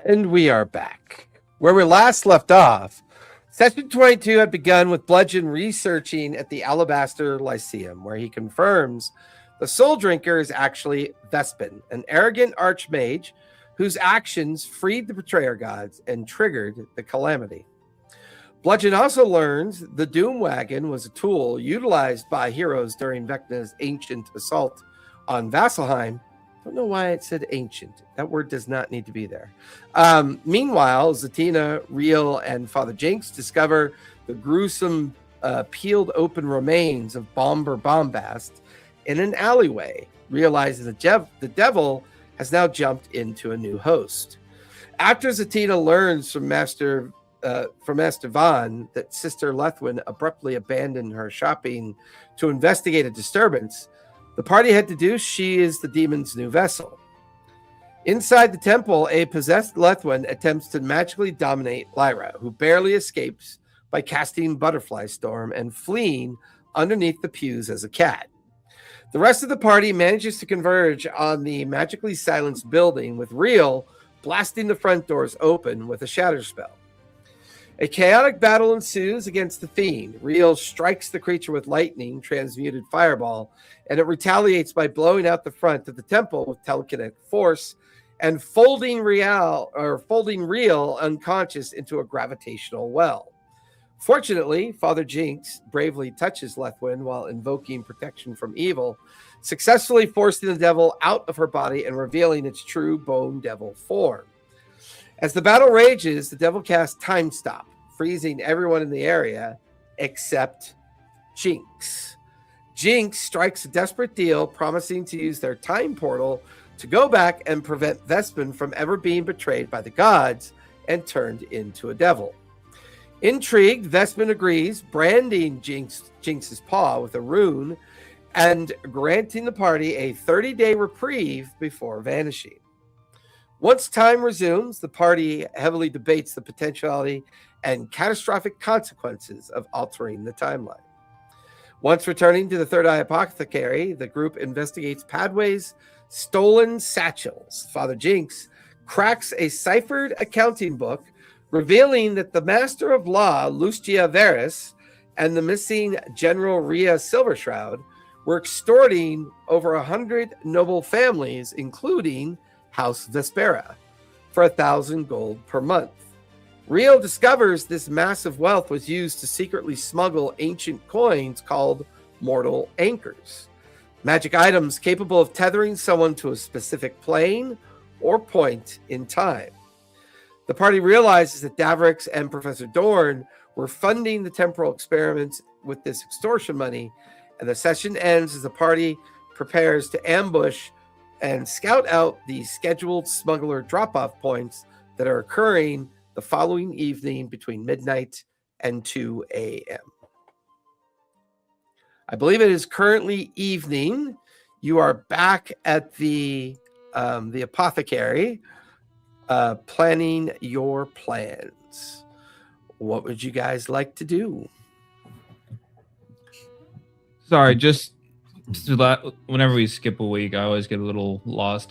And we are back. Where we last left off, Session 22 had begun with Bludgeon researching at the Alabaster Lyceum, where he confirms the Soul Drinker is actually Vespin, an arrogant archmage whose actions freed the Betrayer gods and triggered the Calamity. Bludgeon also learns the Doom Wagon was a tool utilized by heroes during Vecna's ancient assault on Vasselheim. Don't know why it said ancient. That word does not need to be there. Meanwhile, Zatina, Reel, and Father Jinx discover the gruesome peeled open remains of Bomber Bombast in an alleyway, realizing the devil has now jumped into a new host. After Zatina learns from Master Van that Sister Lethwin abruptly abandoned her shopping to investigate a disturbance, the party had deduced she is the demon's new vessel. Inside the temple, a possessed Lethwin attempts to magically dominate Lyra, who barely escapes by casting Butterfly Storm and fleeing underneath the pews as a cat. The rest of the party manages to converge on the magically silenced building, with Reel blasting the front doors open with a shatter spell. A chaotic battle ensues against the fiend. Reel strikes the creature with lightning, transmuted fireball, and it retaliates by blowing out the front of the temple with telekinetic force and folding Reel unconscious into a gravitational well. Fortunately, Father Jinx bravely touches Lethwin while invoking protection from evil, successfully forcing the devil out of her body and revealing its true bone devil form. As the battle rages, the devil casts Time Stop, freezing everyone in the area except Jinx. Jinx strikes a desperate deal, promising to use their time portal to go back and prevent Vespin from ever being betrayed by the gods and turned into a devil. Intrigued, Vespin agrees, branding Jinx's paw with a rune and granting the party a 30-day reprieve before vanishing. Once time resumes, the party heavily debates the potentiality and catastrophic consequences of altering the timeline. Once returning to the Third Eye Apothecary, the group investigates Padway's stolen satchels. Father Jinx cracks a ciphered accounting book, revealing that the Master of Law, Lucia Varys, and the missing General Rhea Silvershroud were extorting over 100 noble families, including House Vespera, for 1,000 gold per month. Reel discovers this massive wealth was used to secretly smuggle ancient coins called mortal anchors, magic items capable of tethering someone to a specific plane or point in time. The party realizes that Davriks and Professor Dorn were funding the temporal experiments with this extortion money, and the session ends as the party prepares to ambush and scout out the scheduled smuggler drop-off points that are occurring the following evening between midnight and 2 a.m. I believe it is currently evening. You are back at the apothecary, planning your plans. What would you guys like to do? Sorry, just whenever we skip a week, I always get a little lost.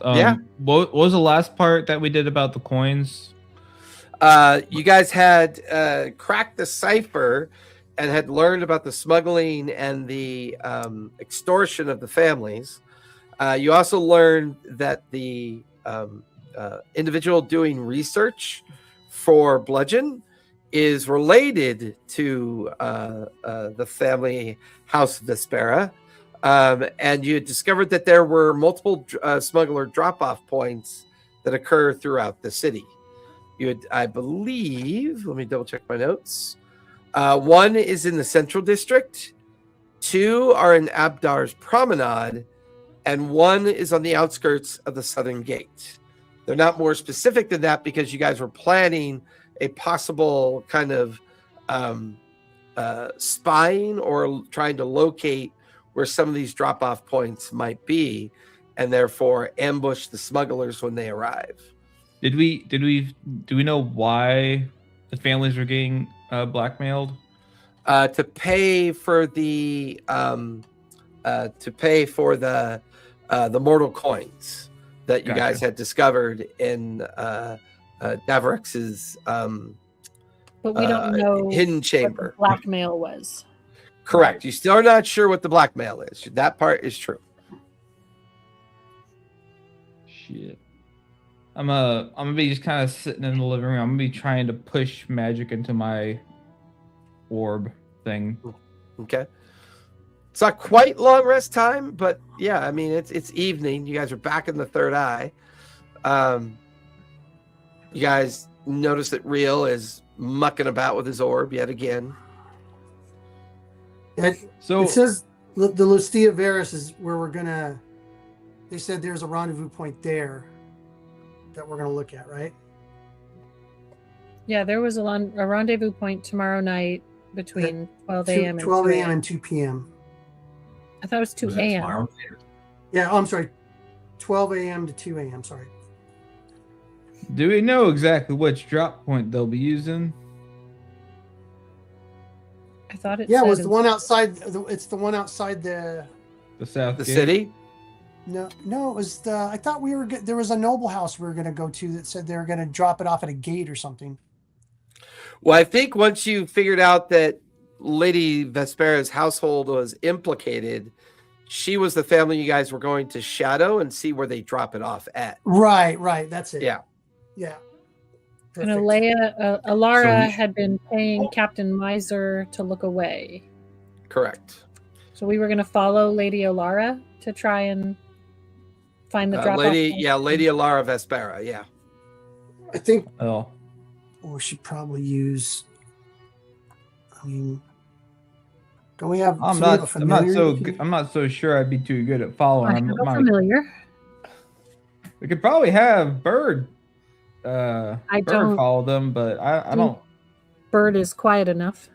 What was the last part that we did about the coins? You guys had cracked the cipher and had learned about the smuggling and the extortion of the families. You also learned that the individual doing research for Bludgeon is related to the family House Vespera. And you discovered that there were multiple smuggler drop-off points that occur throughout the city. You had, I believe, let me double check my notes. One is in the Central District, 2 are in Abdar's Promenade, and 1 is on the outskirts of the Southern Gate. They're not more specific than that because you guys were planning a possible kind of spying or trying to locate where some of these drop-off points might be, and therefore ambush the smugglers when they arrive. Do we know why the families were getting blackmailed? To pay for the mortal coins that you guys had discovered in Davorak's But we don't know hidden what chamber. the blackmail was. Correct. You still are not sure what the blackmail is. That part is true. Shit. I'm gonna be just kind of sitting in the living room. I'm gonna be trying to push magic into my orb thing. Okay. It's not quite long rest time, but yeah, I mean it's evening. You guys are back in the third eye. You guys notice that Real is mucking about with his orb yet again. So it says the Lucia Veris is where we're gonna. They said there's a rendezvous point there that we're gonna look at, right? Yeah, there was a rendezvous point tomorrow night between 12 a.m. and 12 2 a.m. and 2 p.m. I thought it was 2 a.m. Yeah, I'm sorry. 12 a.m. to 2 a.m. Sorry. do we know exactly which drop point they'll be using? I thought it Yeah, said it was the one outside. It's the one outside the South The gate? city. No, it was the. I thought we were. There was a noble house we were going to go to that said they were going to drop it off at a gate or something. Well, I think once you figured out that Lady Vespera's household was implicated, she was the family you guys were going to shadow and see where they drop it off at. Right. That's it. Yeah. Yeah. And Perfect. Alara had been paying Captain Miser to look away. Correct. So we were going to follow Lady Alara to try and find the drop-off Lady point. Alara Vespera. Yeah. I think Oh, we should probably use. I mean, don't we have? I'm so we have a not familiar so we can- I'm not so sure I'd be too good at following. I I'm have a not- familiar. we could probably have Bird I Bird don't- follow them, but I don't. Bird is quiet enough.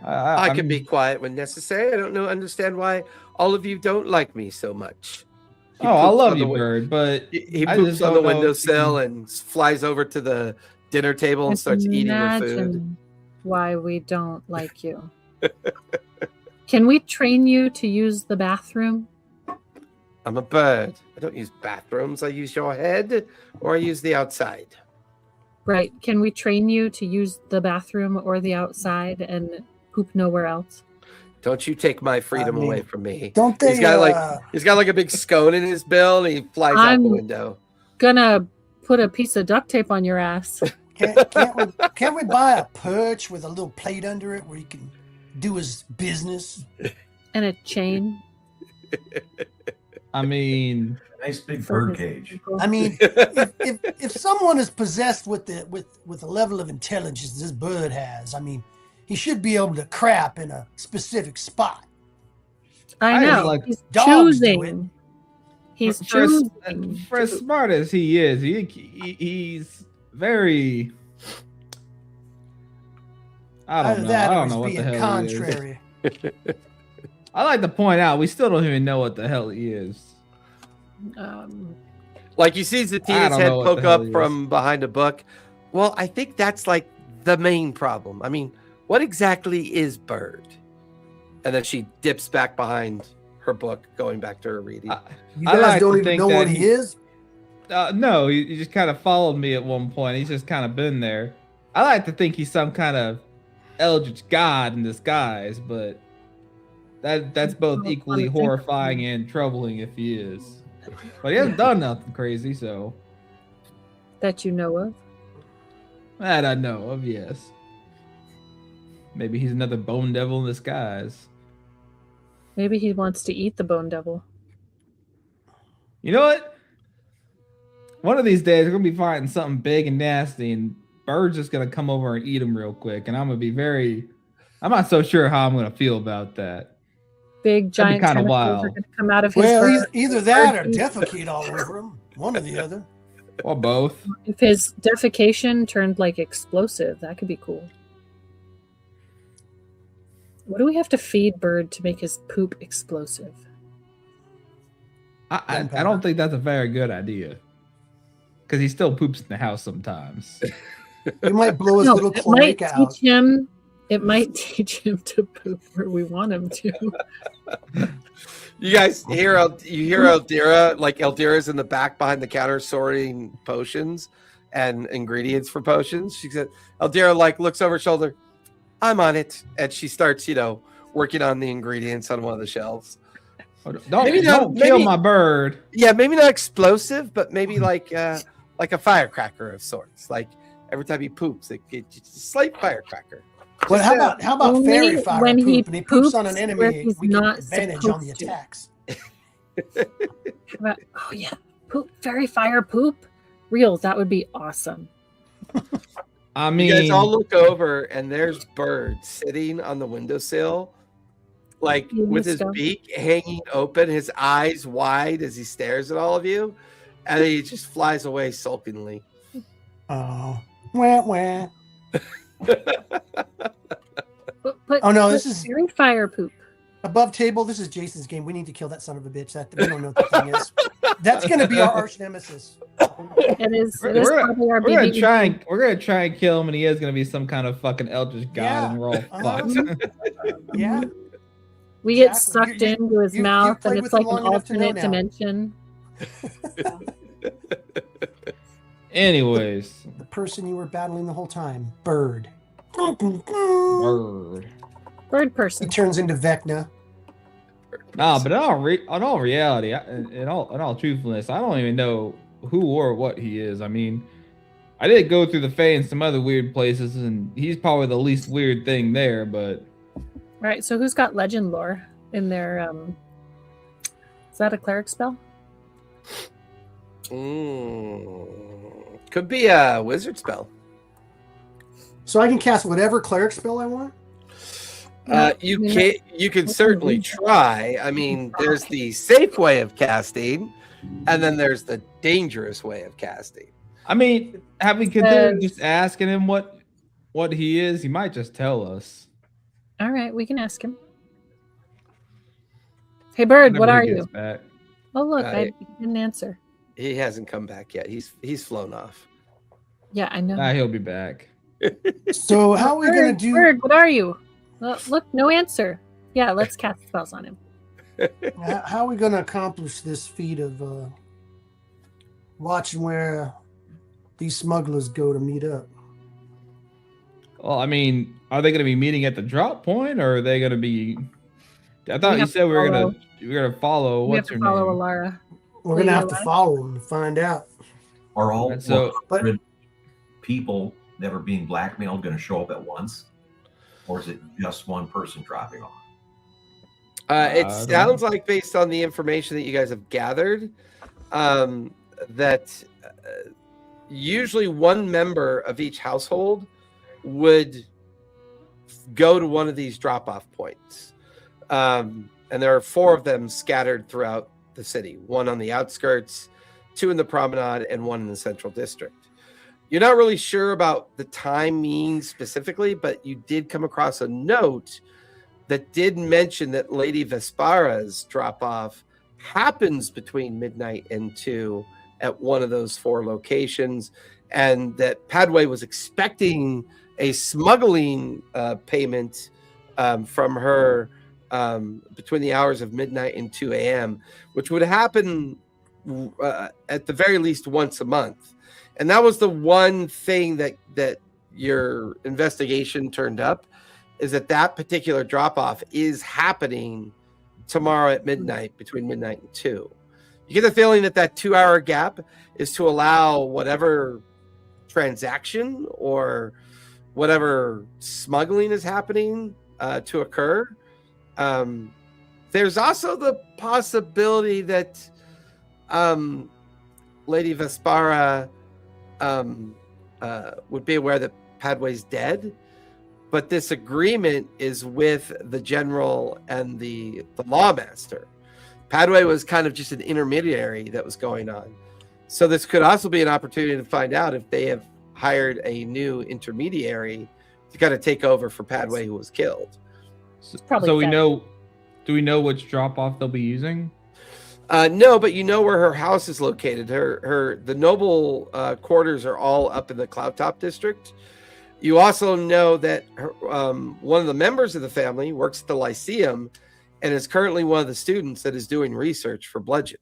I can I'm- be quiet when necessary. I don't understand why all of you don't like me so much. He Oh, I poops love on the you, wi- Bird, but He I poops just on the don't know if windowsill you and flies over to the dinner table and starts eating your food. Imagine why we don't like you. Can we train you to use the bathroom? I'm a bird. I don't use bathrooms. I use your head or I use the outside. Right. Can we train you to use the bathroom or the outside and poop nowhere else? Don't you take my freedom I mean, away from me. Don't they? He's got like a big scone in his bill and he flies out I'm- the window. Gonna put a piece of duct tape on your ass. can't we buy a perch with a little plate under it where he can do his business? And a chain. I mean, Nice big for bird his cage. ankle. I mean, if someone is possessed with the level of intelligence this bird has, I mean, he should be able to crap in a specific spot. I I know. like He's dogs do choosing. He's for choosing. as smart as he is, he's very. I don't know. That I or don't he's know what the being hell he is. contrary. I like to point out we still don't even know what the hell he is. Like you see I Zatina's don't head know what poke the hell up he is. from behind a book. Well, I think that's like the main problem. I mean, what exactly is Bird? And then she dips back behind her book, going back to her reading. You I guys like don't to even think know that what he is? No, he just kind of followed me at one point. He's just kind of been there. I like to think he's some kind of eldritch god in disguise, but that's both Well, equally I think- horrifying and troubling if he is. But he hasn't done nothing crazy, so That you know of. that I know of. Yes, maybe he's another bone devil in disguise. Maybe he wants to eat the bone devil. You know what? One of these days, we're gonna be fighting something big and nasty, and Bird's just gonna come over and eat him real quick, and I'm gonna be very. I'm not so sure how I'm gonna feel about that. Big giant kinda tentacles wild. are going to come out of his Well, bird. either that or bird teeth. defecate all over him. One or the other. Or both. If his defecation turned like explosive, that could be cool. What do we have to feed Bird to make his poop explosive? I don't think that's a very good idea. Because he still poops in the house sometimes. You might blow his No, little it might cloaca out. teach him. It might teach him to poop where we want him to. You guys hear Eldira, like Eldira's in the back behind the counter sorting potions, and ingredients for potions. She said, Eldira looks over her shoulder. I'm on it. And she starts, working on the ingredients on one of the shelves. Don't kill my bird. Yeah, maybe not explosive, but maybe like a firecracker of sorts. Like every time he poops, it's a slight firecracker. Well, how about fairy fire when poop? And he poops on an where enemy, he's we get not advantage on the supposed to. attacks. Oh yeah, poop, fairy fire poop. Real, that would be awesome. I mean, you guys all look over, and there's Bird sitting on the windowsill, like with his beak hanging open, his eyes wide as he stares at all of you, and he just flies away sulkingly. Oh, wah, wah. But oh no, this is fairy fire poop. Above table. This is Jason's game. We need to kill that son of a bitch. That we don't know what the thing is. That's going to be our arch nemesis. It is probably our we're baby. Gonna try and kill him, and he is gonna be some kind of fucking eldritch god, and we're all fucked. Yeah. We get sucked into his mouth, and it's like an alternate dimension. Anyways, the person you were battling the whole time, Bird. Bird person. He turns into Vecna. Nah, but in all reality, in all truthfulness, I don't even know who or what he is. I mean, I did go through the Fae and some other weird places, and he's probably the least weird thing there. But right, so who's got legend lore in their? Is that a cleric spell? Could be a wizard spell. So I can cast whatever cleric spell I want. You can certainly try. I mean, there's the safe way of casting, and then there's the dangerous way of casting. I mean, have we considered just asking him what he is? He might just tell us. All right, we can ask him. Hey, Bird, what are you? Back. Oh, look, I didn't answer. He hasn't come back yet. He's flown off. Yeah, I know. He'll be back. So how are we going to do? Bird, what are you? Well, look, no answer. Yeah, let's cast spells on him. How are we going to accomplish this feat of watching where these smugglers go to meet up? Well, I mean, are they going to be meeting at the drop point, or are they going to be? I thought you said we were going to follow. We have to follow Alara. We're going to have to follow them to find out. Are all people that are being blackmailed going to show up at once? Or is it just one person dropping off? It sounds like, based on the information that you guys have gathered, that usually one member of each household would go to one of these drop-off points. And there are 4 of them scattered throughout the city. 1 on the outskirts, 2 in the promenade, and 1 in the central district. You're not really sure about the timing specifically, but you did come across a note that did mention that Lady Vespara's drop-off happens between midnight and 2 at one of those 4 locations, and that Padway was expecting a smuggling payment from her between the hours of midnight and 2 a.m., which would happen at the very least once a month. And that was the one thing that your investigation turned up, is that particular drop-off is happening tomorrow at midnight, between midnight and 2. You get the feeling that 2-hour gap is to allow whatever transaction or whatever smuggling is happening to occur. There's also the possibility that Lady Vespara would be aware that Padway's dead, but this agreement is with the general and the lawmaster. Padway was kind of just an intermediary that was going on. So this could also be an opportunity to find out if they have hired a new intermediary to kind of take over for Padway, who was killed. So we know, do we know which drop-off they'll be using? No, but you know where her house is located. The noble quarters are all up in the Cloudtop district. You also know that one of the members of the family works at the Lyceum and is currently one of the students that is doing research for Bludgeon.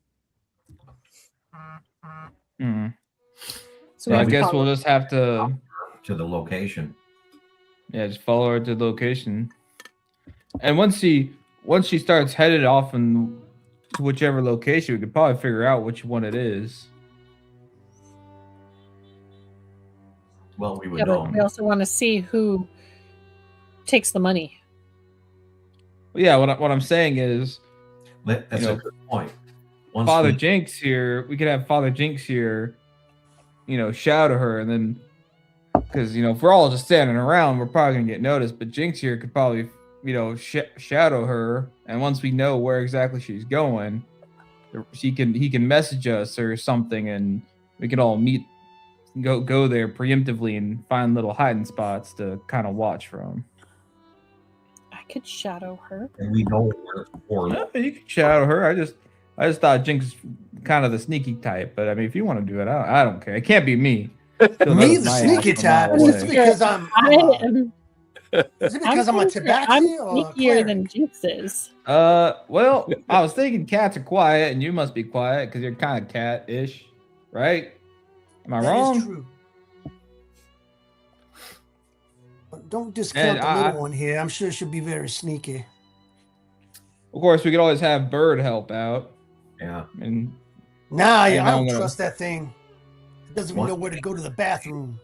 So we I have to guess follow- we'll just have to, To the location. just follow her to the location. And once she starts headed off and to whichever location, we could probably figure out which one it is. Well, we would Yeah, know. but we also want to see who takes the money. But yeah, what I'm saying is, That's you a know, good point. Once Father we- Jinx here, we could have Father Jinx here, shout at her, and then, because, if we're all just standing around, we're probably going to get noticed, but Jinx here could probably, shadow her, and once we know where exactly she's going, he can message us or something, and we can all meet, go there preemptively and find little hiding spots to kind of watch from. I could shadow her. and we know where Yeah, you can shadow her. I just thought Jinx is kind of the sneaky type, but I mean, if you want to do it, I don't care. It can't be me. She'll Me, notice the my sneaky ass from a mile type. Is this away. because I'm? I am. Is it because I'm a pretty sure I'm tabaxi or a sneakier than cleric? Jinx is. Well, I was thinking cats are quiet, and you must be quiet because you're kind of cat-ish, right? Am I That wrong? is true. But don't discount And the little one here. I'm sure she'll be very sneaky. Of course, we could always have Bird help out, Yeah. and Nah, Hey, yeah, no, I don't I'm gonna- trust that thing. It doesn't even What? know where to go to the bathroom.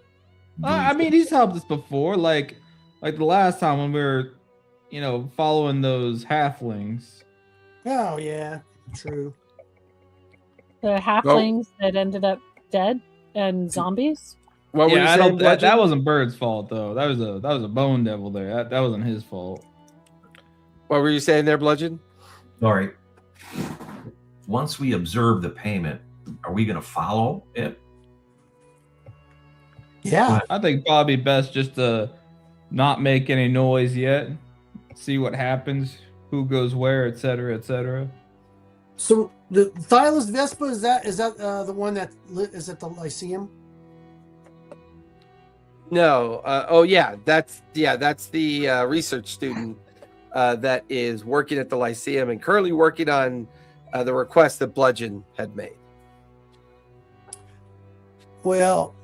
I mean, he's helped us before, like the last time when we were, following those halflings. Oh yeah, true. The halflings that ended up dead and zombies. What were you Yeah, I saying, don't. That Bludgeon? wasn't Bird's fault though. That was a bone devil there. That wasn't his fault. What were you saying there, Bludgeon? All right. Once we observe the payment, are we going to follow it? Yeah, I think probably best just to not make any noise yet. See what happens, who goes where, etc., etc. so the Thylus Vespa is that the one that is at the Lyceum? No. That's the research student that is working at the Lyceum and currently working on the request that Bludgeon had made. Well,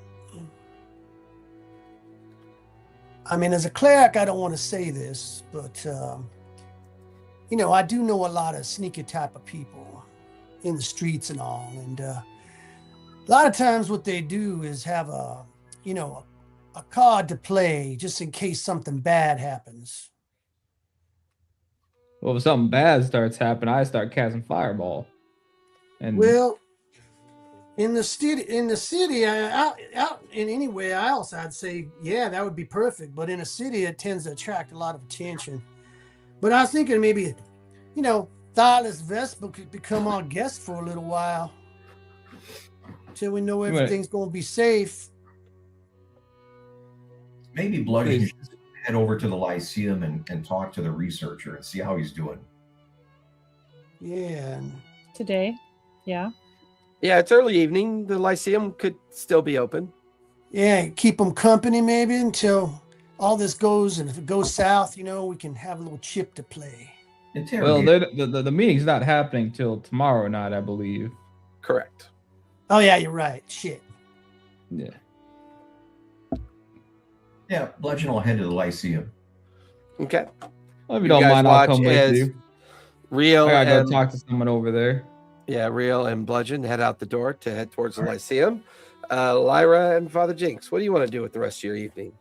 I mean, as a cleric, I don't want to say this, but I do know a lot of sneaky type of people in the streets and all, and a lot of times what they do is have a card to play just in case something bad happens. Well, if something bad starts happening, I start casting fireball. And Well, in the city, out in anywhere else, I'd say, yeah, that would be perfect. But in a city, it tends to attract a lot of attention. But I was thinking maybe, Thylus Vespa could become our guest for a little while till we know everything's going to be safe. Maybe Bludgeon Please. should head over to the Lyceum and talk to the researcher and see how he's doing. Yeah. and- Today. Yeah. Yeah, it's early evening. The Lyceum could still be open. Yeah, keep them company maybe until all this goes. And if it goes south, we can have a little chip to play. well, Interrogate. the meeting's not happening till tomorrow night, I believe. Correct. Oh, yeah, you're right. Shit. Yeah. Yeah, Bludgeon will head to the Lyceum. Okay. Well, if you You don't guys mind, I'll watch come with as you. Real I gotta and go talk to someone over there. Real and Bludgeon head out the door to head towards the Lyceum. Lyra and Father Jinx, what do you want to do with the rest of your evening?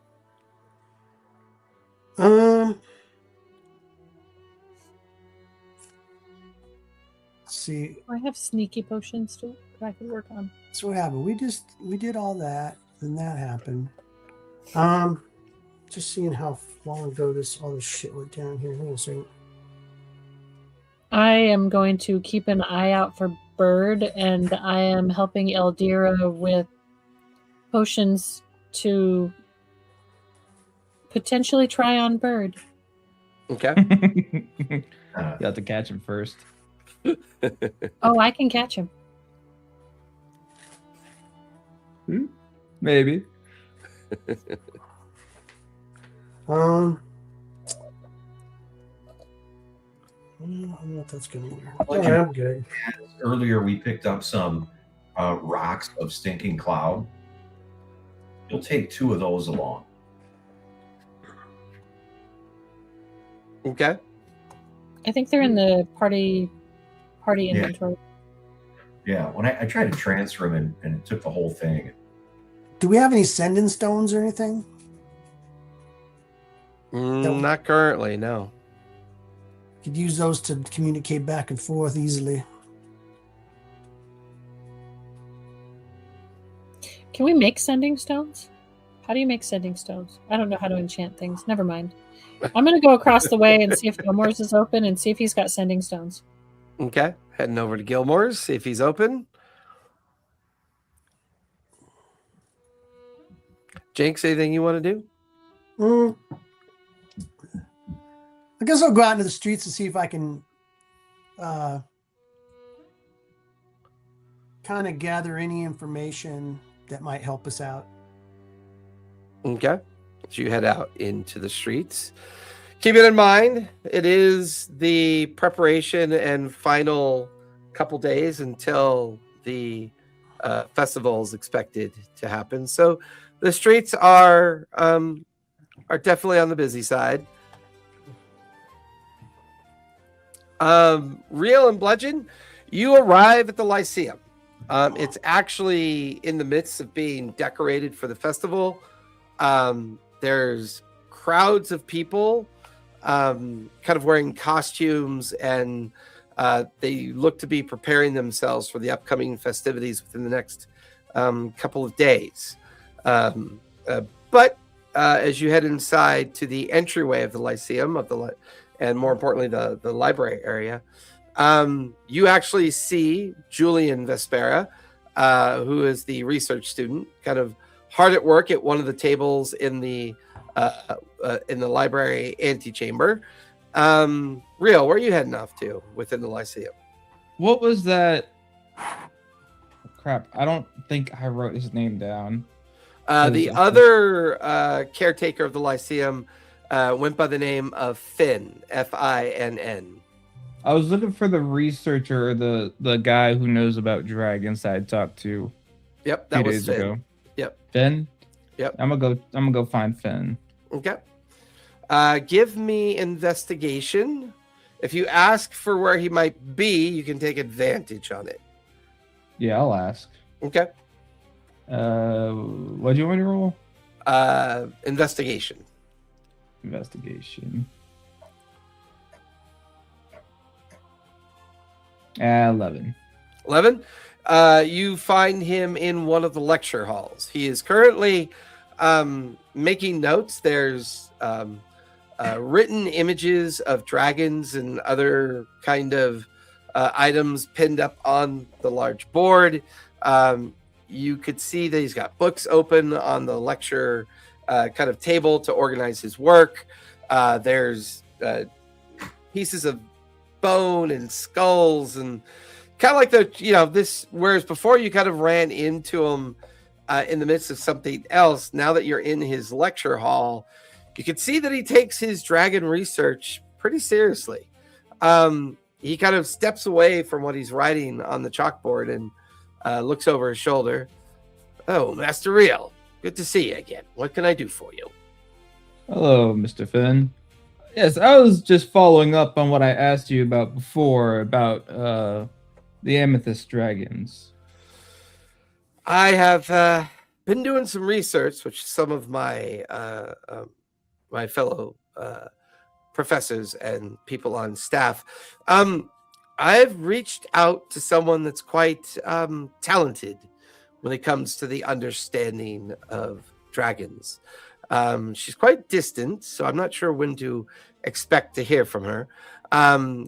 See, I have sneaky potions too that I could work on. so what happened? We did all that, then that happened. Just seeing how long ago all this shit went down here. Hang on a second. I am going to keep an eye out for Bird, and I am helping Eldira with potions to potentially try on Bird. Okay. You have to catch him first. Oh, I can catch him. Maybe. I don't know if that's gonna work. Bludgeon. Yeah, I'm good. Earlier, we picked up some rocks of stinking cloud. You'll take 2 of those along. Okay. I think they're in the party Yeah. inventory. Yeah, when I tried to transfer them and it took the whole thing. Do we have any sending stones or anything? Not currently, no. Could use those to communicate back and forth easily. Can we make sending stones? How do you make sending stones? I don't know how to enchant things. Never mind. I'm going to go across the way and see if Gilmore's is open and see if he's got sending stones. Okay. Heading over to Gilmore's, see if he's open. Jinx, anything you want to do? I guess I'll go out into the streets and see if I can kind of gather any information that might help us out. Okay. So you head out into the streets. Keep it in mind, it is the preparation and final couple days until the festival is expected to happen. So the streets are definitely on the busy side. Real and Bludgeon, you arrive at the Lyceum. It's actually in the midst of being decorated for the festival. There's crowds of people kind of wearing costumes, and they look to be preparing themselves for the upcoming festivities within the next couple of days. But as you head inside to the entryway of the Lyceum, and more importantly, the library area, you actually see Julian Vespera, who is the research student, kind of hard at work at one of the tables in the library antechamber. Real, where are you heading off to within the Lyceum? What was that? Crap, I don't think I wrote his name down. The other caretaker of the Lyceum went by the name of Finn, Finn. I was looking for the researcher, the guy who knows about dragons that I talked to. Yep, that was Finn. Ago. Yep. Finn? Yep. I'm gonna go find Finn. Okay. Give me investigation. If you ask for where he might be, you can take advantage on it. Yeah, I'll ask. Okay. What do you want me to roll? Investigation. Investigation. 11. 11. You find him in one of the lecture halls. He is currently making notes. There's written images of dragons and other kind of items pinned up on the large board. You could see that he's got books open on the lecture kind of table to organize his work. There's pieces of bone and skulls and kind of like this, whereas before you kind of ran into him in the midst of something else. Now that you're in his lecture hall, you can see that he takes his dragon research pretty seriously. He kind of steps away from what he's writing on the chalkboard and looks over his shoulder. Oh, Master Real, good to see you again. What can I do for you? Hello, Mr. Finn. Yes, I was just following up on what I asked you about before about the amethyst dragons. I have been doing some research, which some of my my fellow professors and people on staff. I've reached out to someone that's quite talented when it comes to the understanding of dragons. She's quite distant, so I'm not sure when to expect to hear from her.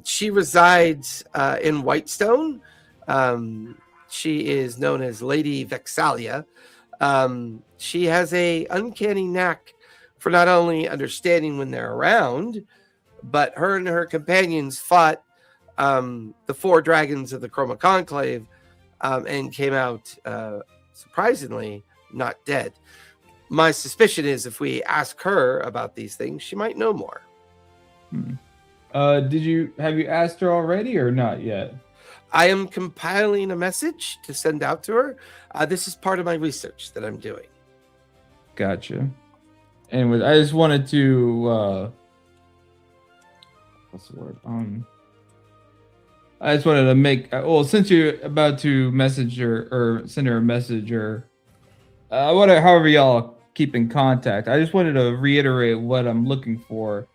She resides in Whitestone. She is known as Lady Vexalia. She has a uncanny knack for not only understanding when they're around, but her and her companions fought the 4 dragons of the Chroma Conclave and came out surprisingly not dead. My suspicion is if we ask her about these things, she might know more. Have you asked her already or not yet? I am compiling a message to send out to her. This is part of my research that I'm doing. Gotcha. Anyways, I just wanted to what's the word? I just wanted to make well, since you're about to message her or send her a message or whatever, however y'all keep in contact, I just wanted to reiterate what I'm looking for.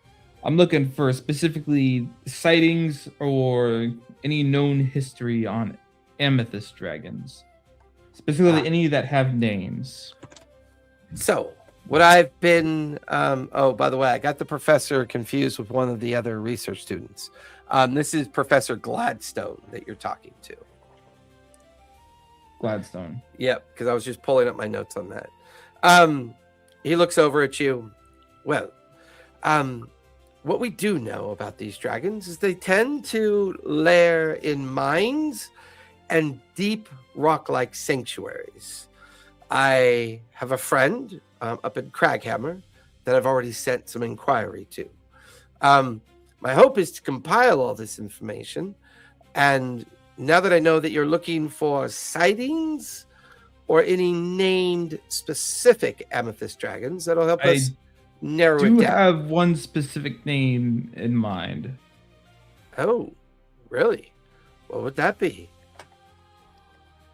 I'm looking for specifically sightings or any known history on amethyst dragons, specifically any that have names. So, what I've been, oh, by the way, I got the professor confused with one of the other research students. This is Professor Gladstone that you're talking to. Gladstone. Yep, because I was just pulling up my notes on that. He looks over at you. Well, what we do know about these dragons is they tend to lair in mines and deep rock-like sanctuaries. I have a friend up in Craghammer that I've already sent some inquiry to. My hope is to compile all this information, and now that I know that you're looking for sightings or any named specific amethyst dragons, that'll help us narrow it Do down. have one specific name in mind. Oh, really? What would that be?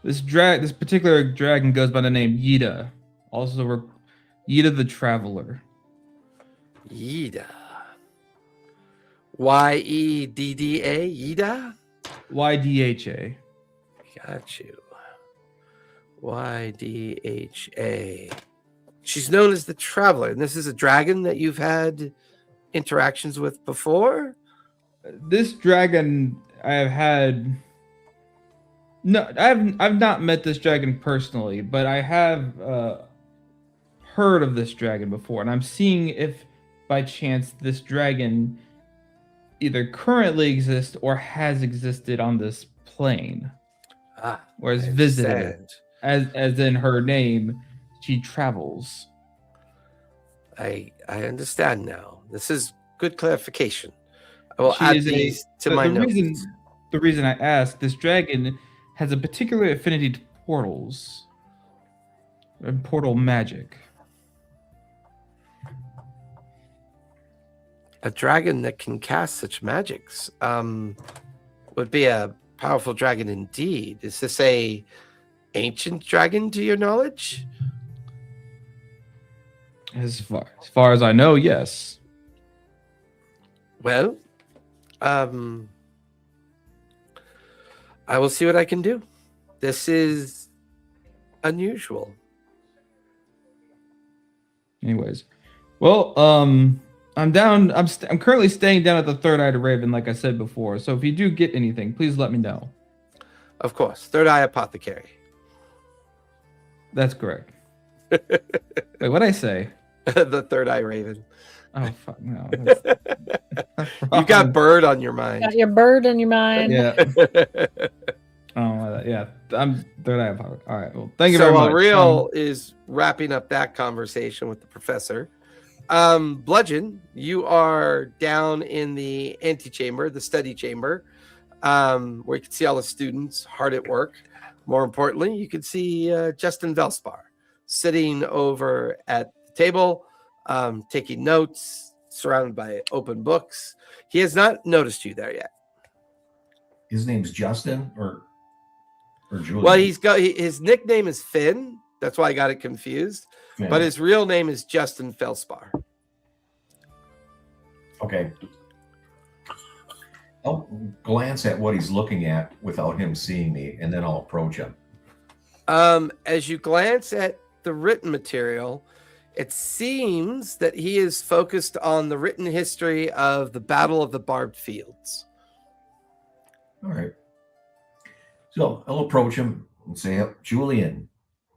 This particular dragon goes by the name Yida, also Yida the Traveler. Yida. Y-E-D-D-A? Yida? YDHA. Got you. Y-D-H-A. She's known as the Traveler, and this is a dragon that you've had interactions with before? This dragon I have had. No, I've not met this dragon personally, but I have heard of this dragon before, and I'm seeing if by chance this dragon either currently exists or has existed on this plane, or has visited it. As in her name, she travels. I understand now. This is good clarification. I will add these to my notes. The reason I ask, this dragon has a particular affinity to portals and portal magic. A dragon that can cast such magics would be a powerful dragon indeed. Is this a ancient dragon to your knowledge? As far as I know, yes. Well, I will see what I can do. This is unusual. Anyways, well, I'm down. I'm currently staying down at the Third Eye Raven, like I said before. So if you do get anything, please let me know. Of course, Third Eye Apothecary. That's correct. Wait, what'd I say? The Third Eye Raven. Oh fuck no! You got bird on your mind. Got your bird in your mind. Yeah. Oh yeah. I'm Third Eye Apothecary. All right. Well, thank you very much. So Ariel is wrapping up that conversation with the professor. Bludgeon, you are down in the antechamber, the study chamber, where you can see all the students hard at work. More importantly, you can see Justin Velspar sitting over at the table, taking notes, surrounded by open books. He has not noticed you there yet. His name's Justin or Julian? Well, his nickname is Finn. That's why I got it confused. Finn. But his real name is Justin Felspar. Okay. I'll glance at what he's looking at without him seeing me, and then I'll approach him. As you glance at the written material, it seems that he is focused on the written history of the Battle of the Barbed Fields. All right. So I'll approach him and say, Julian,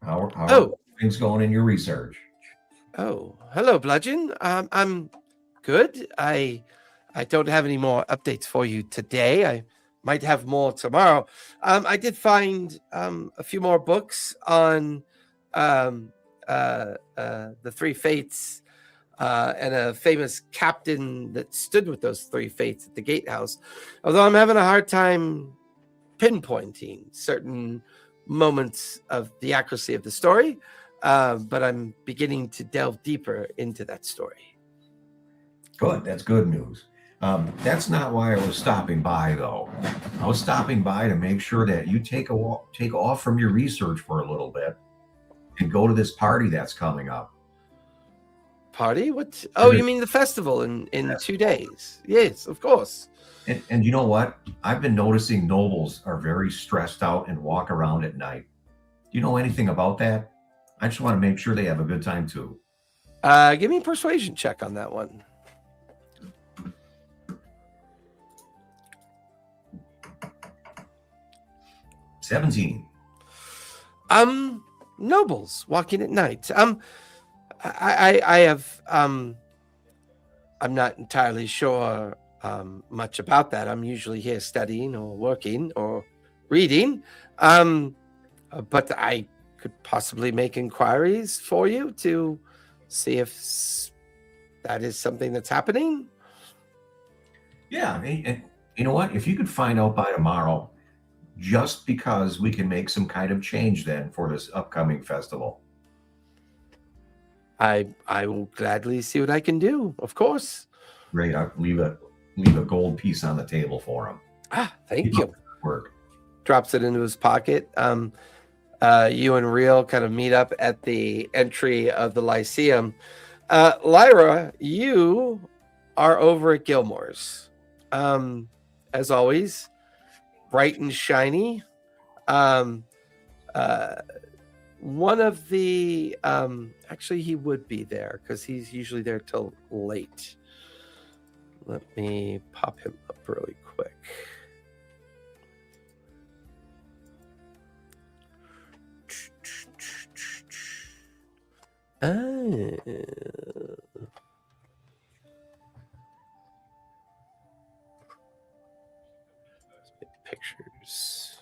how are things going in your research? Oh, hello, Bludgeon. I'm good. I don't have any more updates for you today. I might have more tomorrow. I did find a few more books on the three fates and a famous captain that stood with those three fates at the gatehouse. Although I'm having a hard time pinpointing certain moments of the accuracy of the story, but I'm beginning to delve deeper into that story. Good. That's good news. That's not why I was stopping by, though. I was stopping by to make sure that you take off from your research for a little bit and go to this party that's coming up. Party? What? Oh, you mean the festival in 2 days? Yes, of course. And you know what? I've been noticing nobles are very stressed out and walk around at night. Do you know anything about that? I just want to make sure they have a good time too. Give me a persuasion check on that one. $17. Nobles walking at night. I have I'm not entirely sure much about that. I'm usually here studying or working or reading. But I could possibly make inquiries for you to see if that is something that's happening. Yeah, and you know what? If you could find out by tomorrow, just because we can make some kind of change then for this upcoming festival. I will gladly see what I can do, of course. Great. I'll leave a gold piece on the table for him. Thank Keep you. up the good work. Drops it into his pocket. You and Real kind of meet up at the entry of the Lyceum. Lyra, you are over at Gilmore's. As always, bright and shiny. One of the actually he would be there because he's usually there till late. Let me pop him up really quick. Pictures.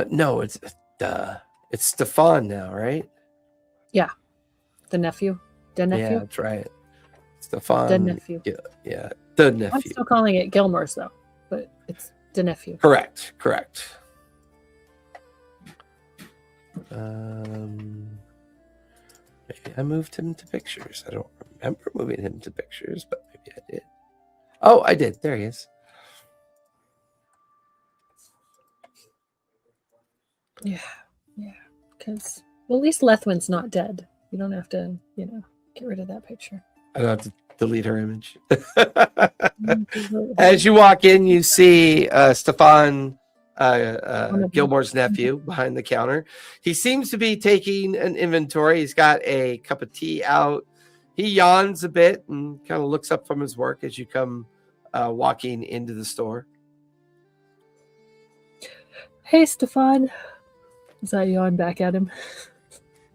No, it's Stefan now, right? Yeah, the nephew. The nephew. Yeah, that's right. Stefan. The nephew. Yeah, the I'm nephew. still calling it Gilmore's though, but it's the nephew. Correct. Maybe I moved him to pictures. I don't remember moving him to pictures, but maybe I did. Oh, I did. There he is. Yeah. Because at least Lethwin's not dead. You don't have to, get rid of that picture. I don't have to delete her image. As you walk in, you see Stefan, Gilmore's nephew, behind the counter. He seems to be taking an inventory. He's got a cup of tea out. He yawns a bit and kind of looks up from his work as you come walking into the store. Hey, Stefan. Is that yawn back at him?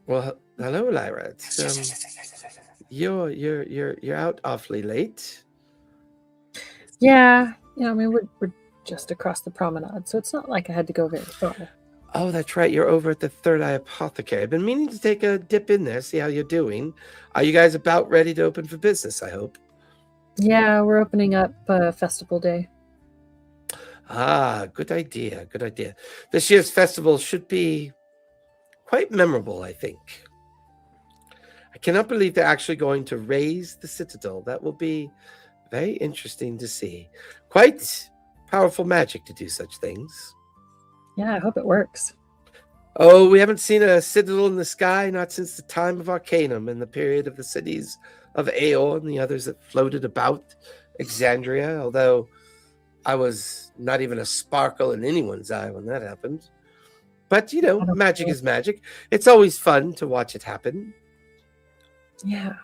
Well, hello, Lyra. It's, you're out awfully late. Yeah. I mean, we're just across the promenade, so it's not like I had to go very far. Oh, that's right. You're over at the Third Eye Apothecary. I've been meaning to take a dip in there, see how you're doing. Are you guys about ready to open for business, I hope? Yeah, we're opening up Festival Day. Good idea. This year's festival should be quite memorable, I think. I cannot believe they're actually going to raise the Citadel. That will be very interesting to see. Quite powerful magic to do such things. Yeah, I hope it works. Oh, we haven't seen a citadel in the sky, not since the time of Arcanum and the period of the cities of Aeor and the others that floated about Exandria, although I was not even a sparkle in anyone's eye when that happened. But, magic is magic. It's always fun to watch it happen. Yeah.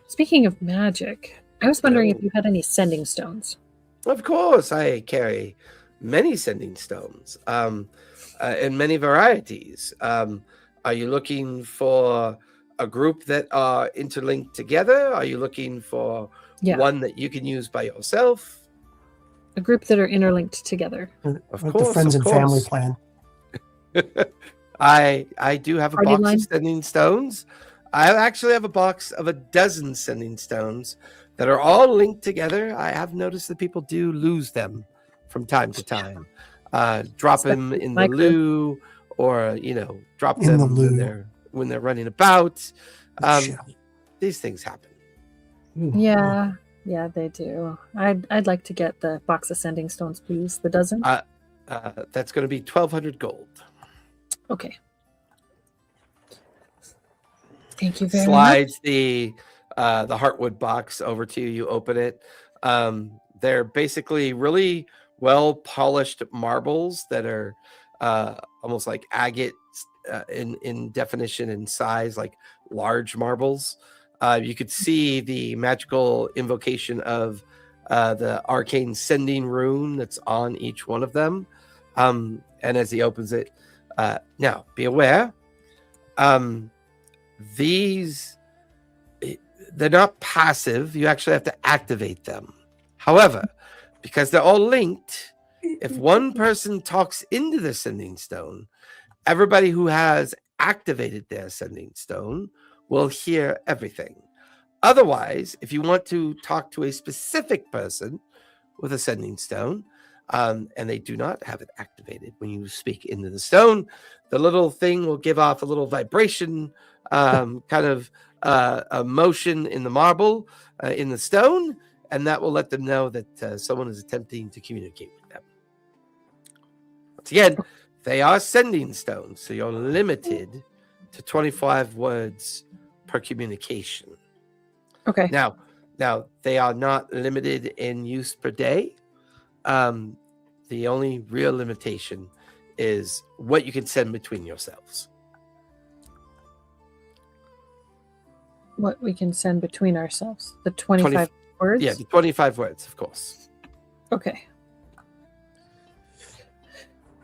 Speaking of magic, I was wondering if you had any sending stones. Of course, I carry many sending stones in many varieties. Are you looking for a group that are interlinked together? Are you looking for one that you can use by yourself? A group that are interlinked together. Of Like course, the friends of and family course. plan. I do have a Party box line? of sending stones. I actually have a box of a dozen sending stones that are all linked together. I have noticed that people do lose them from time to time. drop them in the my crew. loo, or drop In the them loo. when they're running about. Shit. These things happen. Yeah, they do. I'd like to get the box of sending stones, please. The dozen. That's going to be 1,200 gold. Okay. Thank you very Slides much. the heartwood box over to you. You open it. They're basically really well polished marbles that are almost like agate in definition and size, like large marbles. You could see the magical invocation of the arcane sending rune that's on each one of them. And as he opens it, now be aware, these, they're not passive. You actually have to activate them. However, because they're all linked, if one person talks into the sending stone, everybody who has activated their sending stone will hear everything. Otherwise, if you want to talk to a specific person with a sending stone, and they do not have it activated, when you speak into the stone, the little thing will give off a little vibration, kind of a motion in the marble, in the stone, and that will let them know that someone is attempting to communicate with them. Once again, they are sending stones, so you're limited to 25 words per communication. Okay. Now they are not limited in use per day. The only real limitation is what you can send between yourselves. What we can send between ourselves. The 25 words? Yeah, the 25 words, of course. Okay.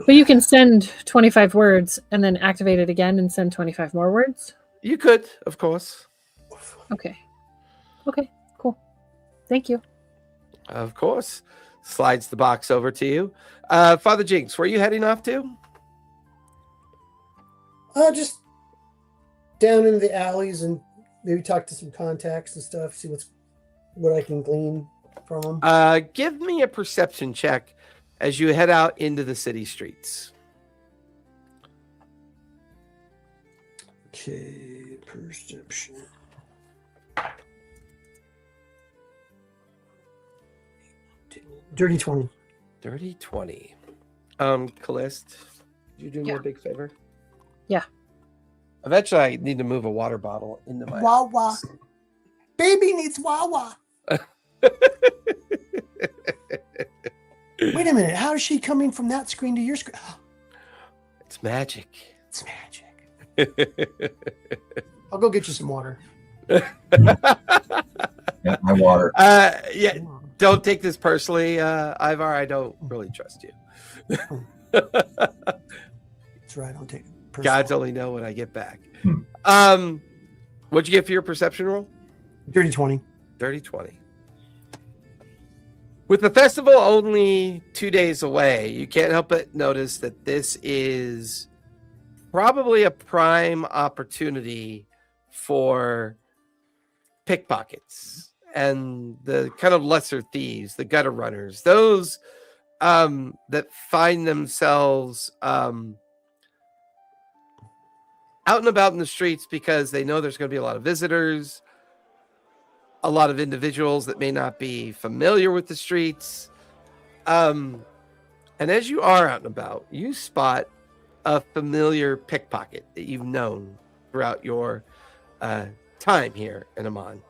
But you can send 25 words and then activate it again and send 25 more words? You could, of course. Okay. Okay, cool. Thank you. Of course. Slides the box over to you. Father Jinx, where are you heading off to? Just down into the alleys and maybe talk to some contacts and stuff, see what I can glean from them. Give me a perception check as you head out into the city streets. Okay, perception. Dirty 20. Dirty 20. Callist, did you do me a big favor? Yeah. Eventually, I need to move a water bottle into my Wawa. Baby needs Wawa. Wait a minute. How is she coming from that screen to your screen? It's magic. It's magic. I'll go get you some water. Yeah, my water. Yeah. Don't take this personally, Ivar. I don't really trust you. That's right. I don't take it personally. Gods only know when I get back. What'd you get for your perception roll? Dirty 20. Dirty 20. With the festival only 2 days away, you can't help but notice that this is probably a prime opportunity for pickpockets and the kind of lesser thieves, the gutter runners, those that find themselves out and about in the streets because they know there's going to be a lot of visitors, a lot of individuals that may not be familiar with the streets. And as you are out and about, you spot a familiar pickpocket that you've known throughout your time here in Emon.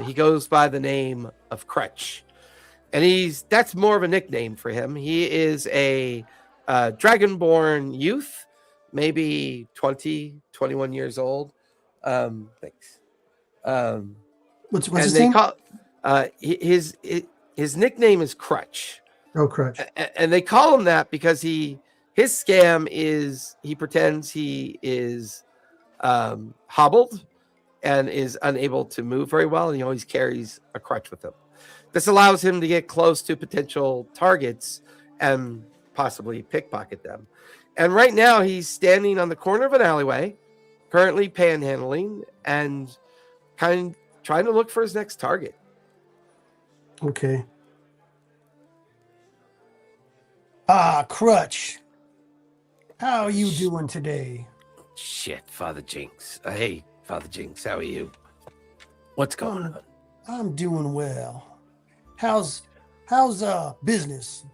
He goes by the name of Crutch, and that's more of a nickname for him. He is a dragonborn youth, maybe 20, 21 years old. Thanks. What's his name? His nickname is Crutch. Oh, Crutch. And they call him that because his scam is he pretends he is hobbled and is unable to move very well, and he always carries a crutch with him. This allows him to get close to potential targets and possibly pickpocket them. And right now he's standing on the corner of an alleyway, currently panhandling and kind of trying to look for his next target. Okay. Crutch. How are you doing today? Shit, Father Jinx. Hey, Father Jinx, how are you? What's going on? I'm doing well. How's business?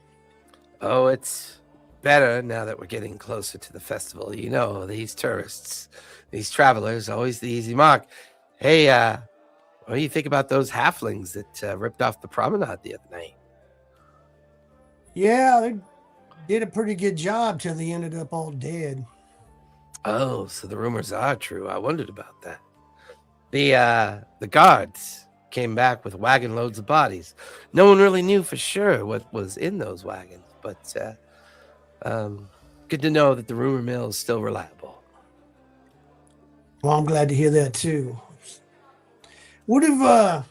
Oh, it's better now that we're getting closer to the festival. You know, these tourists, these travelers, always the easy mark. Hey, what do you think about those halflings that ripped off the promenade the other night? Yeah, they did a pretty good job till they ended up all dead. Oh, so the rumors are true. I wondered about that. The guards came back with wagon loads of bodies. No one really knew for sure what was in those wagons, but good to know that the rumor mill is still reliable. Well, I'm glad to hear that too. What have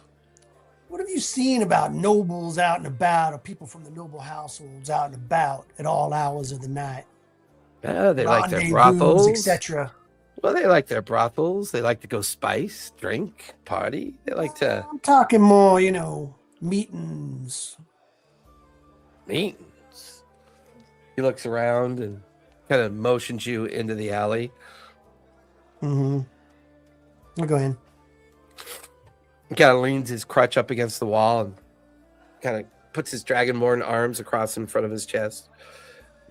you seen about nobles out and about, or people from the noble households out and about at all hours of the night? They like their Rendezvous, brothels, etc. Well, they like their brothels. They like to go spice, drink, party. They like to I'm talking more, meetings. meetings. He looks around and kind of motions you into the alley. Mm-hmm. I'll go in. He kind of leans his crutch up against the wall and kind of puts his dragonborn arms across in front of his chest.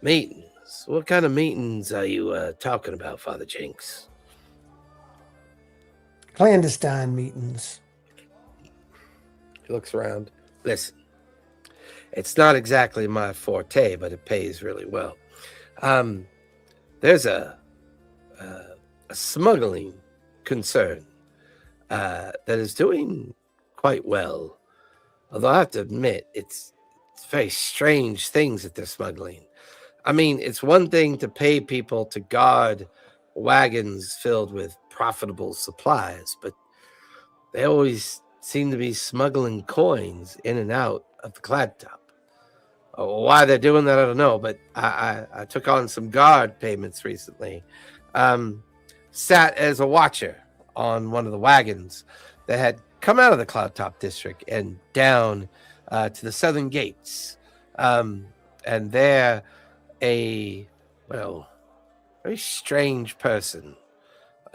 Meetings. What kind of meetings are you talking about, Father Jinx? Clandestine meetings. He looks around. Listen, it's not exactly my forte, but it pays really well. There's a smuggling concern that is doing quite well. Although I have to admit, it's very strange things that they're smuggling. I mean, it's one thing to pay people to guard wagons filled with profitable supplies, but they always seem to be smuggling coins in and out of the clad top. Why they're doing that, I don't know, but I took on some guard payments recently. Sat as a watcher on one of the wagons that had come out of the cloud top district and down to the southern gates. And there a very strange person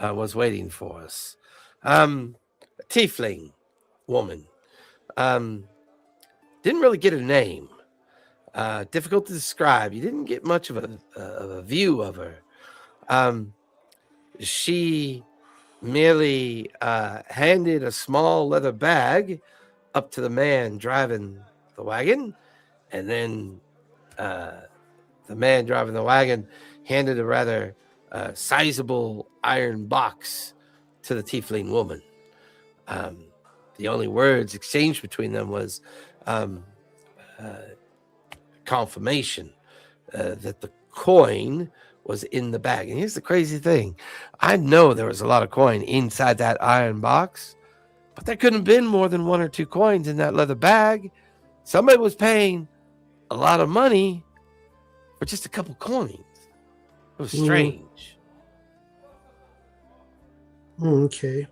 was waiting for us. A tiefling woman. Didn't really get a name. Difficult to describe. You didn't get much of a view of her. She merely handed a small leather bag up to the man driving the wagon, and then the man driving the wagon handed a rather sizable iron box to the tiefling woman. The only words exchanged between them was confirmation that the coin was in the bag. And here's the crazy thing. I know there was a lot of coin inside that iron box, but there couldn't have been more than 1 or 2 coins in that leather bag. Somebody was paying a lot of money for just a couple coins. It was strange. Okay.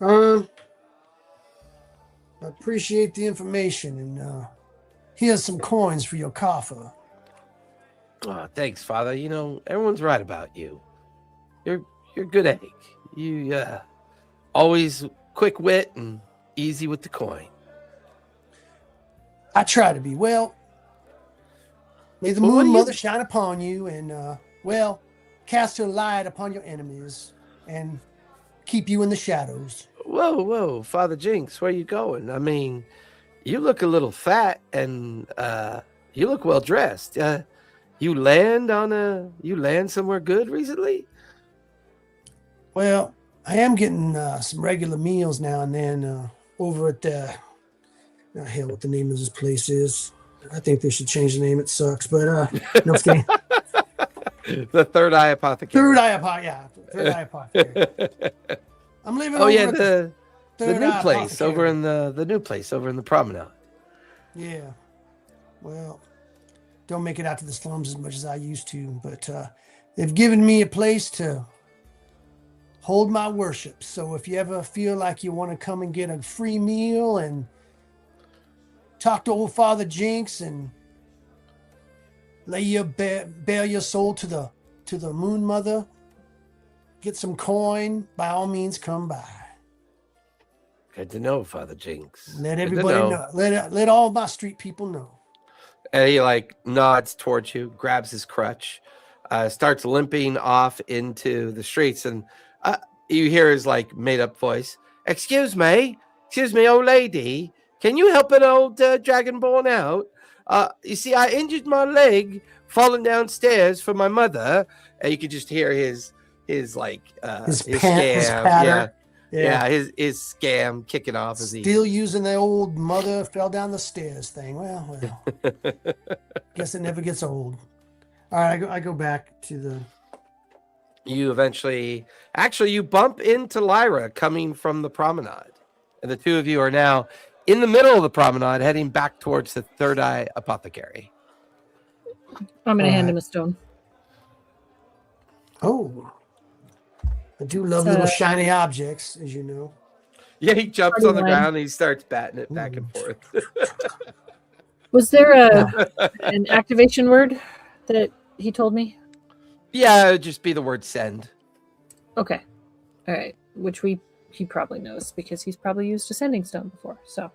I appreciate the information, and here's some coins for your coffer. Oh, thanks, Father. You know, everyone's right about you. You're a good egg. You always quick wit and easy with the coin. I try to be. Well, may the moon mother shine upon you, and cast her light upon your enemies, and keep you in the shadows. Whoa, Father Jinx, where are you going? I mean, you look a little fat, and you look well dressed. You land somewhere good recently? Well, I am getting some regular meals now and then over at the hell, what the name of this place is. I think they should change the name. It sucks, but no, I'm kidding. The Third Eye Apothecary. Third Eye Apothecary. I'm leaving. Oh yeah, the new place over in the new place over in the promenade. Yeah. Well, don't make it out to the slums as much as I used to, but they've given me a place to hold my worship. So if you ever feel like you want to come and get a free meal and talk to old Father Jinx and bear your soul to the Moon Mother, get some coin, by all means come by. Good to know, Father Jinx. Let Good to everybody know. Let all my street people know. And he like nods towards you, grabs his crutch, starts limping off into the streets, and you hear his like made-up voice. Excuse me, old lady. Can you help an old dragonborn out? You see, I injured my leg falling downstairs for my mother, and you could just hear his like his patter. Yeah, his scam kicking off as he still using the old mother fell down the stairs thing. Well, guess it never gets old. All right, I go back to the. You eventually, actually, you bump into Lyra coming from the promenade, and the two of you are now in the middle of the promenade, heading back towards the Third Eye Apothecary. I'm going to hand him a stone. Oh. I do love little shiny objects, as you know. Yeah, he jumps on the ground and he starts batting it back and forth. Was there an activation word that he told me? Yeah, it would just be the word send. Okay. All right. Which he probably knows because he's probably used a sending stone before. So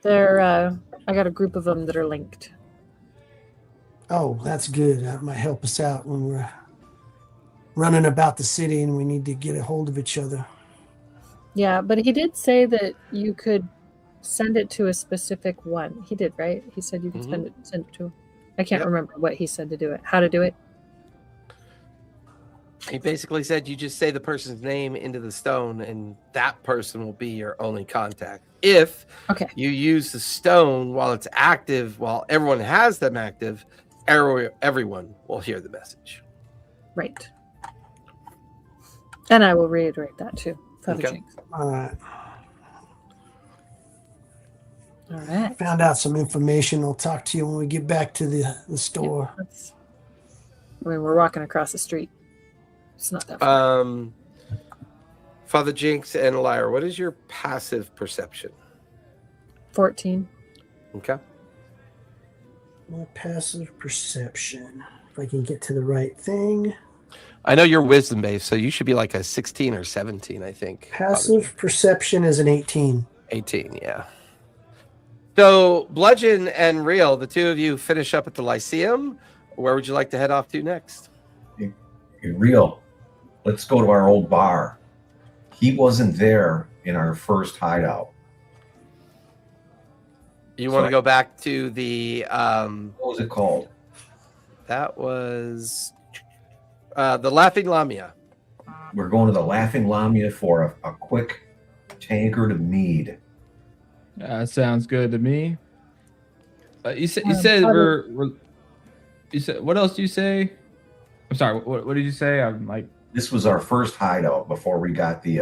they're I got a group of them that are linked. Oh, that's good. That might help us out when we're running about the city and we need to get a hold of each other. Yeah, but he did say that you could send it to a specific one. He did, right? He said you could send it to him. I can't remember what he said to do it. How to do it. He basically said you just say the person's name into the stone and that person will be your only contact. If you use the stone while it's active, while everyone has them active, everyone will hear the message. Right. And I will reiterate that too. Father Jinx. All right. All right. Found out some information. I'll talk to you when we get back to the store. Yeah, we're walking across the street. It's not that far. Father Jinx and Lyra, what is your passive perception? 14. Okay. My passive perception. If I can get to the right thing. I know you're wisdom based, so you should be like a 16 or 17, I think. Passive perception is an 18. 18, yeah. So, Bludgeon and Real, the two of you finish up at the Lyceum. Where would you like to head off to next? Hey, Real, let's go to our old bar. He wasn't there in our first hideout. You want to go back to the... what was it called? That was... the Laughing Lamia. We're going to the Laughing Lamia for a quick tankard of mead. Sounds good to me. You said you said what else do you say? I'm sorry. What did you say? I'm like, this was our first hideout before we got the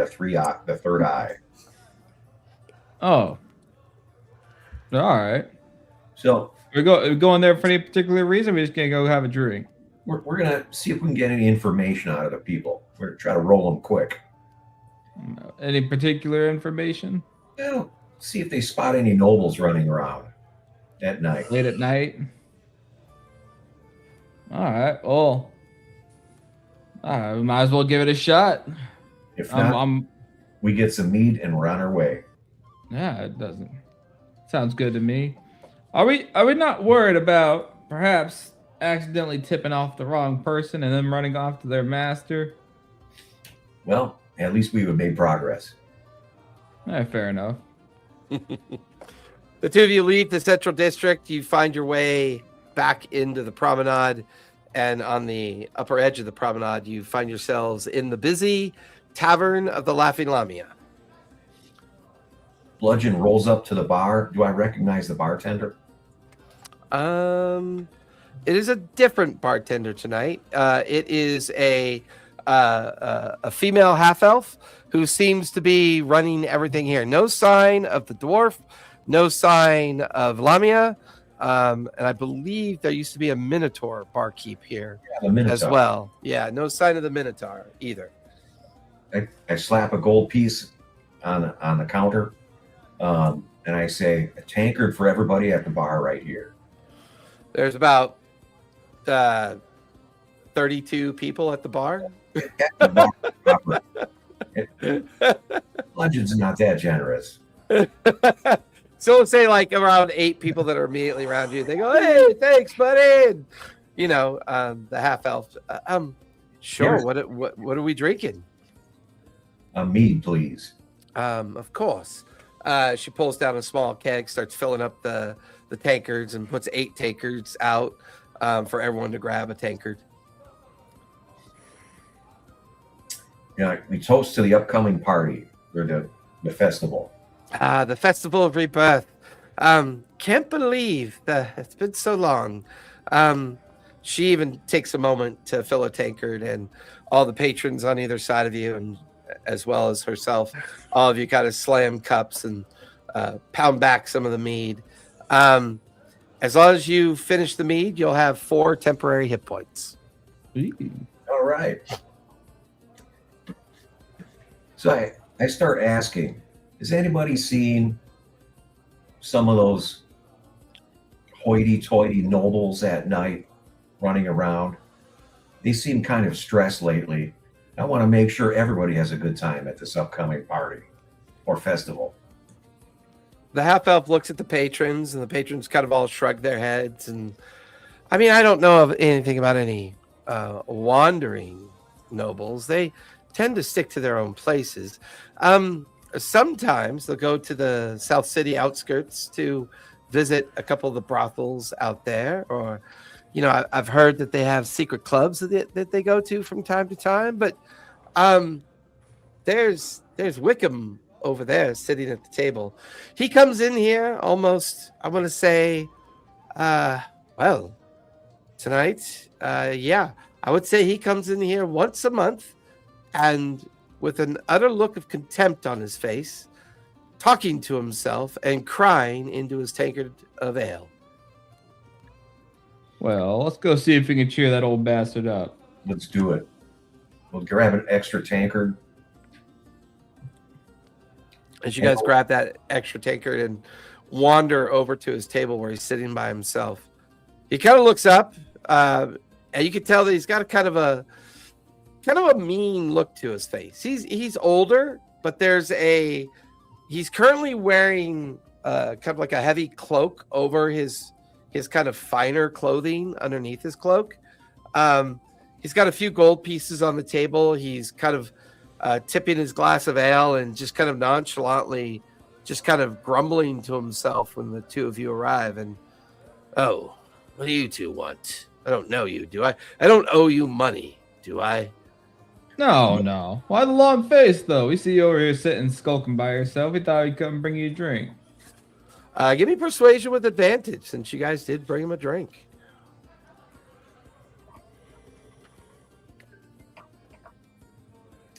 third eye. Oh, all right. So we're going there for any particular reason. We're just gonna go have a drink. We're gonna see if we can get any information out of the people. We're gonna try to roll them quick. Any particular information? Yeah, see if they spot any nobles running around at night. Late at night. All right. Well, we might as well give it a shot. If not, we get some meat and we're on our way. Yeah, it doesn't. Sounds good to me. Are we not worried about perhaps accidentally tipping off the wrong person and then running off to their master? Well, at least we've made progress. Fair enough. The two of you leave the Central District. You find your way back into the promenade, and on the upper edge of the promenade, you find yourselves in the busy Tavern of the Laughing Lamia. Bludgeon rolls up to the bar. Do I recognize the bartender? It is a different bartender tonight. It is a female half-elf who seems to be running everything here. No sign of the dwarf, no sign of Lamia, and I believe there used to be a Minotaur barkeep here as well. Yeah, no sign of the Minotaur either. I slap a gold piece on the counter. And I say, a tankard for everybody at the bar right here. There's about 32 people at the bar. At the bar proper. Legends not that generous. So let's say like around 8 people that are immediately around you. They go, "Hey, thanks, buddy." And, the half elf. Sure. Yes. What are we drinking? A mead, please. Of course. She pulls down a small keg, starts filling up the tankards, and puts 8 tankards out for everyone to grab a tankard. We toast to the upcoming party or the festival. The Festival of Rebirth. Can't believe that it's been so long. She even takes a moment to fill a tankard, and all the patrons on either side of you, and as well as herself, all of you kind of slam cups and pound back some of the mead. As long as you finish the mead, you'll have 4 temporary hit points. All right. So I start asking, has anybody seen some of those hoity-toity nobles at night running around? They seem kind of stressed lately. I want to make sure everybody has a good time at this upcoming party or festival. The half-elf looks at the patrons, and the patrons kind of all shrug their heads. And I mean, I don't know of anything about any wandering nobles. They tend to stick to their own places. Sometimes they'll go to the South City outskirts to visit a couple of the brothels out there, or I've heard that they have secret clubs that they go to from time to time. But there's Wickham over there sitting at the table. He comes in here almost, I want to say, tonight. I would say he comes in here once a month, and with an utter look of contempt on his face, talking to himself and crying into his tankard of ale. Well, let's go see if we can cheer that old bastard up. Let's do it. We'll grab an extra tankard. As you guys grab that extra tankard and wander over to his table where he's sitting by himself, he kind of looks up, and you can tell that he's got a kind of a mean look to his face. He's older, but he's currently wearing kind of like a heavy cloak over his kind of finer clothing underneath his cloak. He's got a few gold pieces on the table. He's kind of tipping his glass of ale and just kind of nonchalantly just kind of grumbling to himself when the two of you arrive. And, "Oh, what do you two want? I don't know you, do I? I don't owe you money, do I?" No. Why the long face, though? We see you over here sitting skulking by yourself. We thought we'd come and bring you a drink. Give me persuasion with advantage, since you guys did bring him a drink.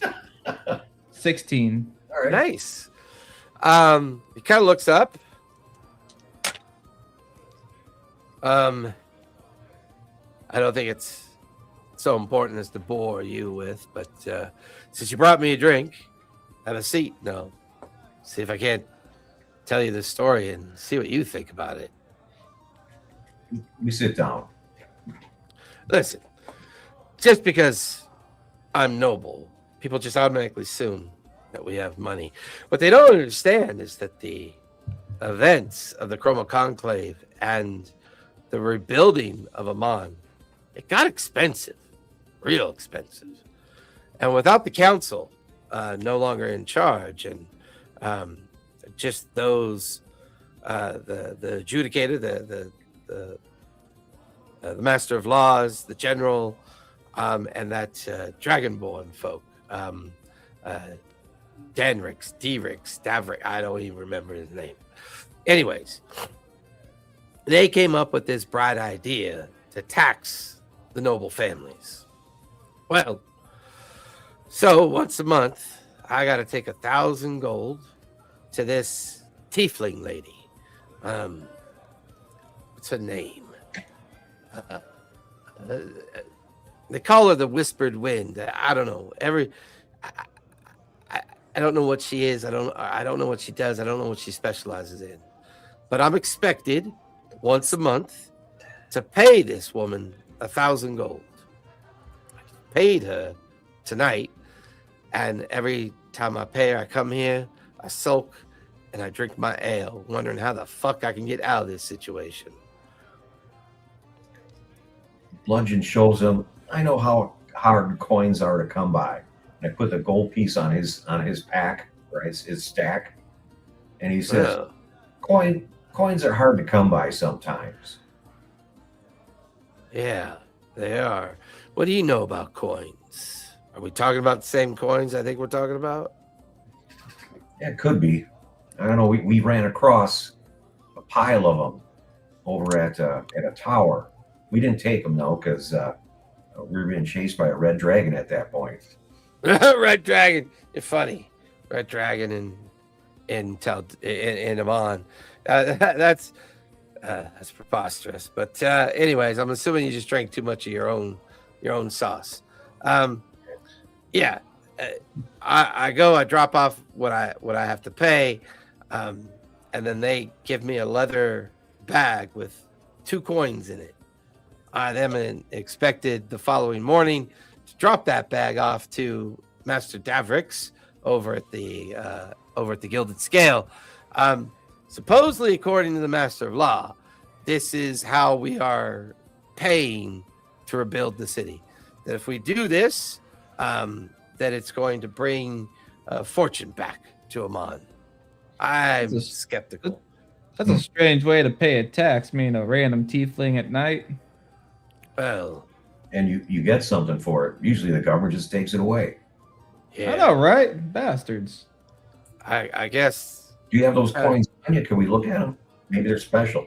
$16. 16. All right. Nice. He kind of looks up. I don't think it's so important as to bore you with, but since you brought me a drink, have a seat. No, see if I can't tell you this story and see what you think about it. We sit down. Listen, just because I'm noble, people just automatically assume that we have money. What they don't understand is that the events of the Chroma Conclave and the rebuilding of Emon, it got expensive, real expensive. And without the council no longer in charge, and just those, the adjudicator, the master of laws, the general, and that dragonborn folk, Danrix, Davrick, I don't even remember his name. Anyways, they came up with this bright idea to tax the noble families. Well, so once a month, I got to take 1,000 gold to this tiefling lady. What's her name? They call her the Whispered Wind. I don't know. don't know what she is. I don't know what she does. I don't know what she specializes in. But I'm expected once a month to pay this woman 1,000 gold. I paid her tonight, and every time I pay her, I come here, I sulk, and I drink my ale, wondering how the fuck I can get out of this situation. Bludgeon shows him, I know how hard coins are to come by. And I put the gold piece on his pack, or his stack, and he says, coins are hard to come by sometimes. Yeah, they are. What do you know about coins? Are we talking about the same coins I think we're talking about? Yeah, it could be. I don't know. We ran across a pile of them over at a tower. We didn't take them though, because we were being chased by a red dragon at that point. Red dragon, you're funny. Red dragon in Emon. That's preposterous. But anyways, I'm assuming you just drank too much of your own sauce. Yeah, I go. I drop off what I have to pay, and then they give me a leather bag with 2 coins in it. I then expected the following morning to drop that bag off to Master Davrik's over at the Gilded Scale. Supposedly, according to the Master of Law, this is how we are paying to rebuild the city. That if we do this, that it's going to bring fortune back to Emon. I'm skeptical. That's a strange way to pay a tax, meaning a random tiefling at night. Well, And you get something for it. Usually the government just takes it away. yeah, I know, right? Bastards. I guess. Do you have those coins on you? Can we look at them? Maybe they're special.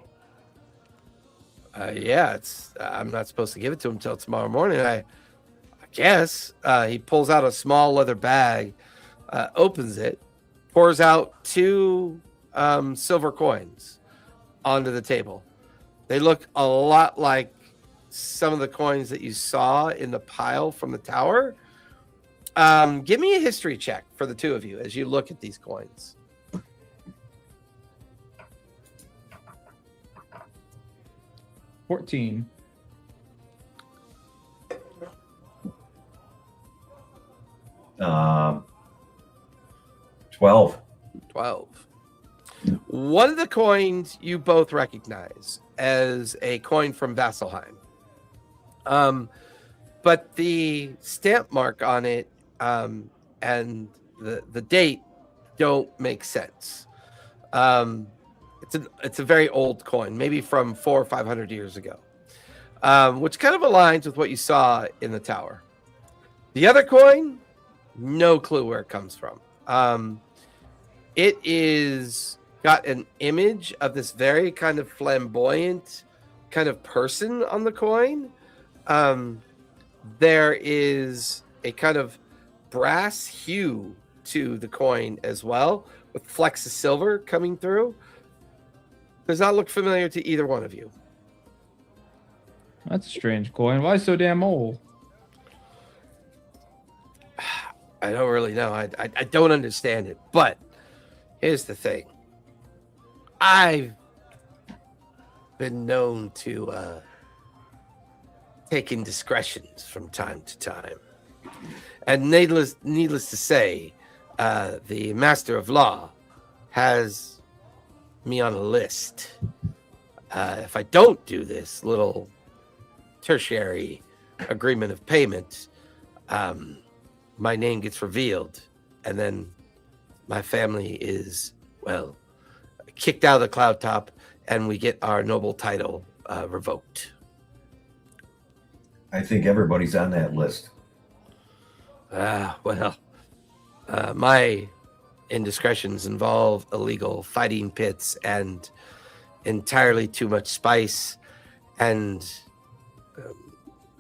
Yeah, I'm not supposed to give it to him until tomorrow morning. I guess. He pulls out a small leather bag, opens it, pours out 2 silver coins onto the table. They look a lot like some of the coins that you saw in the pile from the tower. Give me a history check for the 2 of you as you look at these coins. $14. Um, 12. 12. One of the coins you both recognize as a coin from Vasselheim. But the stamp mark on it and the date don't make sense. It's a very old coin, maybe from 400 or 500 years ago, which kind of aligns with what you saw in the tower. The other coin, no clue where it comes from. It is got an image of this very kind of flamboyant kind of person on the coin. There is a kind of brass hue to the coin as well, with flecks of silver coming through. Does not look familiar to either one of you. That's a strange coin. Why so damn old? I don't really know. I don't understand it. But here's the thing. I've been known to take indiscretions from time to time. And needless to say, the Master of Law has me on a list. If I don't do this little tertiary agreement of payment, my name gets revealed, and then my family is, well, kicked out of the cloud top, and we get our noble title revoked. I think everybody's on that list. My indiscretions involve illegal fighting pits and entirely too much spice, and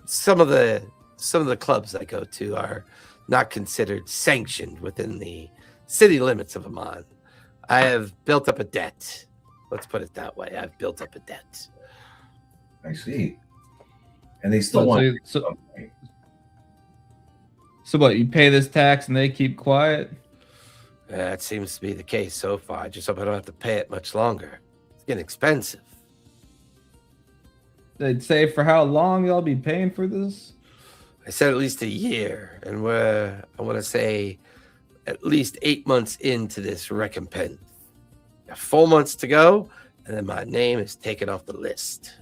some of the clubs I go to are not considered sanctioned within the city limits of Emon. I have built up a debt. Let's put it that way. I've built up a debt. I see. And they still want. So what? You pay this tax and they keep quiet? That seems to be the case so far. I just hope I don't have to pay it much longer. It's getting expensive. They'd say for how long y'all be paying for this? I said at least a year, and I want to say at least 8 months into this recompense. Got 4 months to go, and then my name is taken off the list.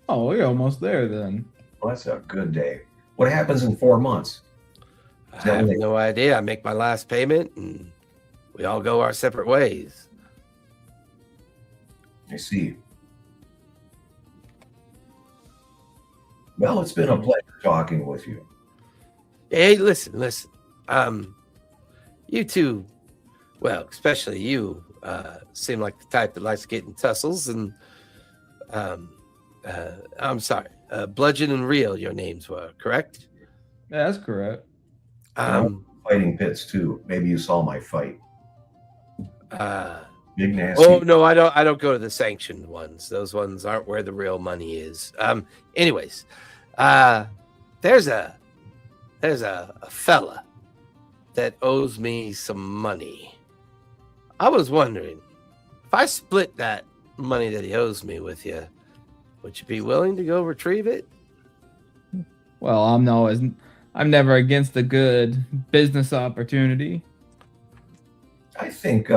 Oh, we're almost there then. Well, that's a good day. What happens in 4 months? I have no idea. I make my last payment, and we all go our separate ways. I see. Well, it's been a pleasure talking with you. Hey, listen. You two, well, especially you, seem like the type that likes to get in tussles. And I'm sorry, Bludgeon and Real, your names were correct. Yeah, that's correct. Fighting pits too. Maybe you saw my fight. Big nasty. Oh no, I don't go to the sanctioned ones. Those ones aren't where the real money is. Anyways, there's a fella that owes me some money. I was wondering if I split that money that he owes me with you, would you be willing to go retrieve it? Well, I'm never against a good business opportunity. I think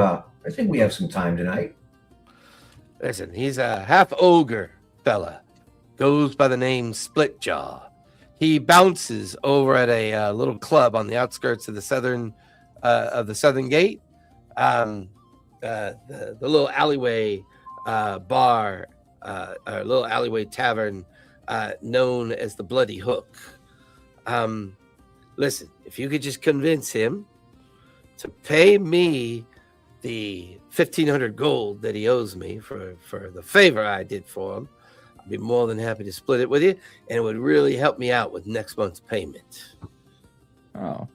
we have some time tonight. Listen, he's a half ogre fella. Goes by the name Splitjaw. He bounces over at a little club on the outskirts of the southern gate. The little alleyway bar, or little alleyway tavern known as the Bloody Hook. Listen, if you could just convince him to pay me the 1,500 gold that he owes me for the favor I did for him, I'd be more than happy to split it with you, and it would really help me out with next month's payment. Oh.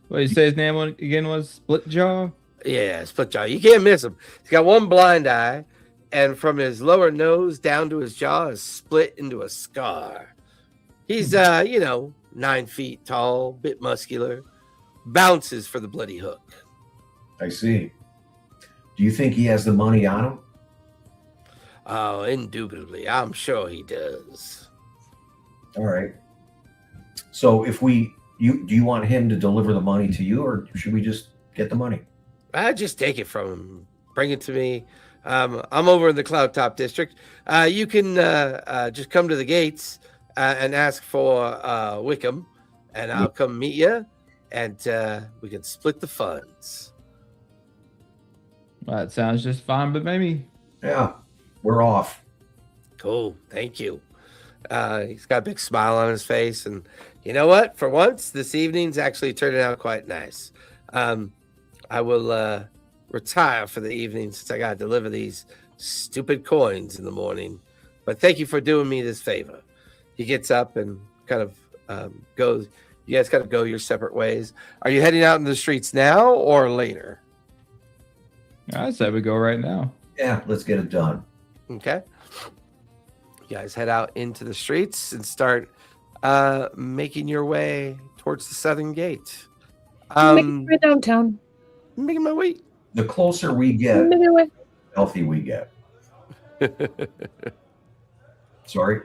What did you say his name again was? Splitjaw? Yeah, Splitjaw. You can't miss him. He's got one blind eye, and from his lower nose down to his jaw is split into a scar. He's, 9 feet tall, bit muscular, bounces for the Bloody Hook. I see. Do you think he has the money on him? Oh, indubitably. I'm sure he does. All right. So do you want him to deliver the money to you, or should we just get the money? I just take it from him. Bring it to me. I'm over in the Cloud Top District. You can just come to the gates and ask for Wickham, and I'll come meet you, and we can split the funds. Well, that sounds just fine, but maybe. Yeah, we're off. Cool. Thank you. He's got a big smile on his face, and you know what? For once, this evening's actually turning out quite nice. I will retire for the evening since I got to deliver these stupid coins in the morning. But thank you for doing me this favor. He gets up and kind of goes. You guys got to go your separate ways. Are you heading out in the streets now or later? I said we go right now. Yeah, let's get it done. Okay. You guys head out into the streets and start making your way towards the southern gate. Making my way downtown. Making my way. The closer we get, Making my way. the healthy we get. Sorry.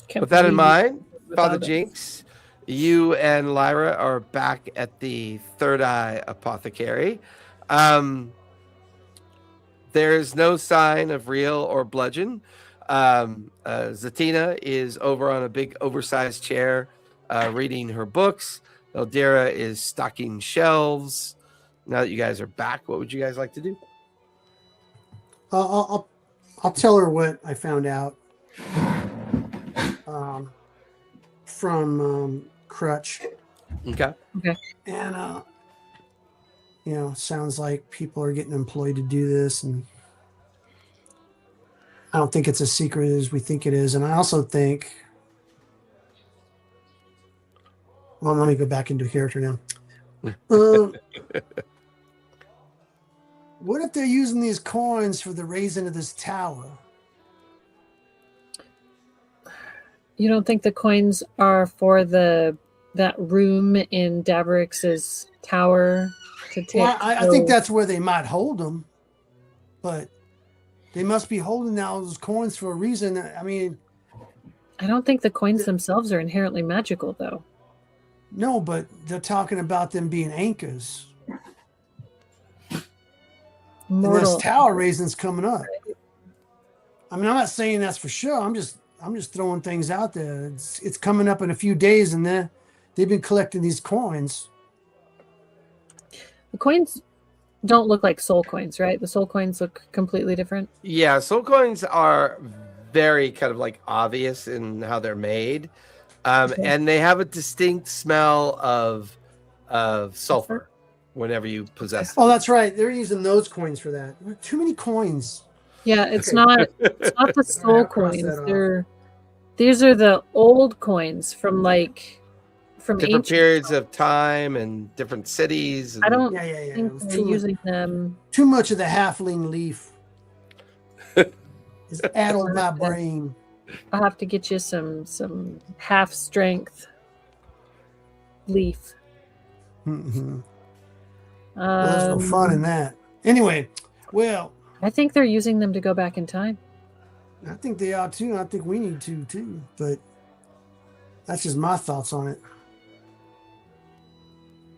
Can't With that in believe mind, without Father it. Jinx, you and Lyra are back at the Third Eye Apothecary. There's no sign of Real or Bludgeon. Zatina is over on a big oversized chair reading her books. Eldira is stocking shelves. Now that you guys are back, what would you guys like to do? I'll tell her what I found out from Crutch, Okay. and sounds like people are getting employed to do this, and I don't think it's as secret as we think it is. And I also think, well, let me go back into character now. What if they're using these coins for the raising of this tower? You don't think the coins are for the that room in Dravorak's tower to take. Well, I think that's where they might hold them, but they must be holding all those coins for a reason. I mean, I don't think the coins themselves are inherently magical, though. no, but they're talking about them being anchors. And Mortal. this tower raising's coming up. I mean, I'm not saying that's for sure. I'm just throwing things out there. It's coming up in a few days, and they've been collecting these coins. The coins don't look like soul coins, right? The soul coins look completely different. Yeah, soul coins are very kind of like obvious in how they're made, and they have a distinct smell of sulfur whenever you possess them. Oh, that's right. They're using those coins for that. Too many coins. Yeah, it's Okay. not the soul I'll cross coins. that off. These are the old coins from Different ancient periods times. of time and different cities. I don't Yeah. It think was they're too using them. Too much of the halfling leaf. It's addled my brain. I'll have to get you some half strength leaf. Well, there's no fun in that. Anyway, well, I think they're using them to go back in time. I think they are too. I think we need to too. But that's just my thoughts on it.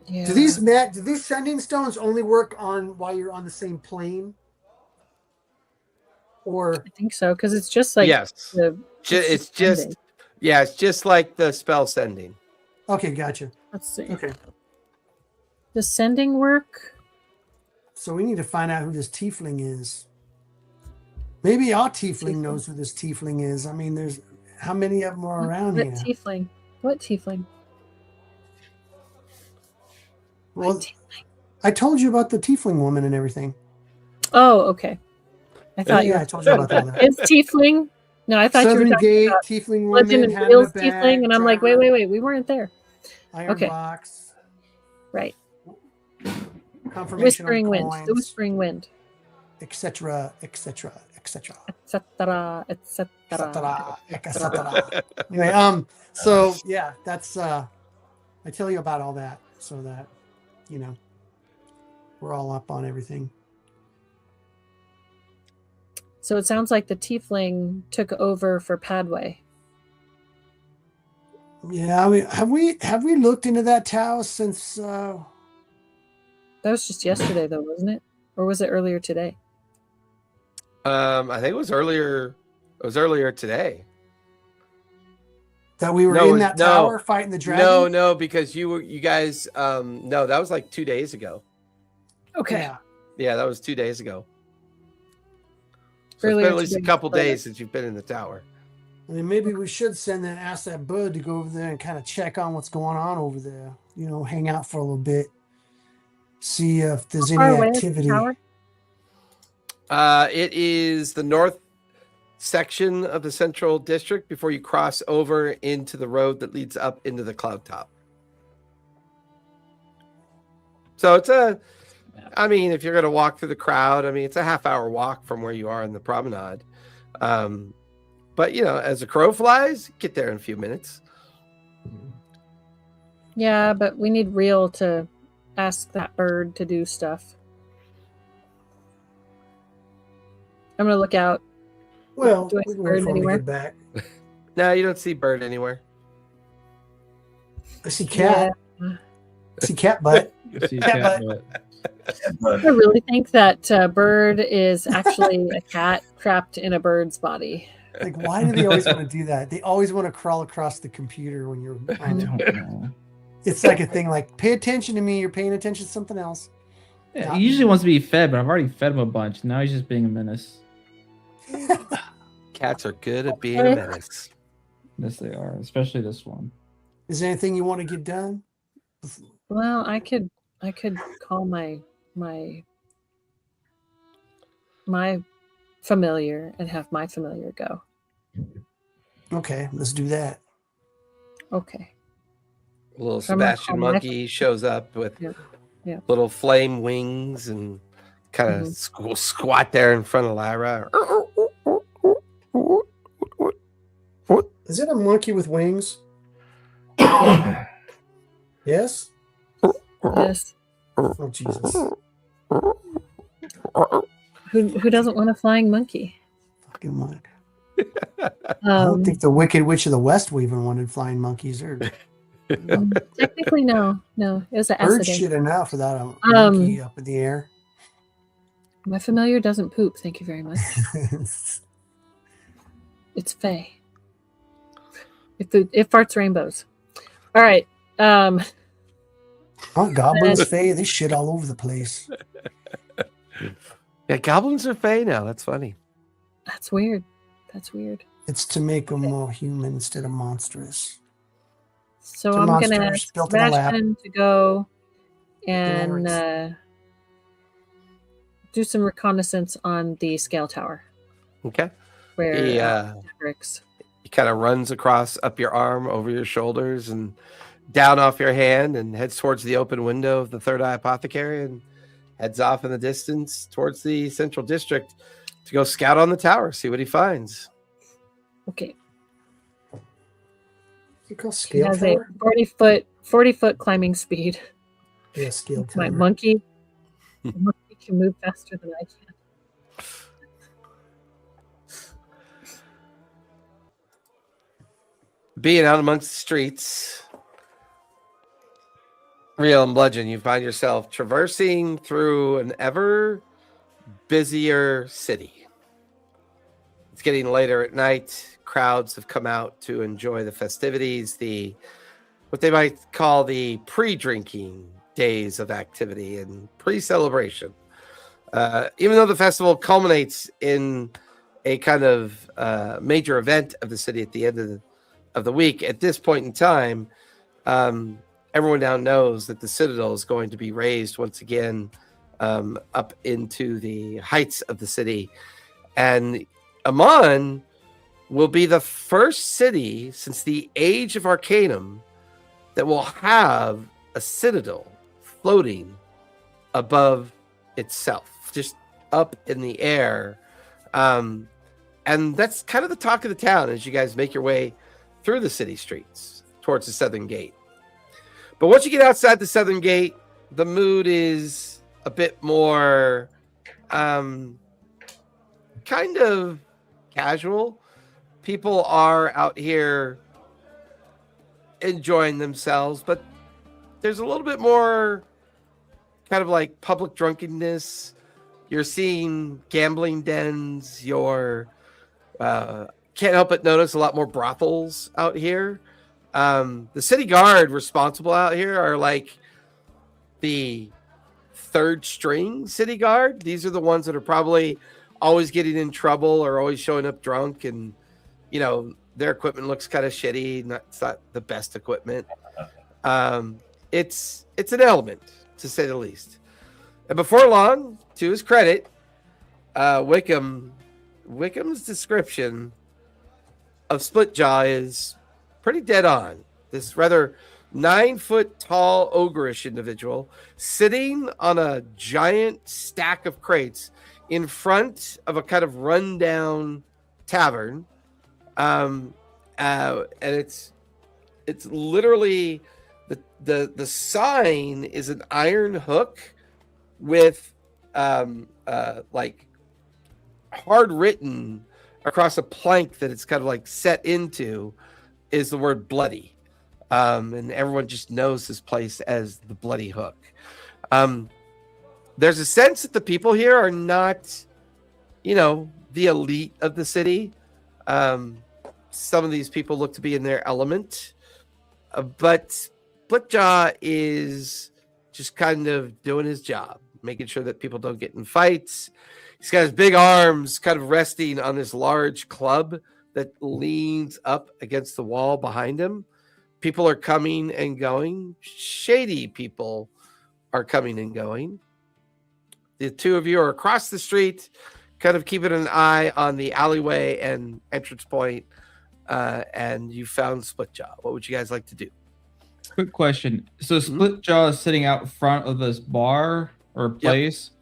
Yeah. Do these sending stones only work on while you're on the same plane? Or I think so, because it's just like yes, it's just sending. it's just like the spell sending. okay, gotcha. Let's see. Okay, Does sending work? so we need to find out who this tiefling is. Maybe our tiefling knows who this tiefling is. I mean, there's how many of them are around What here? tiefling? What tiefling? Well, I told you about the tiefling woman and everything. Oh, okay. I thought Yeah, I told you about all that. It's tiefling. No, I thought you were Southern talking Gate, about tiefling Legend woman, of hand Wheels in the bag, tiefling, and I'm like, driver, wait, we weren't there. Iron Okay. box, Right. confirmation Whispering on wind. coins, The whispering wind. etc., etc., etc. Etc. Etc. Anyway, so yeah, that's I tell you about all that so that we're all up on everything. So it sounds like the tiefling took over for Padway. Yeah, I mean, have we looked into that tower since? That was just yesterday, though, wasn't it? Or was it earlier today? I think it was earlier. It was earlier today. That we were in that tower fighting the dragon? No, because you guys. No, that was like 2 days ago. Okay. Yeah. That was 2 days ago. So Earlier it's been at least a today, couple but- days since you've been in the tower. I mean, maybe we should ask that bird to go over there and kind of check on what's going on over there. Hang out for a little bit, see if there's How far any away is the activity. tower? It is the north section of the central district before you cross over into the road that leads up into the cloud top. So it's if you're going to walk through the crowd, it's a half-hour walk from where you are in the promenade. But as a crow flies, get there in a few minutes. Yeah, but we need Real to ask that bird to do stuff. I'm gonna look out. Well, Do I we see can bird wait for him to anywhere? get back. No, you don't see bird anywhere. I see cat. Yeah. I see cat butt. See, Cat but I really think that bird is actually a cat trapped in a bird's body. Like, why do they always want to do that? They always want to crawl across the computer when you're I don't know. It's like a thing like, pay attention to me, you're paying attention to something else. Yeah, he usually wants to be fed, but I've already fed him a bunch. Now he's just being a menace. Cats are good at being a menace. Yes, they are, especially this one. Is there anything you want to get done? Well, I could call my familiar and have my familiar go. Okay, let's do that. Okay. Little So I'm gonna Sebastian call my- monkey shows up with Yeah. little flame wings and kind of squat there in front of Lyra. Is it a monkey with wings? Yes? Yes. Oh, Jesus. Who doesn't want a flying monkey? Fucking one. I don't think the Wicked Witch of the West even wanted flying monkeys. Or Technically, no. It was an birds accident. shit enough without a monkey up in the air. My familiar doesn't poop. Thank you very much. It's Fae. It farts rainbows. All right. Aren't goblins Fae? They shit all over the place. Yeah, goblins are fey now. That's funny. That's weird. It's to make them more human instead of monstrous. So To I'm gonna monsters built in a lab. Sebastian to go and do some reconnaissance on the scale tower Okay. where He kind of runs across up your arm, over your shoulders, and down off your hand, and heads towards the open window of the Third Eye Apothecary, and heads off in the distance towards the central district to go scout on the tower, see what he finds. Okay. You call He scale has a tower? 40-foot climbing speed. Yeah, scale My tower. monkey can move faster than I can. Being out amongst the streets, Real and Bludgeon, you find yourself traversing through an ever busier city. It's getting later at night. Crowds have come out to enjoy the festivities, what they might call the pre-drinking days of activity and pre-celebration. Even though the festival culminates in a kind of major event of the city at the end of the week, at this point in time, everyone now knows that the Citadel is going to be raised once again up into the heights of the city. And Emon will be the first city since the Age of Arcanum that will have a citadel floating above itself, just up in the air. And that's kind of the talk of the town as you guys make your way through the city streets towards the southern gate. But once you get outside the southern gate, the mood is a bit more kind of casual. People are out here enjoying themselves, but there's a little bit more kind of like public drunkenness. You're seeing gambling dens. You're can't help but notice a lot more brothels out here. The city guard responsible out here are like the third string city guard. These are the ones that are probably always getting in trouble or always showing up drunk, and their equipment looks kind of shitty. It's not the best equipment. It's an element, to say the least. And before long, to his credit, Wickham's description of Splitjaw is pretty dead on. This rather 9-foot tall ogreish individual sitting on a giant stack of crates in front of a kind of rundown tavern. And it's literally the sign is an iron hook with like hard written across a plank that it's kind of like set into is the word bloody. And everyone just knows this place as the Bloody Hook. There's a sense that the people here are not, the elite of the city. Some of these people look to be in their element, but Splitjaw is just kind of doing his job, making sure that people don't get in fights. He's got his big arms kind of resting on this large club that leans up against the wall behind him. People are coming and going. Shady people are coming and going. The two of you are across the street, kind of keeping an eye on the alleyway and entrance point, and you found Splitjaw. What would you guys like to do? Quick question. So Splitjaw is sitting out front of this bar or place. Yep.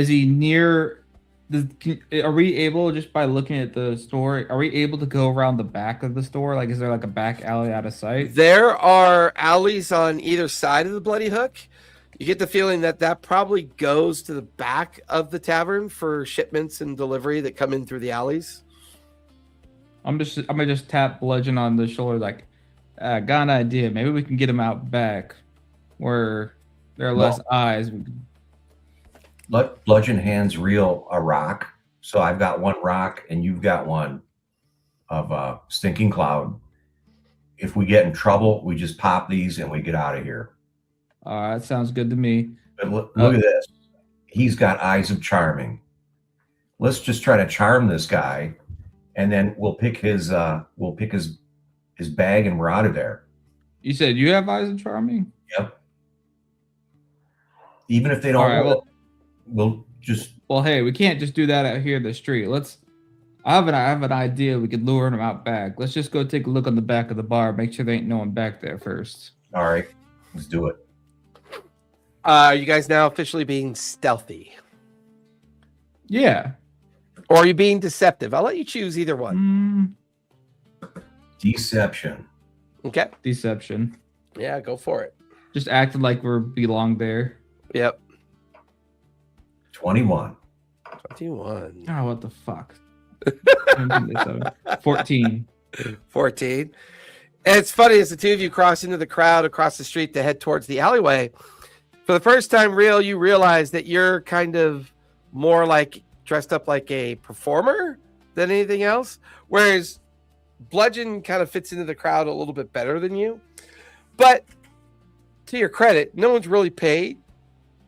Is he near Are we able, just by looking at the store, are we able to go around the back of the store? Like, is there like a back alley out of sight? There are alleys on either side of the Bloody Hook. You get the feeling that probably goes to the back of the tavern for shipments and delivery that come in through the alleys. I'm gonna just tap Bludgeon on the shoulder, like, got an idea. Maybe we can get him out back where there are less eyes. Let Bludgeon hands Reel a rock. So I've got one rock and you've got one of Stinking Cloud. If we get in trouble, we just pop these and we get out of here. That sounds good to me. But look at this. He's got Eyes of Charming. Let's just try to charm this guy, and then we'll pick his bag and we're out of there. You said you have Eyes of Charming? Yep. Even if they don't, All right, we'll just. Well, hey, we can't just do that out here in the street. I have an idea. We could lure him out back. Let's just go take a look on the back of the bar. Make sure there ain't no one back there first. All right, let's do it. Are you guys now officially being stealthy? Yeah. Or are you being deceptive? I'll let you choose either one. Deception. Okay. Deception. Yeah, go for it. Just acting like we belong there. Yep. 21. 21. Oh, what the fuck? 14. 14. And it's funny, as the two of you cross into the crowd across the street to head towards the alleyway, for the first time, you realize that you're kind of more like dressed up like a performer than anything else, whereas Bludgeon kind of fits into the crowd a little bit better than you. But to your credit, no one's really paid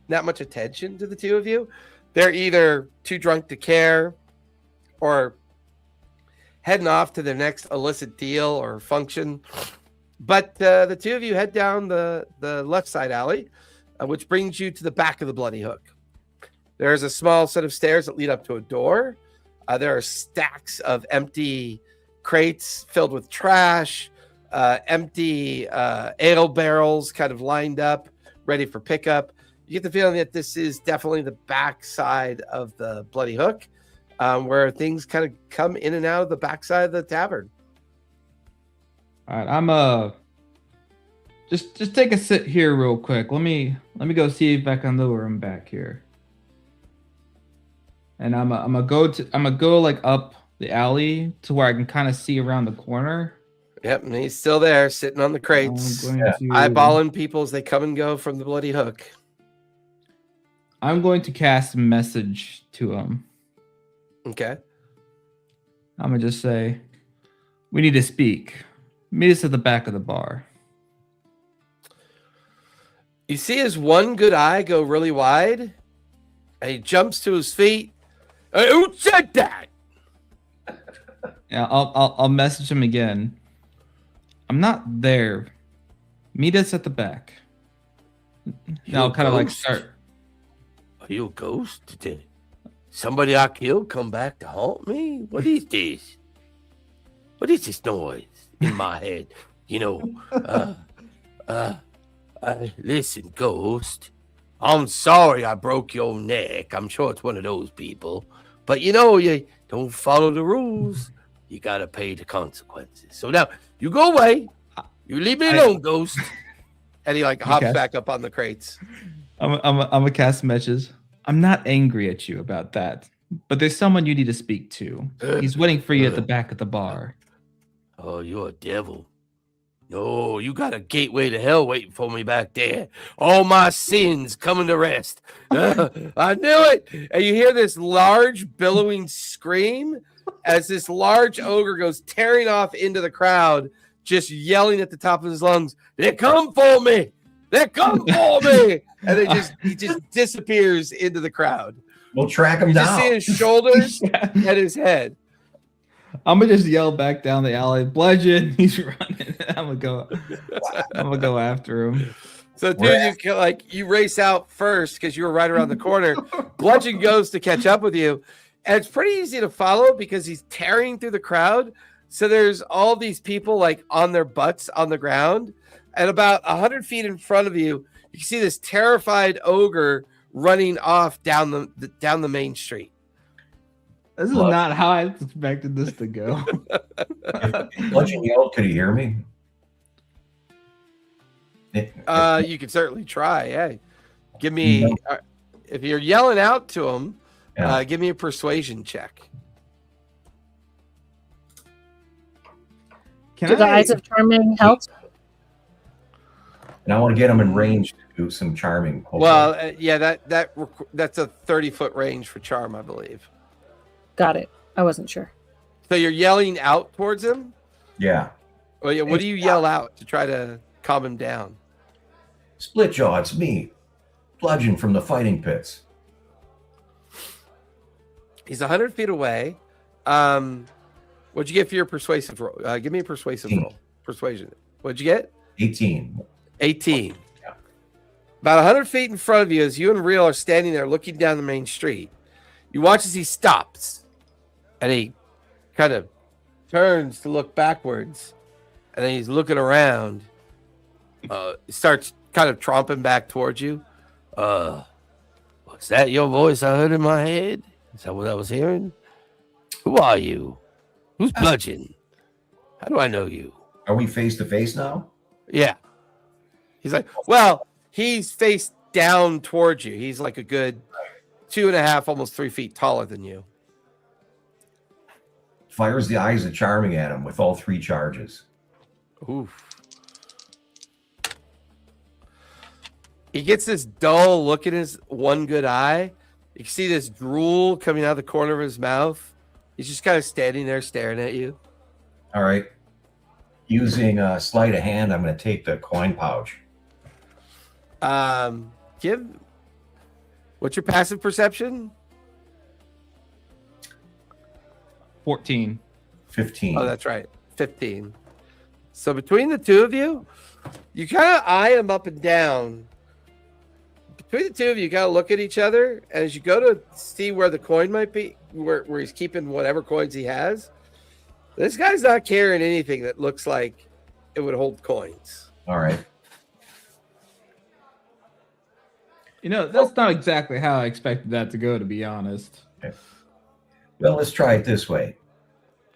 that much attention to the two of you. They're either too drunk to care or heading off to their next illicit deal or function. But the two of you head down the left side alley, which brings you to the back of the Bloody Hook. There's a small set of stairs that lead up to a door. There are stacks of empty crates filled with trash, empty ale barrels kind of lined up, ready for pickup. You get the feeling that this is definitely the back side of the Bloody Hook, where things kind of come in and out of the backside of the tavern. All right, I'm just take a sit here real quick. Let me go see if I can lure him back here. And I'm gonna go like up the alley to where I can kind of see around the corner. Yep, and he's still there, sitting on the crates, eyeballing people as they come and go from the Bloody Hook. I'm going to cast a message to him. Okay. I'm gonna just say, we need to speak. Meet us at the back of the bar. You see his one good eye go really wide, and he jumps to his feet. Hey, who said that? Yeah, I'll message him again. I'm not there. Meet us at the back. Now I'll kind of like start. Are you a ghost? Did somebody I killed come back to haunt me? What is this? What is this noise in my head? You know, listen, ghost. I'm sorry I broke your neck. I'm sure it's one of those people. But you know, you don't follow the rules. You got to pay the consequences. So now you go away. You leave me alone, ghost. And he like hops back up on the crates. I'm a cast messages. I'm not angry at you about that, but there's someone you need to speak to. He's waiting for you at the back of the bar. Oh, you're a devil. No, you got a gateway to hell waiting for me back there. All my sins coming to rest. I knew it. And you hear this large billowing scream as this large ogre goes tearing off into the crowd, just yelling at the top of his lungs, "They come for me! They come for me!" And he just disappears into the crowd. We'll track him down. You see his shoulders and his head. I'm gonna just yell back down the alley, Bludgeon. He's running. I'm gonna go after him. So, dude, you race out first because you were right around the corner. Bludgeon goes to catch up with you, and it's pretty easy to follow because he's tearing through the crowd. So there's all these people like on their butts on the ground, and about 100 feet in front of you, you can see this terrified ogre running off down the main street. This is not how I expected this to go. If Bludgeon yelled, could he hear me? You can certainly try. Yeah. Give me, if you're yelling out to him, give me a persuasion check. Do the Eyes of Charming help? And I want to get him in range to do some charming. Hopefully. Well, yeah, that's a 30-foot range for charm, I believe. Got it. I wasn't sure. So you're yelling out towards him? Yeah. Well, yeah. What do you yell out to try to calm him down? Splitjaw, it's me. Bludgeon from the fighting pits. He's 100 feet away. What'd you get for your persuasive roll? Give me a persuasive roll. Persuasion. What'd you get? 18. 18. Yeah. About 100 feet in front of you, as you and Real are standing there looking down the main street, you watch as he stops and he kind of turns to look backwards, and then he's looking around. Starts kind of tromping back towards you. Was that your voice I heard in my head? Is that what I was hearing? Who are you? Who's Bludgeon? How do I know you? Are we face to face now? Yeah. He's like, well, he's face down towards you. He's like a good 2.5, almost 3 feet taller than you. Fires the Eyes of Charming at him with all 3 charges. Oof. He gets this dull look in his one good eye. You can see this drool coming out of the corner of his mouth. He's just kind of standing there staring at you. All right. Using sleight of hand, I'm going to take the coin pouch. What's your passive perception? 14. 15. Oh, that's right. 15. So between the two of you, you kind of eye him up and down. Between the two of you, kind of look at each other. And as you go to see where the coin might be, where he's keeping whatever coins he has, this guy's not carrying anything that looks like it would hold coins. All right. You know, that's not exactly how I expected that to go, to be honest. Okay. Well, let's try it this way.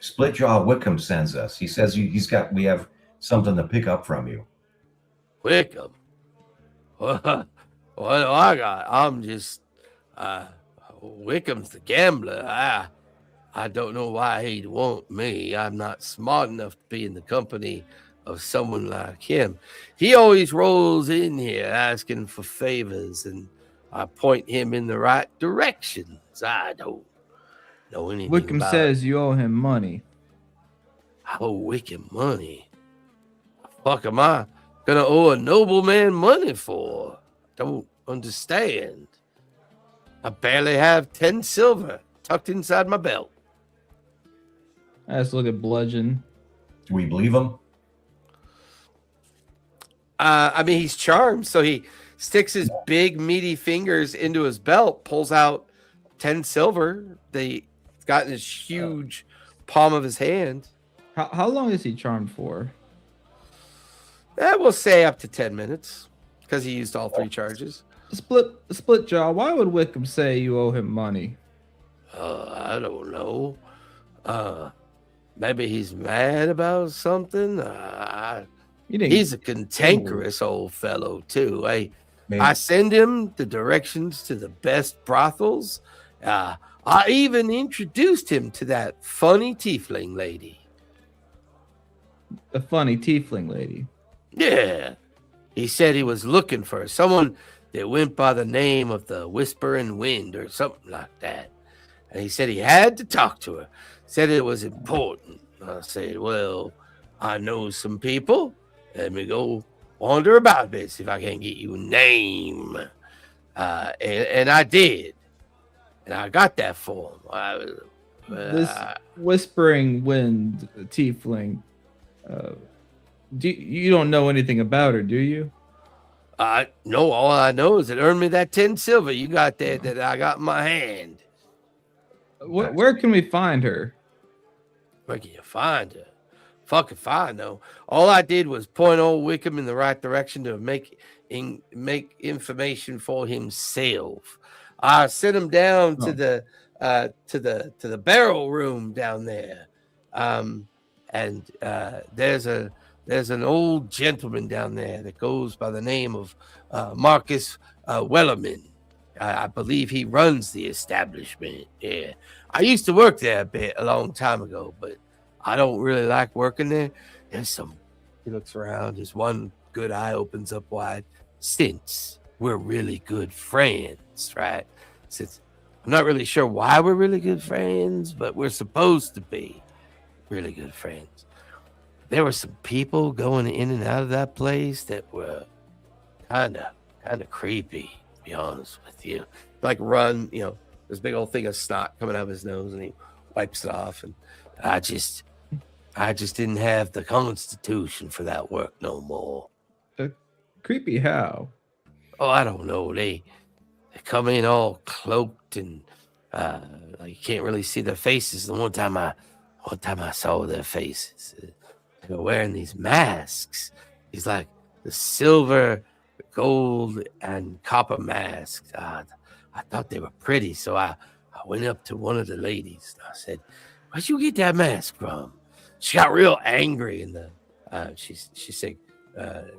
Splitjaw Wickham sends us. He says we have something to pick up from you. Wickham? What do I got? I'm just Wickham's the gambler. I don't know why he'd want me. I'm not smart enough to be in the company of someone like him. He always rolls in here asking for favors, and I point him in the right directions. I don't know anything Wickham about says you owe him money. I owe Wickham money. Fuck am I gonna owe a nobleman money for? Don't understand. I barely have 10 silver tucked inside my belt. Let's look at Bludgeon. Do we believe him? I mean, he's charmed, so he sticks his big, meaty fingers into his belt, pulls out 10 silver. He's got in his huge palm of his hand. How long is he charmed for? We'll say up to 10 minutes, because he used all 3 charges. Split jaw. Why would Wickham say you owe him money? I don't know. Maybe he's mad about something. He's a cantankerous old fellow, too. I send him the directions to the best brothels. I even introduced him to that funny tiefling lady. The funny tiefling lady? Yeah. He said he was looking for someone that went by the name of the Whispering Wind or something like that. And he said he had to talk to her. Said it was important. I said, well, I know some people. Let me go wander about a bit, see if I can't get you a name. And I did. And I got that for him. This Whispering Wind tiefling, you don't know anything about her, do you? No, all I know is it earned me that 10 silver you got there that I got in my hand. Where can we find her? Where can you find her? Fuck if I know. All I did was point old Wickham in the right direction to make information for himself. I sent him down to the to the barrel room down there, and there's an old gentleman down there that goes by the name of Marcus Wellerman. I believe he runs the establishment. Yeah, I used to work there a long time ago, but I don't really like working there. There's some. He looks around. His one good eye opens up wide. Since we're really good friends, right? Since I'm not really sure why we're really good friends, but we're supposed to be really good friends. There were some people going in and out of that place that were kind of creepy, to be honest with you. Like run, this big old thing of snot coming out of his nose, and he wipes it off. And I just didn't have the constitution for that work no more. Creepy how? Oh, I don't know. They come in all cloaked and like you can't really see their faces. The one time I saw their faces, they were wearing these masks. These like the silver, gold, and copper masks. I thought they were pretty, so I went up to one of the ladies. And I said, "Where'd you get that mask from?" She got real angry, and she said,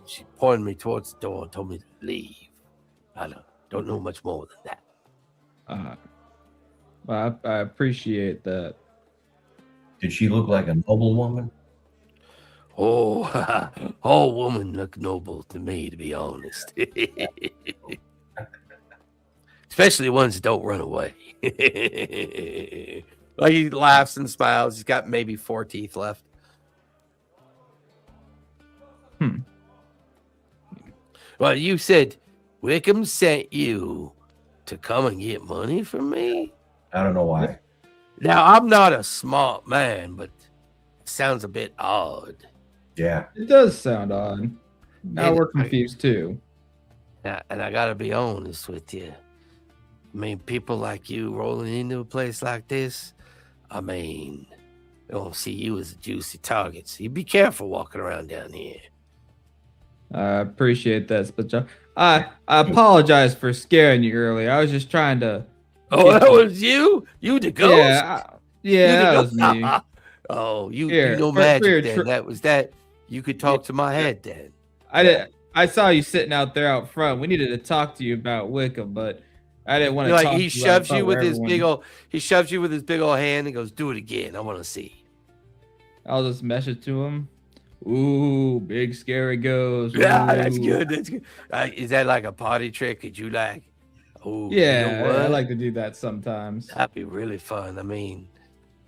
she pointed me towards the door and told me to leave. I don't know much more than that. Well, I appreciate that. Did she look like a noble woman? Oh, all women look noble to me, to be honest. Especially ones that don't run away. Like he laughs and smiles. He's got maybe 4 teeth left. Well, you said Wickham sent you to come and get money from me? I don't know why. Now, I'm not a smart man, but it sounds a bit odd. Yeah. It does sound odd. Now And we're confused too. And I got to be honest with you. I mean, people like you rolling into a place like this, I mean, they won't see you as a juicy target. So you be careful walking around down here. I appreciate that, Split. I apologize for scaring you earlier. I was just trying to. Oh, that was you? You the ghost? Yeah, that was me. Oh, you Here, know for magic your then. That was that. You could talk to my head then. I saw you sitting out there out front. We needed to talk to you about Wickham, but I didn't want to. Like talk he to you shoves about you with his everyone. big old. He shoves you with his big old hand and goes, "Do it again. I want to see." I'll just message to him. Ooh, big scary ghost. Yeah, that's Ooh. good. That's good. Is that like a party trick? Could you like? Oh, Yeah, you know what? I like to do that sometimes. That'd be really fun. I mean,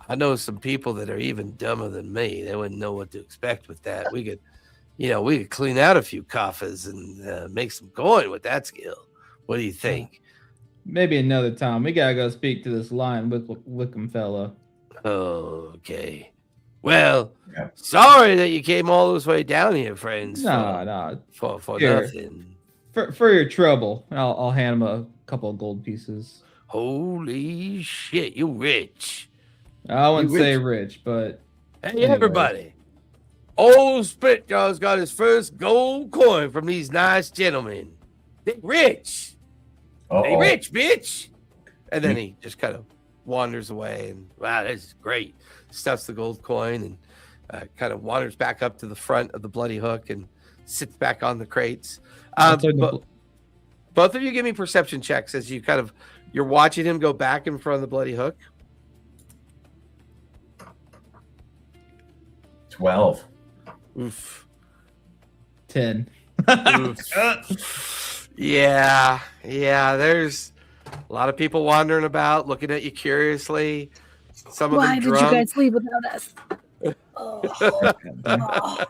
I know some people that are even dumber than me. They wouldn't know what to expect with that. We could clean out a few coffers and make some coin with that skill. What do you think? Maybe another time. We gotta go speak to this lion Wickham fella. Oh, okay. Well, Yeah. sorry that you came all this way down here, friends. No. For Here. nothing. For your trouble, I'll hand him a couple of gold pieces. Holy shit, you rich. I wouldn't You say rich, but Hey, Anyway. everybody. Old Spitjaw's got his first gold coin from these nice gentlemen. They rich. They Uh-oh. rich, bitch. And then he just kind of wanders away and, wow, this is great. Stuffs the gold coin and kind of wanders back up to the front of the Bloody Hook and sits back on the crates. Both of you give me perception checks as you're watching him go back in front of the Bloody Hook. 12. Oof. 10. Yeah. There's a lot of people wandering about, looking at you curiously. Some of Why them did drunk. you guys leave without us? Oh.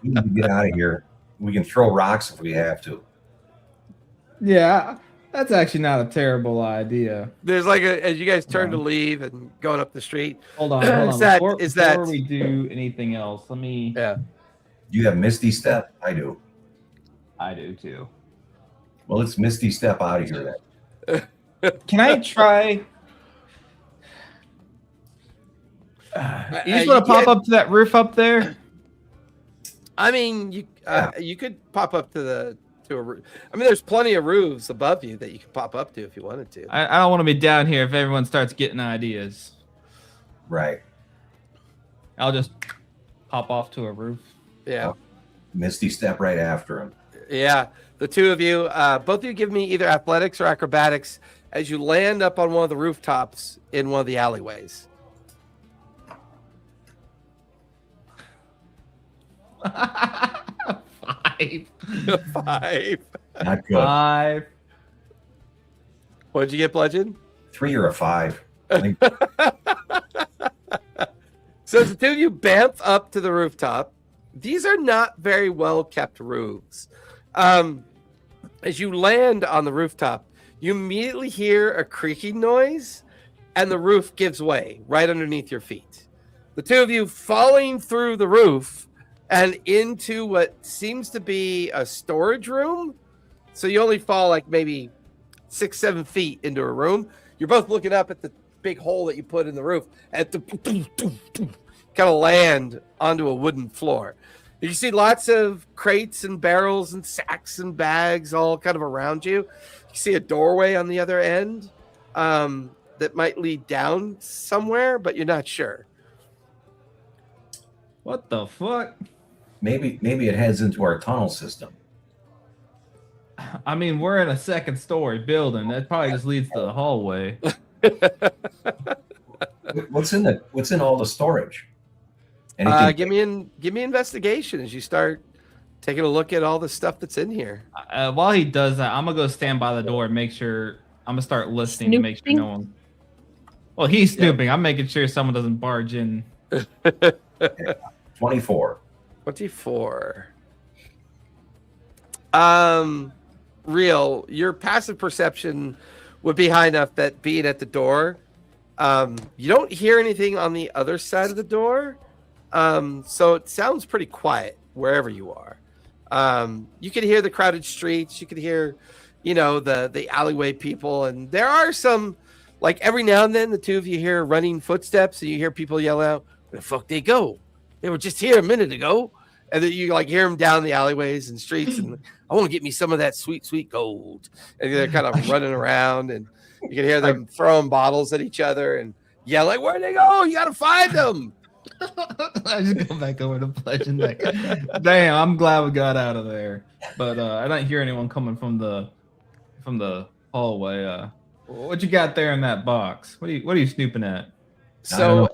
We need to get out of here. We can throw rocks if we have to. Yeah, that's actually not a terrible idea. There's as you guys turn to leave and going up the street. Hold on. Before we do anything else, let me. Yeah. You have Misty Step? I do. I do too. Well, let's Misty Step out of here then. Can I try? You just want to pop up to that roof up there? I mean, you could pop up to to a roof. I mean, there's plenty of roofs above you that you can pop up to if you wanted to. I don't want to be down here if everyone starts getting ideas. Right. I'll just pop off to a roof. Yeah. Misty step right after him. Yeah. The two of you, both of you give me either athletics or acrobatics as you land up on one of the rooftops in one of the alleyways. 5. 5. Not good. 5. What'd you get, Bludgeon? 3 or a 5. I think So as the two of you bamf up to the rooftop, these are not very well kept roofs. As you land on the rooftop, you immediately hear a creaking noise, and the roof gives way right underneath your feet. The two of you falling through the roof and into what seems to be a storage room. So you only fall like maybe 6-7 feet into a room. You're both looking up at the big hole that you put in the roof and kind of land onto a wooden floor. You see lots of crates and barrels and sacks and bags all kind of around you. You see a doorway on the other end that might lead down somewhere, but you're not sure. What the fuck? maybe it heads into our tunnel system. I mean, we're in a second-story building. That probably just leads to the hallway. What's in all the storage? Anything? Give me investigation as you start taking a look at all the stuff that's in here. While he does that, I'm gonna go stand by the door and make sure. I'm gonna start listening to make sure no one. Well, he's snooping. I'm making sure someone doesn't barge in. 24. 24. Real, your passive perception would be high enough that being at the door, you don't hear anything on the other side of the door. So it sounds pretty quiet wherever you are. You can hear the crowded streets. You can hear, the alleyway people. And there are some, like every now and then, the two of you hear running footsteps and you hear people yell out, "Where the fuck they go? They were just here a minute ago." And then you hear them down the alleyways and streets. And I want to get me some of that sweet, sweet gold. And they're kind of running around, and you can hear them throwing bottles at each other and yelling, "Where'd they go? You got to find them." I just go back over to Pledge and like, damn, I'm glad we got out of there. But I don't hear anyone coming from the hallway. What you got there in that box? What are you snooping at? So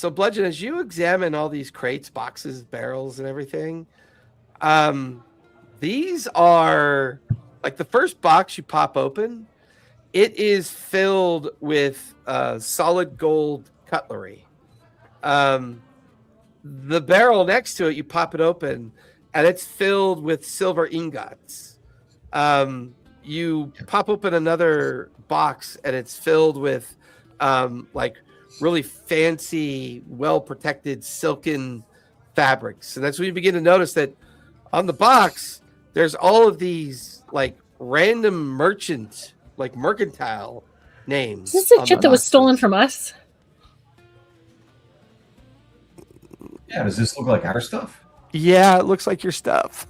Bludgeon, as you examine all these crates, boxes, barrels, and everything, these are like the first box you pop open. It is filled with solid gold cutlery. The barrel next to it, you pop it open, and it's filled with silver ingots. You pop open another box, and it's filled with like really fancy, well-protected silken fabrics. And that's when you begin to notice that on the box, there's all of these like random mercantile names. Is this the shit that was stolen from us? Yeah, does this look like our stuff? Yeah, it looks like your stuff.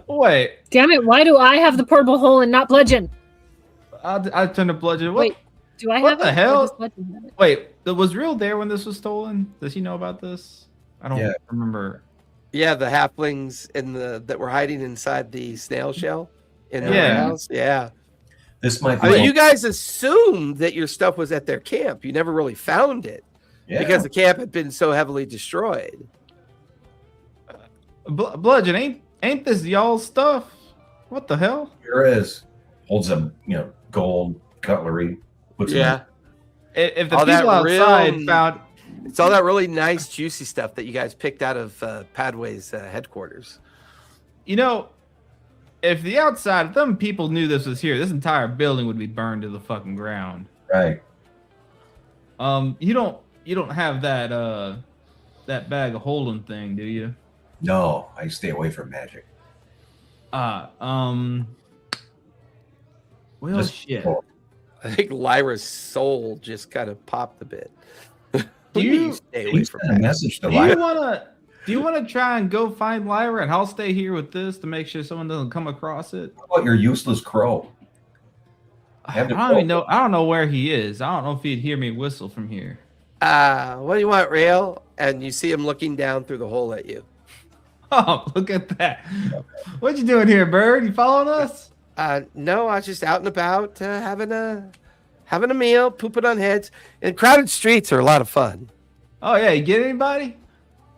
Wait, Damn it! Why do I have the portable hole and not Bludgeon? I turn to Bludgeon. What? Wait, do I what have the it? hell? Or does Bludgeon have it? Wait, was Real there when this was stolen? Does he know about this? I don't remember. Yeah, the halflings that were hiding inside the snail shell in the Yeah. house. Yeah. This might be. I mean, you guys assumed that your stuff was at their camp. You never really found it because the camp had been so heavily destroyed. Bludgeon, ain't this y'all's stuff? What the hell? Here is. Holds some, gold cutlery. Puts Yeah. If the All that people outside real- found, It's all that really nice, juicy stuff that you guys picked out of Padway's headquarters. if the outside, if them people knew this was here, this entire building would be burned to the fucking ground. Right. You don't have that bag of holding thing, do you? No, I stay away from magic. Well, Just- shit. I think Lyra's soul just kind of popped a bit. Do you stay away Please from send a that? message to Do you Lyra. wanna Do you want to try and go find Lyra, and I'll stay here with this to make sure someone doesn't come across it? How about your useless crow? I don't even know. I don't know where he is. I don't know if he'd hear me whistle from here. What do you want, Rail? And you see him looking down through the hole at you. Oh, look at that! What you doing here, Bird? You following us? No, I was just out and about having a meal, pooping on heads. And crowded streets are a lot of fun. Oh yeah, you get anybody?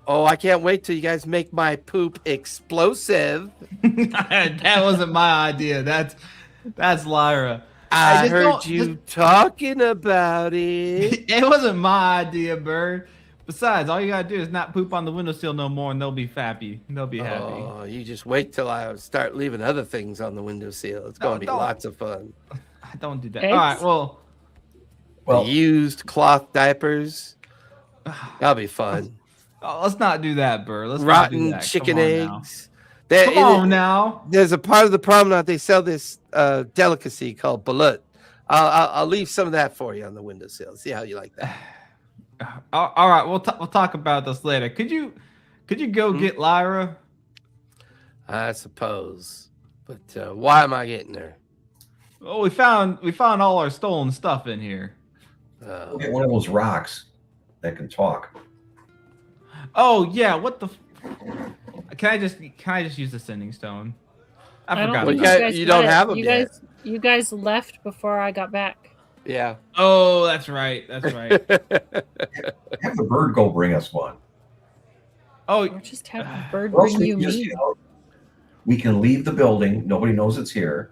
Oh, I can't wait till you guys make my poop explosive. That wasn't my idea. That's Lyra. I heard you talking about it. It wasn't my idea, Bird. Besides, all you gotta do is not poop on the windowsill no more, and they'll be happy. They'll be happy. Oh, you just wait till I start leaving other things on the windowsill. It's going to be lots of fun. Don't do that. Eggs? All right, well, Used cloth diapers. That'll be fun. let's not do that, Bird. Let's not do Rotten that. chicken Come on now. eggs. Come on now. There's a part of the promenade they sell this delicacy called balut. I'll leave some of that for you on the windowsill. See how you like that. All right, we'll talk about this later. Could you go get Lyra? I suppose, but why am I getting her? Oh, we found all our stolen stuff in here. Go get one of those rocks that can talk. Oh yeah, what the? Can I just use the sending stone? I forgot. Well, about it. you don't have them yet. You guys left before I got back. Yeah. Oh, that's right. That's right. Have the bird go bring us one. Oh, Or just have the bird Or else bring we you can just, meat. we can leave the building. Nobody knows it's here.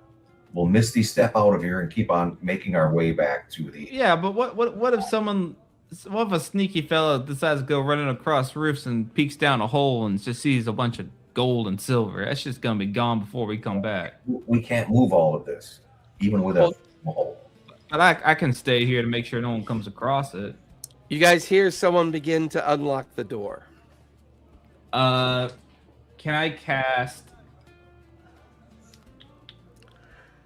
We'll misty step out of here and keep on making our way back to the. yeah, but what if a sneaky fella decides to go running across roofs and peeks down a hole and just sees a bunch of gold and silver? That's just gonna be gone before we come back. We can't move all of this, even with a hole. But I can stay here to make sure no one comes across it. You guys hear someone begin to unlock the door. Can I cast?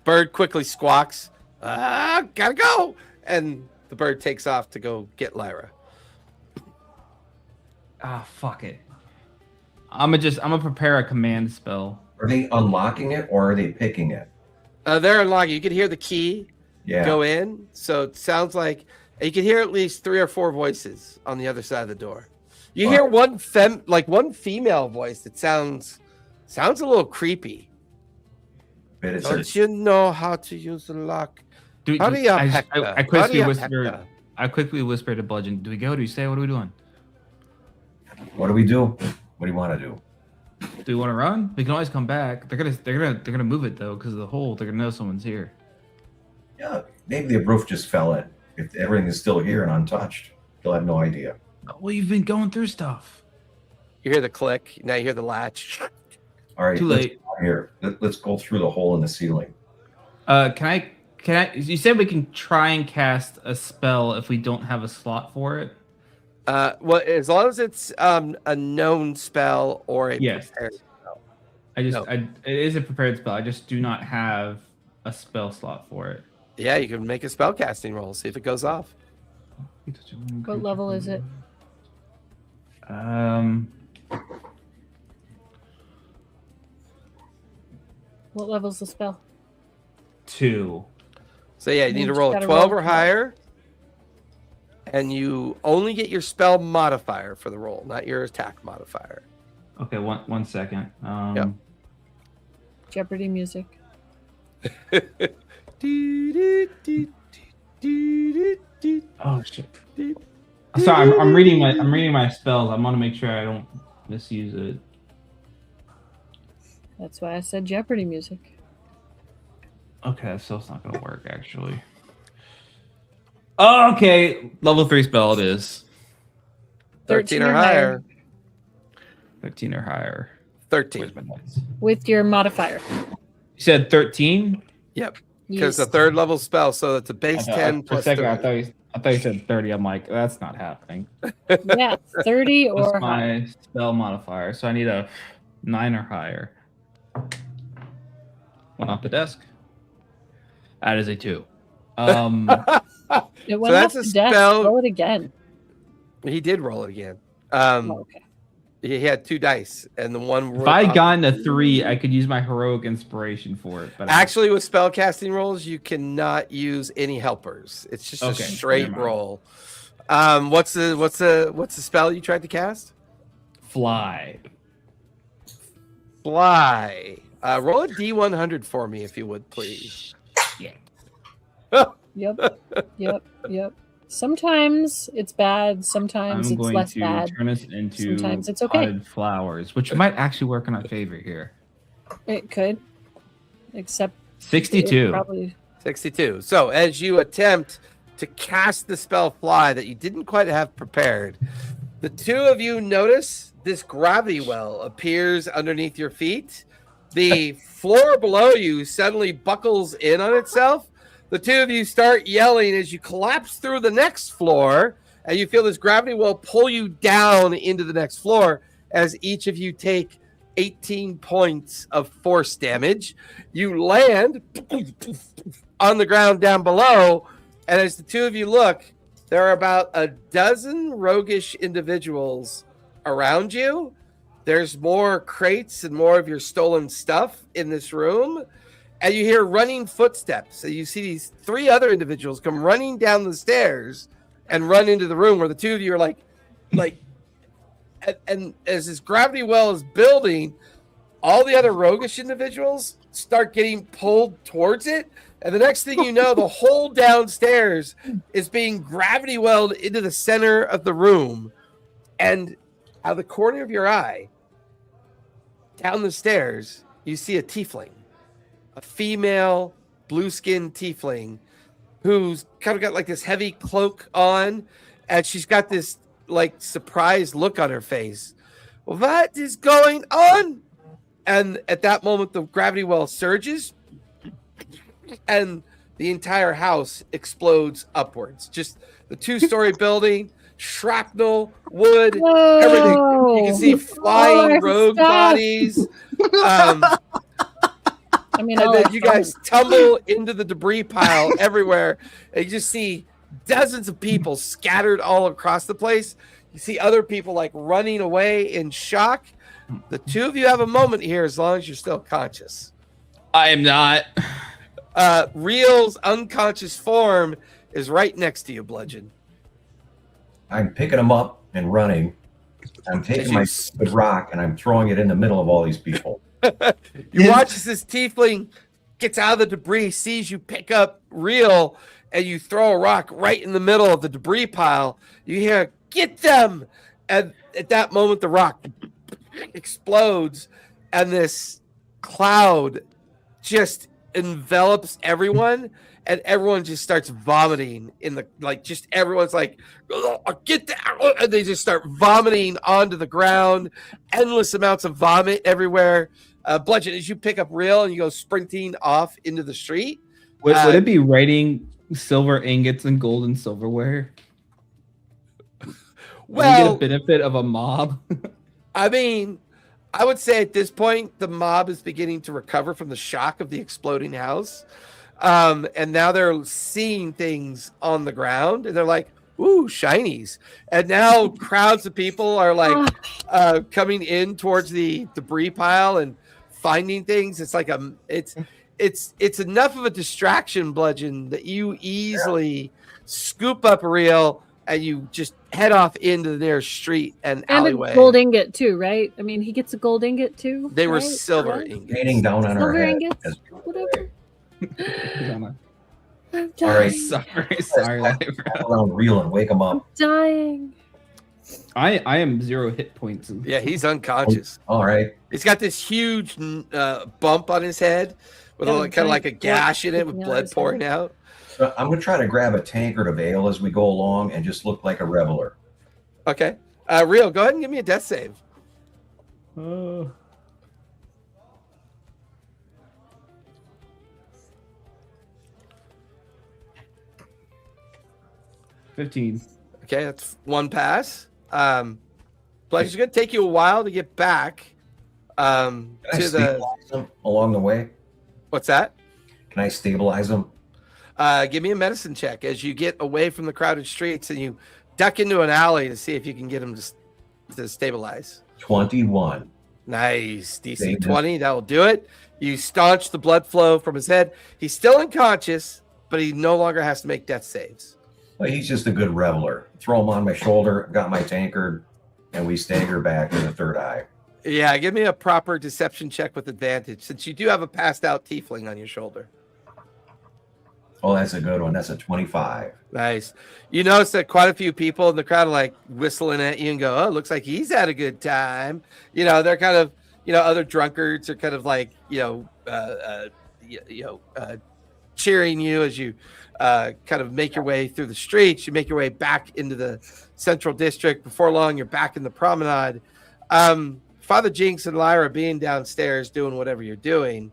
Bird quickly squawks. Gotta go. And the bird takes off to go get Lyra. Fuck it. I'm gonna prepare a command spell. Are they unlocking it or are they picking it? They're unlocking. You can hear the key Yeah. go in. So it sounds like you can hear at least 3 or 4 voices on the other side of the door. You hear one female voice that sounds a little creepy. But it's Don't you know how to use the lock? I quickly whispered to Bludgeon. Do we go? Do we stay? What are we doing? what do we do? What do you want to do? Do we want to run? We can always come back. They're gonna move it though because of the hole. They're gonna know someone's here. Yeah, maybe the roof just fell in. If everything is still here and untouched, they'll have no idea. Well, you've been going through stuff. You hear the click. Now you hear the latch. All right, Too late. Let's go through the hole in the ceiling. Can I? You said we can try and cast a spell if we don't have a slot for it. Well, as long as it's a known spell or a Yes. prepared spell. It is a prepared spell. I just do not have a spell slot for it. Yeah, you can make a spell casting roll. See if it goes off. What level is it? What level's the spell? 2. So yeah, you need to Just roll a gotta 12 roll or higher. And you only get your spell modifier for the roll, not your attack modifier. Okay, one second. Yep. Jeopardy music. Oh shit. Sorry, I'm reading my spells. I want to make sure I don't misuse it. That's why I said Jeopardy music. Okay, that spell's not gonna work actually. Oh, okay, level 3 spell it is. 13 or higher. 13 or higher. 13. Where's my notes? With your modifier. You said 13? Yep. Because Yes. the 3rd level spell, so it's a base 10 For a plus second, 30. I thought you said 30. I'm like, that's not happening. Yeah, 30 What's or higher. my spell modifier? So I need a 9 or higher. One off the desk. That is a 2. It went that's off a the desk. spell- Roll it again. He did roll it again. Oh, okay. He had 2 dice, and the one. If I had gotten a 3, I could use my heroic inspiration for it. But Actually, with spellcasting rolls, you cannot use any helpers. It's just a Okay, straight never mind. roll. What's the spell you tried to cast? Fly. Fly. Roll a D100 for me, if you would, please. Yep. Sometimes it's bad. Sometimes I'm it's going less to bad. turn us into Sometimes it's okay. potted flowers, which might actually work in our favor here. It could, except it 62. probably 62. So as you attempt to cast the spell fly that you didn't quite have prepared, the 2 of you notice this gravity well appears underneath your feet. The floor below you suddenly buckles in on itself. The 2 of you start yelling as you collapse through the next floor, and you feel this gravity well pull you down into the next floor as each of you take 18 points of force damage. You land on the ground down below, and as the 2 of you look, there are about a dozen roguish individuals around you. There's more crates and more of your stolen stuff in this room, and you hear running footsteps. So you see these 3 other individuals come running down the stairs and run into the room where the 2 of you are like, and as this gravity well is building, all the other roguish individuals start getting pulled towards it. And the next thing you know, the whole downstairs is being gravity welled into the center of the room. And out of the corner of your eye, down the stairs, you see a tiefling, a female blue-skinned tiefling who's kind of got like this heavy cloak on, and she's got this like surprised look on her face. What is going on? And at that moment, the gravity well surges, and the entire house explodes upwards. Just the 2-story building, shrapnel, wood, everything. You can see flying rogue bodies. I mean, And then you guys tumble into the debris pile everywhere. And you just see dozens of people scattered all across the place. You see other people like running away in shock. The 2 of you have a moment here as long as you're still conscious. I am not. Real's unconscious form is right next to you, Bludgeon. I'm picking them up and running. I'm taking my stupid rock and I'm throwing it in the middle of all these people. You watch as this tiefling gets out of the debris, sees you pick up Real, and you throw a rock right in the middle of the debris pile. You hear, "Get them!" And at that moment, the rock explodes, and this cloud just envelops everyone, and everyone just starts vomiting in the just everyone's like, "Get that!" And they just start vomiting onto the ground. Endless amounts of vomit everywhere. Bludgeon, as you pick up Real and you go sprinting off into the street. Would it be writing silver ingots and gold and silverware? Well, you get a benefit of a mob. I mean, I would say at this point, the mob is beginning to recover from the shock of the exploding house. And now they're seeing things on the ground and they're like, "Ooh, shinies." And now crowds of people are like coming in towards the debris pile and finding things. It's like it's enough of a distraction, Bludgeon, that you easily scoop up a Real and you just head off into the nearest street and alleyway. a gold ingot too, right? I mean, he gets a gold ingot too. They were right? silver Right? ingots. Raining down on our Silver head. ingots, whatever. I'm All right. dying. Sorry. Call around Real and wake them up. Dying. I am 0 hit points. Yeah, he's unconscious. All right. He's got this huge bump on his head with Yeah, kind of like a gash in it with sticking out blood his head. pouring out. So I'm going to try to grab a tankard of ale as we go along and just look like a reveler. Okay. Real, go ahead and give me a death save. 15. Okay, that's 1 pass. But it's going to take you a while to get back Can I to the. stabilize them along the way? What's that? Can I stabilize them? Give me a medicine check as you get away from the crowded streets and you duck into an alley to see if you can get them to stabilize. 21. Nice. DC Same 20. That'll do it. You staunch the blood flow from his head. He's still unconscious, but he no longer has to make death saves. Well, he's just a good reveler. Throw him on my shoulder, got my tankard, and we stagger back to the third eye. Yeah, give me a proper deception check with advantage, since you do have a passed out tiefling on your shoulder. Oh, that's a good one. That's a 25. Nice. You notice that quite a few people in the crowd are like whistling at you and go, "Oh, looks like he's had a good time." They're kind of, other drunkards are kind of like, cheering you as you kind of make your way through the streets. You make your way back into the central district. Before long, you're back in the promenade. Father Jinx and Lyra being downstairs doing whatever you're doing.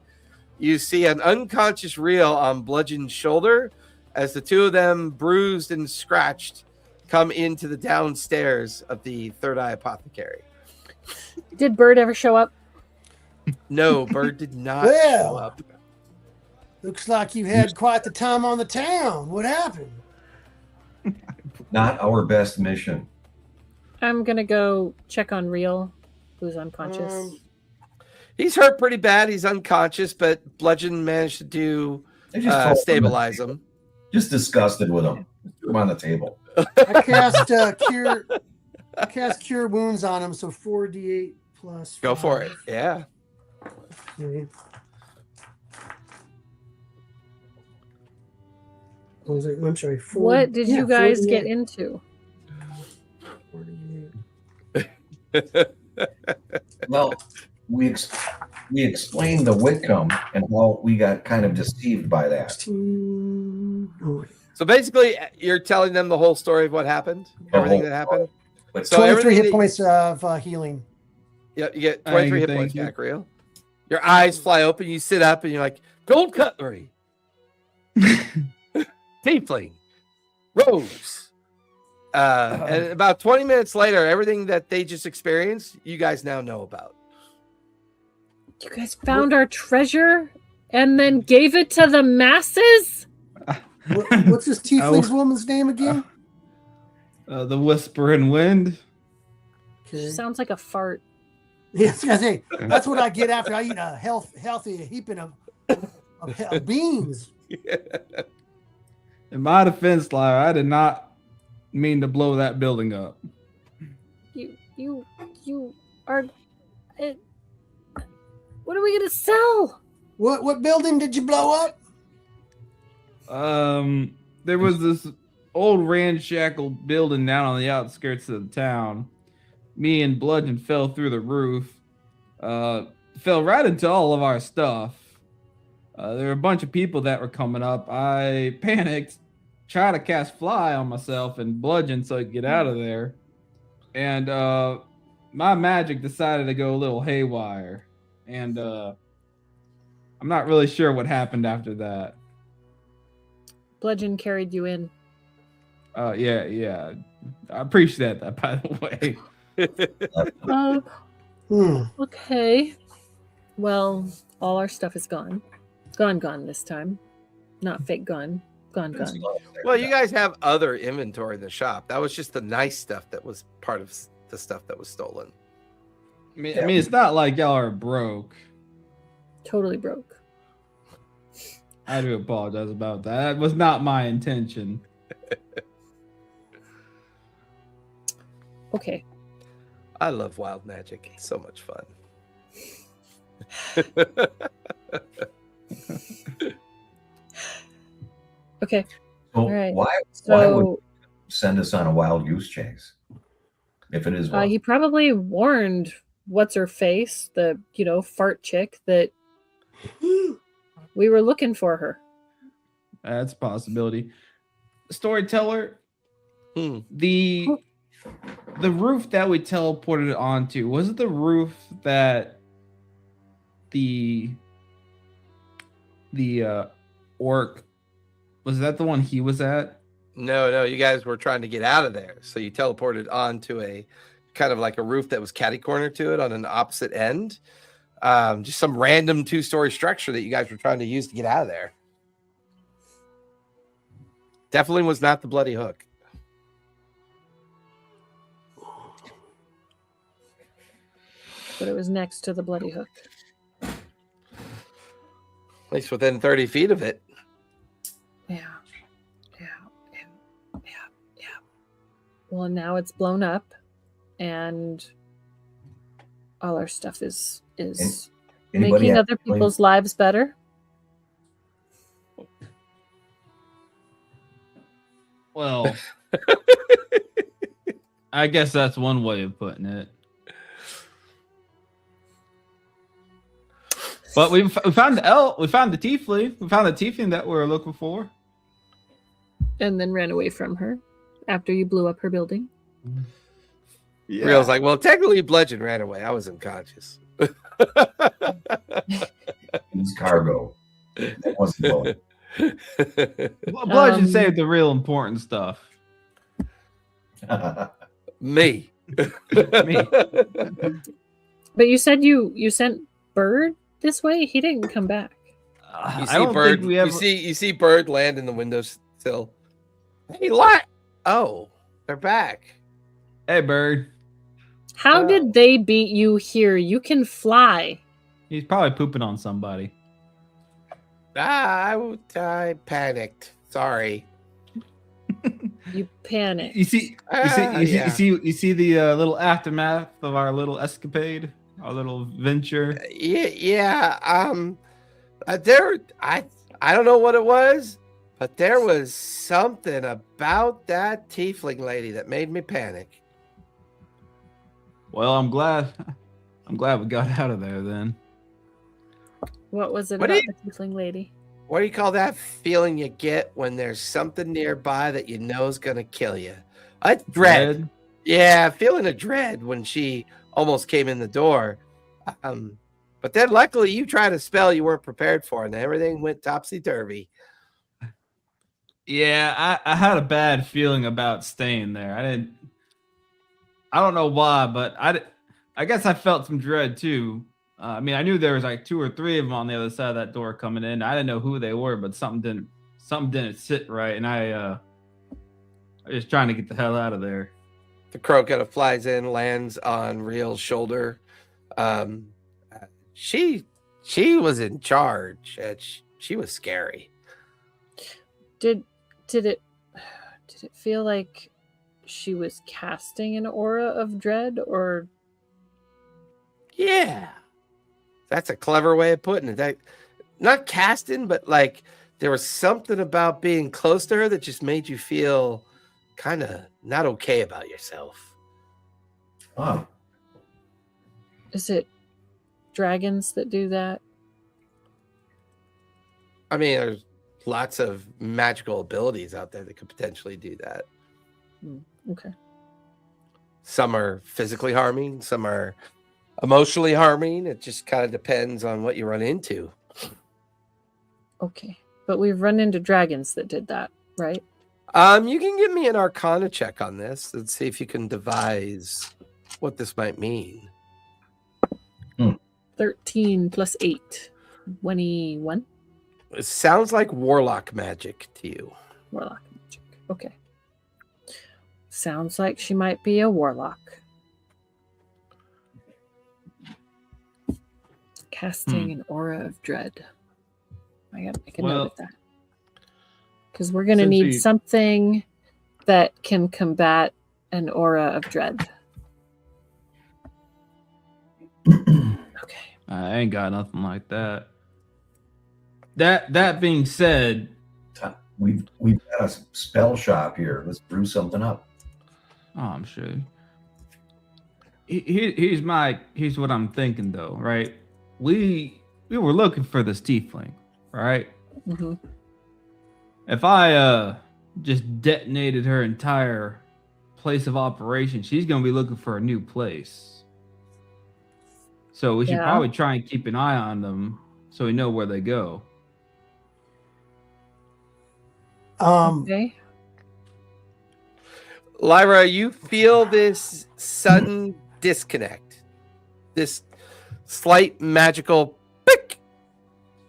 You see an unconscious Reel on Bludgeon's shoulder as the two of them, bruised and scratched, come into the downstairs of the Third Eye Apothecary. Did Bird ever show up? No, Bird did not Well. show up. Looks like you had quite the time on the town. What happened? Not our best mission. I'm gonna go check on Reel, who's unconscious. He's hurt pretty bad. He's unconscious, but Bludgeon managed to do They just told stabilize him. Just disgusted with him. Put him on the table. I cast cure wounds on him, so 4d8 plus. Go for it. 5. Yeah. Okay. What was it? I'm sorry. What did you guys 48. get into? 48. Well, we explained the Whitcomb and how we got kind of deceived by that. 16. Oh, So basically, you're telling them the whole story of what happened, everything that happened. But So 23 everything hit that- points of healing. Yeah, you get 23 hit Thank points you. back, Real. Your eyes fly open. You sit up and you're like, gold cutlery, tiefling, rose. And about 20 minutes later, everything that they just experienced, you guys now know about. You guys found our treasure and then gave it to the masses? What's this tiefling's woman's name again? The Whispering Wind. Okay. Sounds like a fart. Yeah, I was gonna say, that's what I get after I eat a healthy heaping of beans. In my defense, Lyra, I did not mean to blow that building up. You are. What are we gonna sell? What building did you blow up? There was this old ramshackle building down on the outskirts of the town. Me and Bludgeon fell through the roof. Fell right into all of our stuff. There were a bunch of people that were coming up. I panicked, tried to cast fly on myself and Bludgeon so I could get out of there. And my magic decided to go a little haywire. And I'm not really sure what happened after that. Bludgeon carried you in. Yeah. I appreciate that, by the way. Okay. Well, all our stuff is gone. Gone this time. Not fake gone. Gone. Well, you guys have other inventory in the shop. That was just the nice stuff that was part of the stuff that was stolen. I mean, it's not like y'all are broke. Totally broke. I do apologize about that. That was not my intention. Okay. I love wild magic. It's so much fun. Okay. So All right. why would you send us on a wild goose chase? If it is wild. He probably warned what's her face, the fart chick, that we were looking for her. That's a possibility. Storyteller, the roof that we teleported onto, was it the roof that the orc, was that the one he was at? No, you guys were trying to get out of there. So you teleported onto a kind of like a roof that was catty-corner to it on an opposite end. Just some random 2-story structure that you guys were trying to use to get out of there. Definitely was not the Bloody Hook. but it was next to the bloody hook. At least within 30 feet of it. Yeah. Well, now it's blown up, and all our stuff is Anybody making have other people's lives better. Well, I guess that's one way of putting it. But we found the tiefling. We found the tiefling that we were looking for. And then ran away from her after you blew up her building. Yeah. Real's like, well, technically Bludgeon ran away. I was unconscious. It's cargo. That wasn't going. Bludgeon saved the real important stuff. Me. Me. But you said you sent Bird this way? He didn't come back. You I see don't Bird. think we ever... You see Bird land in the windowsill. Hey, what? Oh, they're back. Hey, Bird. How did they beat you here? You can fly. He's probably pooping on somebody. I panicked. Sorry. You panicked. You see the little aftermath of our little escapade, our little venture. Yeah. I don't know what it was, but there was something about that tiefling lady that made me panic. Well, I'm glad we got out of there then. What was it What about do the tiefling lady? What do you call that feeling you get when there's something nearby that you know is going to kill you? Dread. Yeah, feeling a dread when she almost came in the door. But then luckily you tried a spell you weren't prepared for and everything went topsy-turvy. Yeah, I had a bad feeling about staying there. I don't know why, but I guess I felt some dread too. I mean, I knew there was like 2 or 3 of them on the other side of that door coming in. I didn't know who they were, but something didn't sit right, and I was just trying to get the hell out of there. The crow kind of flies in, lands on Real's shoulder. She was in charge. She was scary. Did it feel like she was casting an aura of dread, or? Yeah. That's a clever way of putting it. That, not casting, but like there was something about being close to her that just made you feel kind of not okay about yourself. Oh. Is it dragons that do that? I mean, there's lots of magical abilities out there that could potentially do that. Okay. Some are physically harming, some are emotionally harming. It just kind of depends on what you run into. Okay. But we've run into dragons that did that, right? You can give me an Arcana check on this and see if you can devise what this might mean. 13 plus 8. 21. It sounds like warlock magic to you. Warlock magic. Okay. Sounds like she might be a warlock. Casting an aura of dread. I gotta make a note of that. Because we're gonna need something that can combat an aura of dread. Okay. I ain't got nothing like that. That being said, we've got a spell shop here. Let's brew something up. Oh, I'm sure. Here's what I'm thinking though, right? We were looking for this tiefling, right? Mm-hmm. If I just detonated her entire place of operation, she's gonna be looking for a new place. So we should probably try and keep an eye on them so we know where they go. Okay. Lyra, you feel this sudden disconnect, this slight magical pick.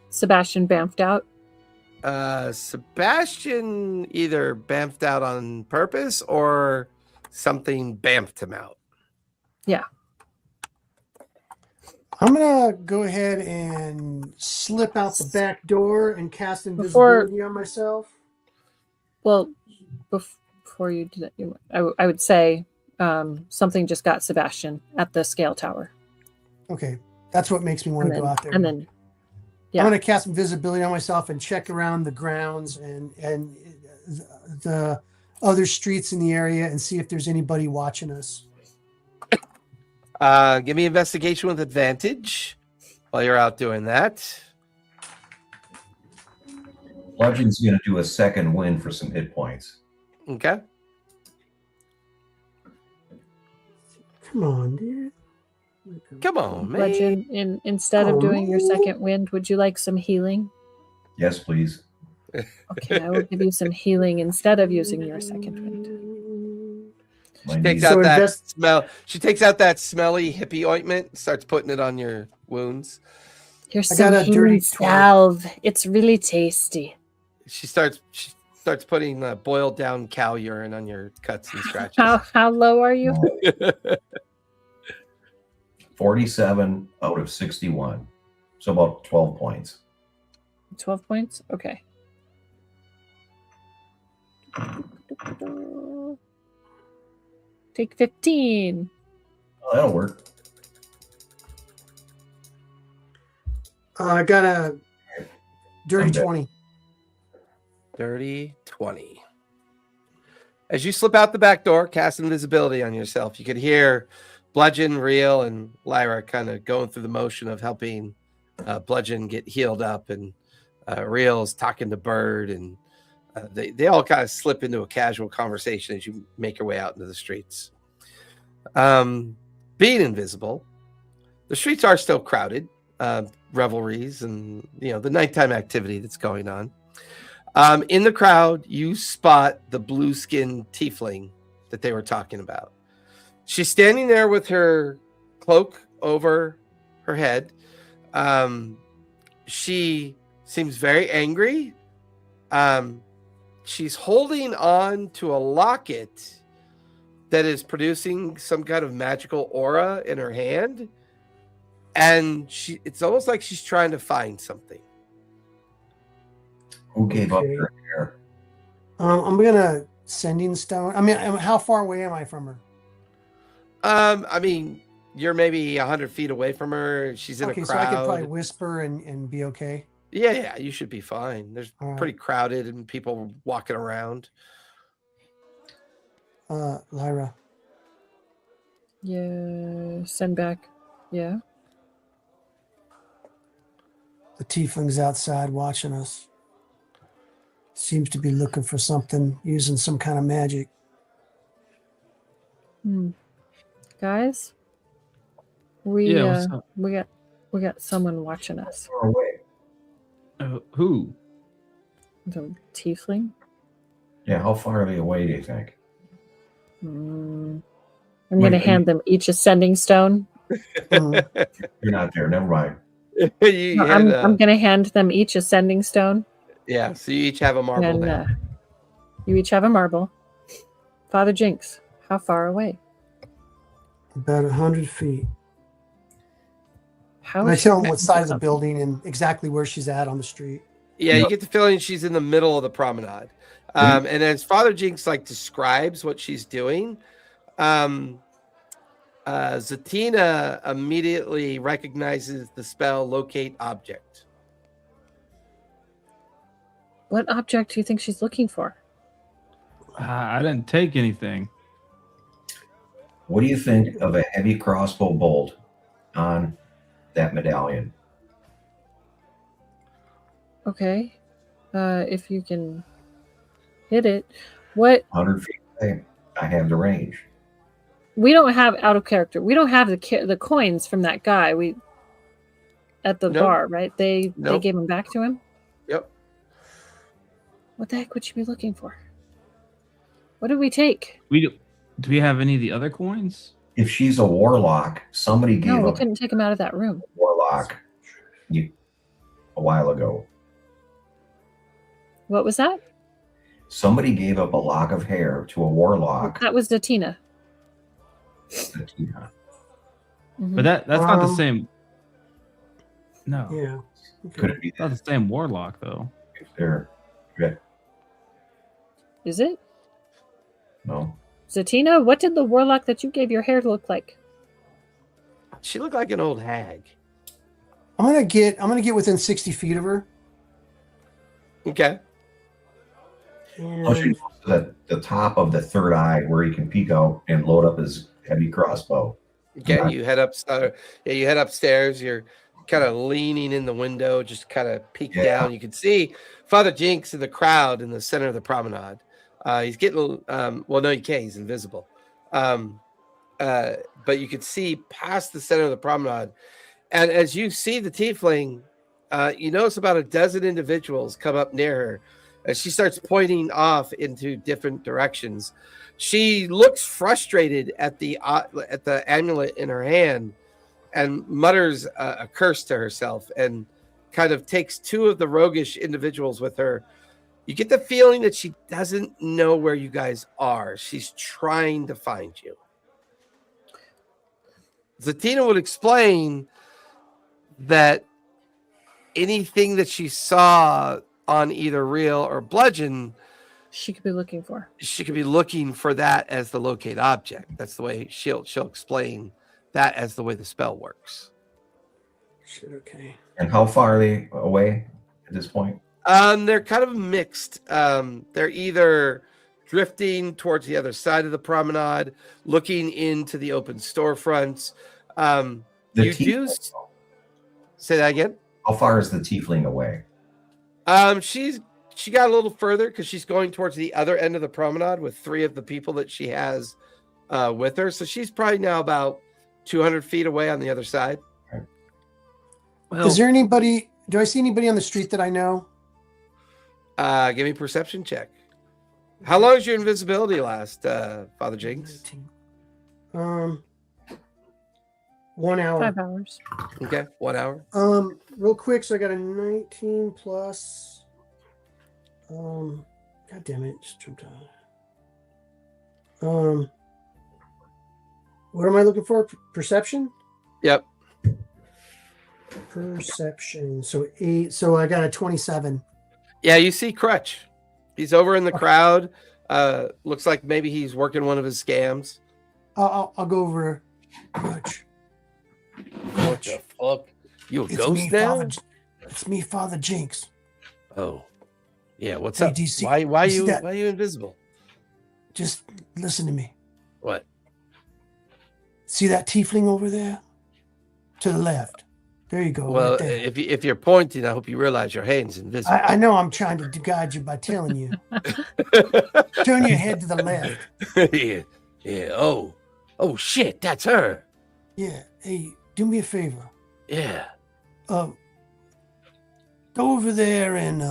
Sebastian bamfed out. Sebastian either bamfed out on purpose or something bamfed him out. Yeah. I'm gonna go ahead and slip out the back door and cast Before- invisibility on myself. Well, before you do that, I would say something just got Sebastian at the scale tower. Okay, that's what makes me want And to go then, out there. and then yeah. I'm gonna cast invisibility on myself and check around the grounds and the other streets in the area and see if there's anybody watching us. Give me investigation with advantage while you're out doing that. Bludgeon's going to do a second win for some hit points. Okay. Come on, dude. Come on, man. Bludgeon, instead of doing your second wind, would you like some healing? Yes, please. Okay, I will give you some healing instead of using your second wind. My She takes knees- out So that invest- smell. She takes out that smelly hippie ointment and starts putting it on your wounds. Here's I some got a dirty healing salve. It's really tasty. She starts putting boiled down cow urine on your cuts and scratches. How low are you? 47 out of 61. So about 12 points. 12 points? Okay. Take 15. Oh, that'll work. I got a dirty I'm dead. 20. Dirty 20. As you slip out the back door, cast invisibility on yourself, you could hear Bludgeon, Reel, and Lyra kind of going through the motion of helping Bludgeon get healed up, and Reel's talking to Bird, and they all kind of slip into a casual conversation as you make your way out into the streets. Being invisible, the streets are still crowded, revelries and the nighttime activity that's going on. In the crowd, you spot the blue-skinned tiefling that they were talking about. She's standing there with her cloak over her head. She seems very angry. She's holding on to a locket that is producing some kind of magical aura in her hand. And it's almost like she's trying to find something. Who gave up Okay. their hair? I'm gonna sending stone. I mean, how far away am I from her? I mean, you're maybe 100 feet away from her. She's in a Okay, crowd. so I could probably whisper and be okay. Yeah, you should be fine. There's All right. pretty crowded and people walking around. Lyra. Yeah, send back. Yeah. The tiefling's outside watching us. Seems to be looking for something, using some kind of magic. Guys, we Yeah, what's up? we got someone watching us. Far away. Who? The tiefling. Yeah, how far are they away, do you think? I'm Wait, gonna are hand them each a sending stone. Mhm. You're not there. Never mind. No, I'm gonna hand them each a sending stone, Yeah, so you each have a marble and now. you each have a marble. Father Jinx, how far away? About 100 feet. How And I is tell she them what side of the up? building and exactly where she's at on the street. Yeah, No. you get the feeling she's in the middle of the promenade. And as Father Jinx describes what she's doing, Zatina immediately recognizes the spell locate object. What object do you think she's looking for? I didn't take anything. What do you think of a heavy crossbow bolt on that medallion? Okay, if you can hit it. What 100 feet away. I have the range. we don't have out of character. We don't have the coins from that guy. We at the Nope. bar, right? They Nope. gave them back to him. Yep. What the heck would you be looking for? What did we take? Do we have any of the other coins? If she's a warlock, somebody gave No, we up couldn't take him out of that room. a warlock a while ago. What was that? Somebody gave up a lock of hair to a warlock. That was Datina. Yeah. Mhm. But that's not the Um, same. No. Yeah. Could Okay. it be Not the same warlock though. if they're okay? Is it? No. Zatina, what did the warlock that you gave your hair look like? She looked like an old hag. I'm gonna get within 60 feet of her. Okay. Oh, she And goes to the top of the third eye where he can peek out and load up his heavy crossbow. Okay, you head upstairs. Yeah, you head upstairs. You're kind of leaning in the window, just kind of peek Yeah. down. You can see Father Jinx in the crowd in the center of the promenade. He's getting well, no, you can't. He's invisible. But you could see past the center of the promenade, and as you see the tiefling, you notice about a dozen individuals come up near her as she starts pointing off into different directions. She looks frustrated at the amulet in her hand and mutters a curse to herself and kind of takes two of the roguish individuals with her. You get the feeling that she doesn't know where you guys are. She's trying to find you. Zatina would explain that anything that she saw on either real or bludgeon, She could be looking for. she could be looking for that as the locate object. That's the way she'll explain that as the way the spell works. shit. Okay. And how far are they away at this point? They're kind of mixed. They're either drifting towards the other side of the promenade, looking into the open storefronts. The You do say that again. How far is the tiefling away? She got a little further because she's going towards the other end of the promenade with three of the people that she has with her. So she's probably now about 200 feet away on the other side. Well, Is there anybody? Do I see anybody on the street that I know? Give me a perception check. How long does your invisibility last, Father Jinx? 1 hour. 5 hours. Okay, 1 hour. Real quick. So I got a 19 plus. God damn it! Just jumped out. What am I looking for? Perception. Yep. Perception. So 8. So I got a 27. Yeah, you see Crutch. He's over in the crowd. Looks like maybe he's working one of his scams. I'll go over. Crutch. What the fuck? You a It's ghost me, now? It's me, Father Jinx. Oh, yeah. What's Hey, up? do you see- Why you see you that? why are you invisible? Just listen to me. What? See that tiefling over there? To the left. There you go. Well, right there. if you're pointing, I hope you realize your hand's invisible. I know I'm trying to guide you by telling you. Turn your head to the left. yeah, yeah. Oh shit, that's her. Yeah. Hey, do me a favor. Yeah. Go over there and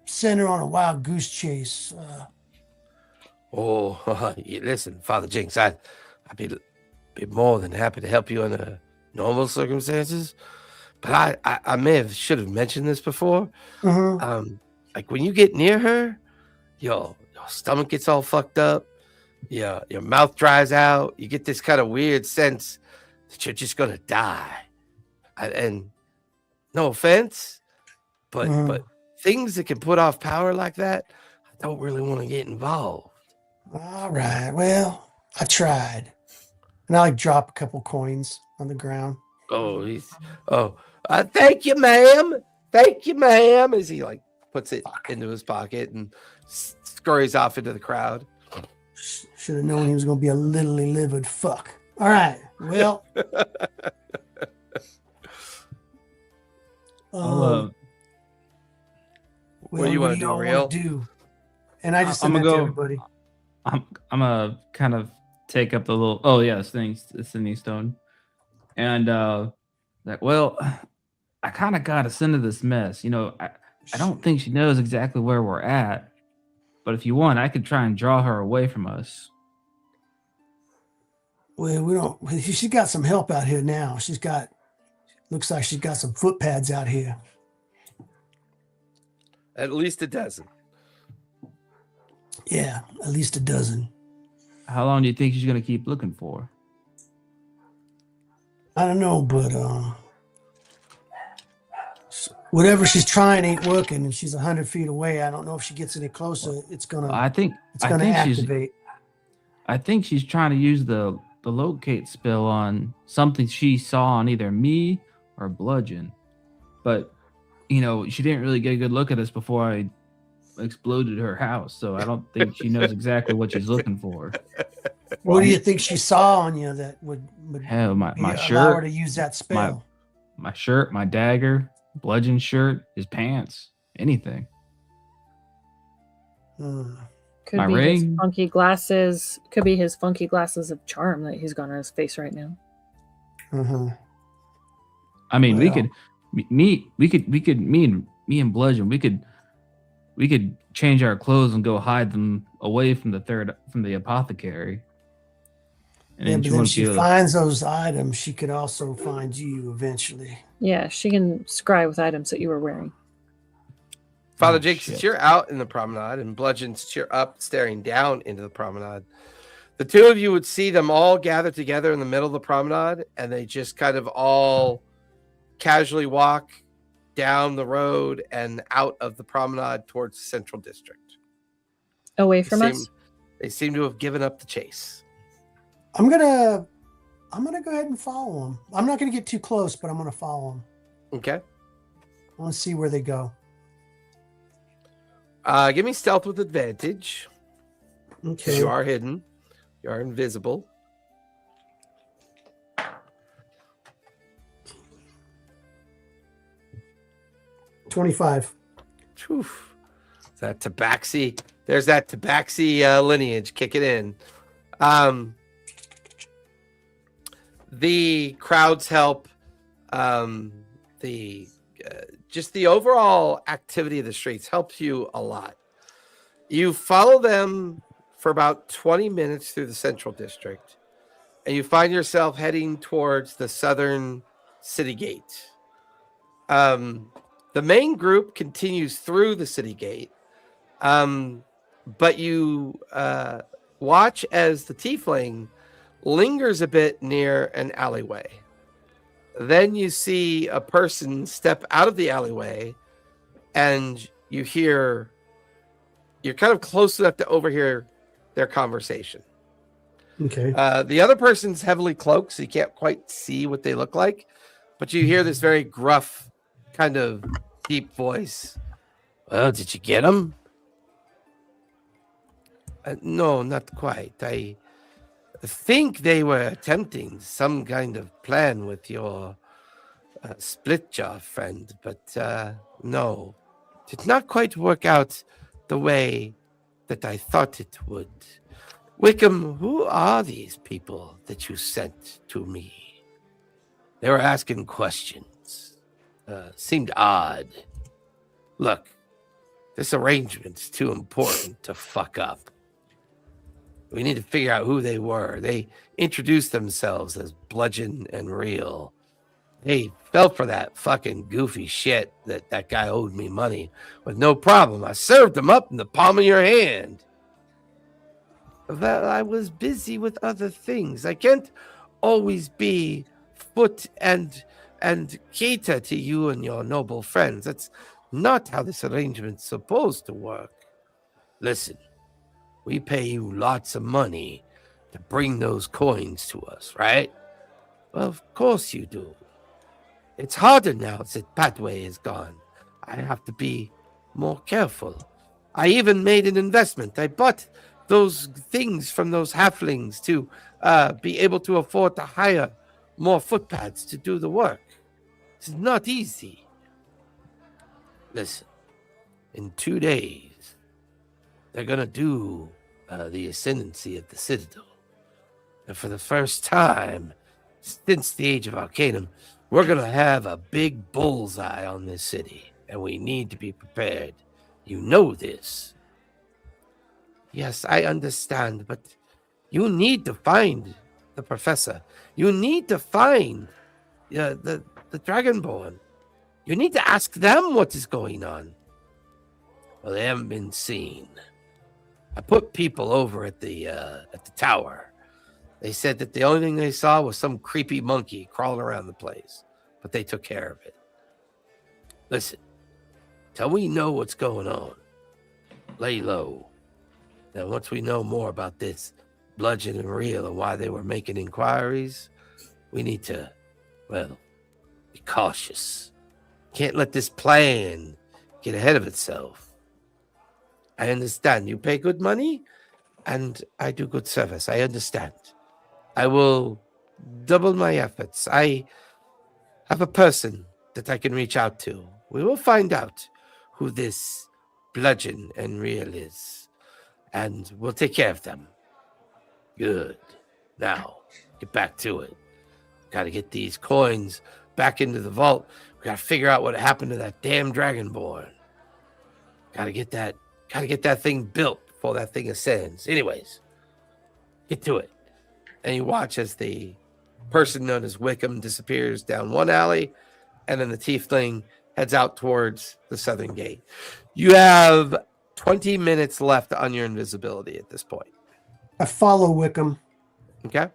send her on a wild goose chase. Oh, listen, Father Jinx, I'd be more than happy to help you under normal circumstances, but I should have mentioned this before. Like when you get near her, your stomach gets all fucked up, your mouth dries out, you get this kind of weird sense that you're just gonna die. And no offense, but things that can put off power like that, I don't really want to get involved. All right. Well, I tried. And I like drop a couple coins on the ground. Thank you, ma'am. Thank you, ma'am. As he like puts it into his pocket and scurries off into the crowd. Should have known he was going to be a littly livered fuck. All right. Well. I'll, What do you wanna do, y'all Real? wanna do? And I just I'm said that gonna to go- everybody. I'm gonna kind of take up the little. Oh yeah, this thing, the sending stone, and like, well, I kind of got us into this mess. You know, I don't think she knows exactly where we're at, but if you want, I could try and draw her away from us. Well, we don't. She's got some help out here now. Looks like she's got some foot pads out here. At least a dozen. Yeah, at least a dozen. How long do you think she's gonna keep looking for? I don't know, but whatever she's trying ain't working, and she's 100 feet away. I don't know if she gets any closer. It's gonna I think activate. I think she's trying to use the locate spell on something she saw on either me or Bludgeon. But she didn't really get a good look at us before I exploded her house, so I don't think she knows exactly what she's looking for. What do you think she saw on you that would Hell, my allow her shirt, to use that spell? my shirt, my dagger, Bludgeon's shirt, his pants, anything. Could My be his ring. funky glasses. Could be his funky glasses of charm that he's got on his face right now. I mean, Well. me and Bludgeon, we could change our clothes and go hide them away from the apothecary. And Yeah, but then won't she be able to- finds those items. She could also find you eventually. Yeah, she can scry with items that you were wearing. Father Oh, Jake, shit. since you're out in the promenade and Bludgeon, since you're up staring down into the promenade, the two of you would see them all gather together in the middle of the promenade, and they just kind of all casually walk down the road and out of the promenade towards the central district. Away from us? They seem to have given up the chase. I'm gonna go ahead and follow them. I'm not gonna get too close, but I'm gonna follow them. Okay. I want to see where they go. Give me stealth with advantage. Okay. You are hidden. You are invisible. $25. Oof. That tabaxi. There's that tabaxi lineage kicking in. The crowds help. Just the overall activity of the streets helps you a lot. You follow them for about 20 minutes through the central district, and you find yourself heading towards the southern city gate. The main group continues through the city gate, but you watch as the tiefling lingers a bit near an alleyway. Then you see a person step out of the alleyway, and you're kind of close enough to overhear their conversation. Okay. The other person's heavily cloaked, so you can't quite see what they look like, but you hear this very gruff, kind of deep voice. Well, did you get him? No, not quite. I think they were attempting some kind of plan with your split jaw friend, but no, did not quite work out the way that I thought it would. Wickham, who are these people that you sent to me? They were asking questions. Seemed odd. Look, this arrangement's too important to fuck up. We need to figure out who they were. They introduced themselves as Bludgeon and Real. They fell for that fucking goofy shit that guy owed me money with no problem. I served him up in the palm of your hand. Well, I was busy with other things. I can't always be foot and cater to you and your noble friends. That's not how this arrangement's supposed to work. Listen, we pay you lots of money to bring those coins to us, right? Well, of course you do. It's harder now that Padway is gone. I have to be more careful. I even made an investment. I bought those things from those halflings to be able to afford to hire more footpads to do the work. It's not easy. Listen, in 2 days, they're going to do the ascendancy of the Citadel. And for the first time since the Age of Arcanum, we're going to have a big bullseye on this city, and we need to be prepared. You know this. Yes, I understand, but you need to find the professor. You need to find the dragonborn. You need to ask them what is going on. Well, they haven't been seen. I put people over at the tower. They said that the only thing they saw was some creepy monkey crawling around the place, but they took care of it. Listen, till we know what's going on. Lay low. Now, once we know more about this bludgeon and reel and why they were making inquiries, we need to, well, be cautious. Can't let this plan get ahead of itself. I understand you pay good money, and I do good service. I understand. I will double my efforts. I have a person that I can reach out to. We will find out who this bludgeon and reel is, and we'll take care of them. Good. Now, get back to it. Got to get these coins back into the vault. We got to figure out what happened to that damn dragonborn. Got to get that thing built before that thing ascends. Anyways, get to it. And you watch as the person known as Wickham disappears down one alley, and then the tiefling heads out towards the southern gate. You have 20 minutes left on your invisibility at this point. I follow Wickham. Okay.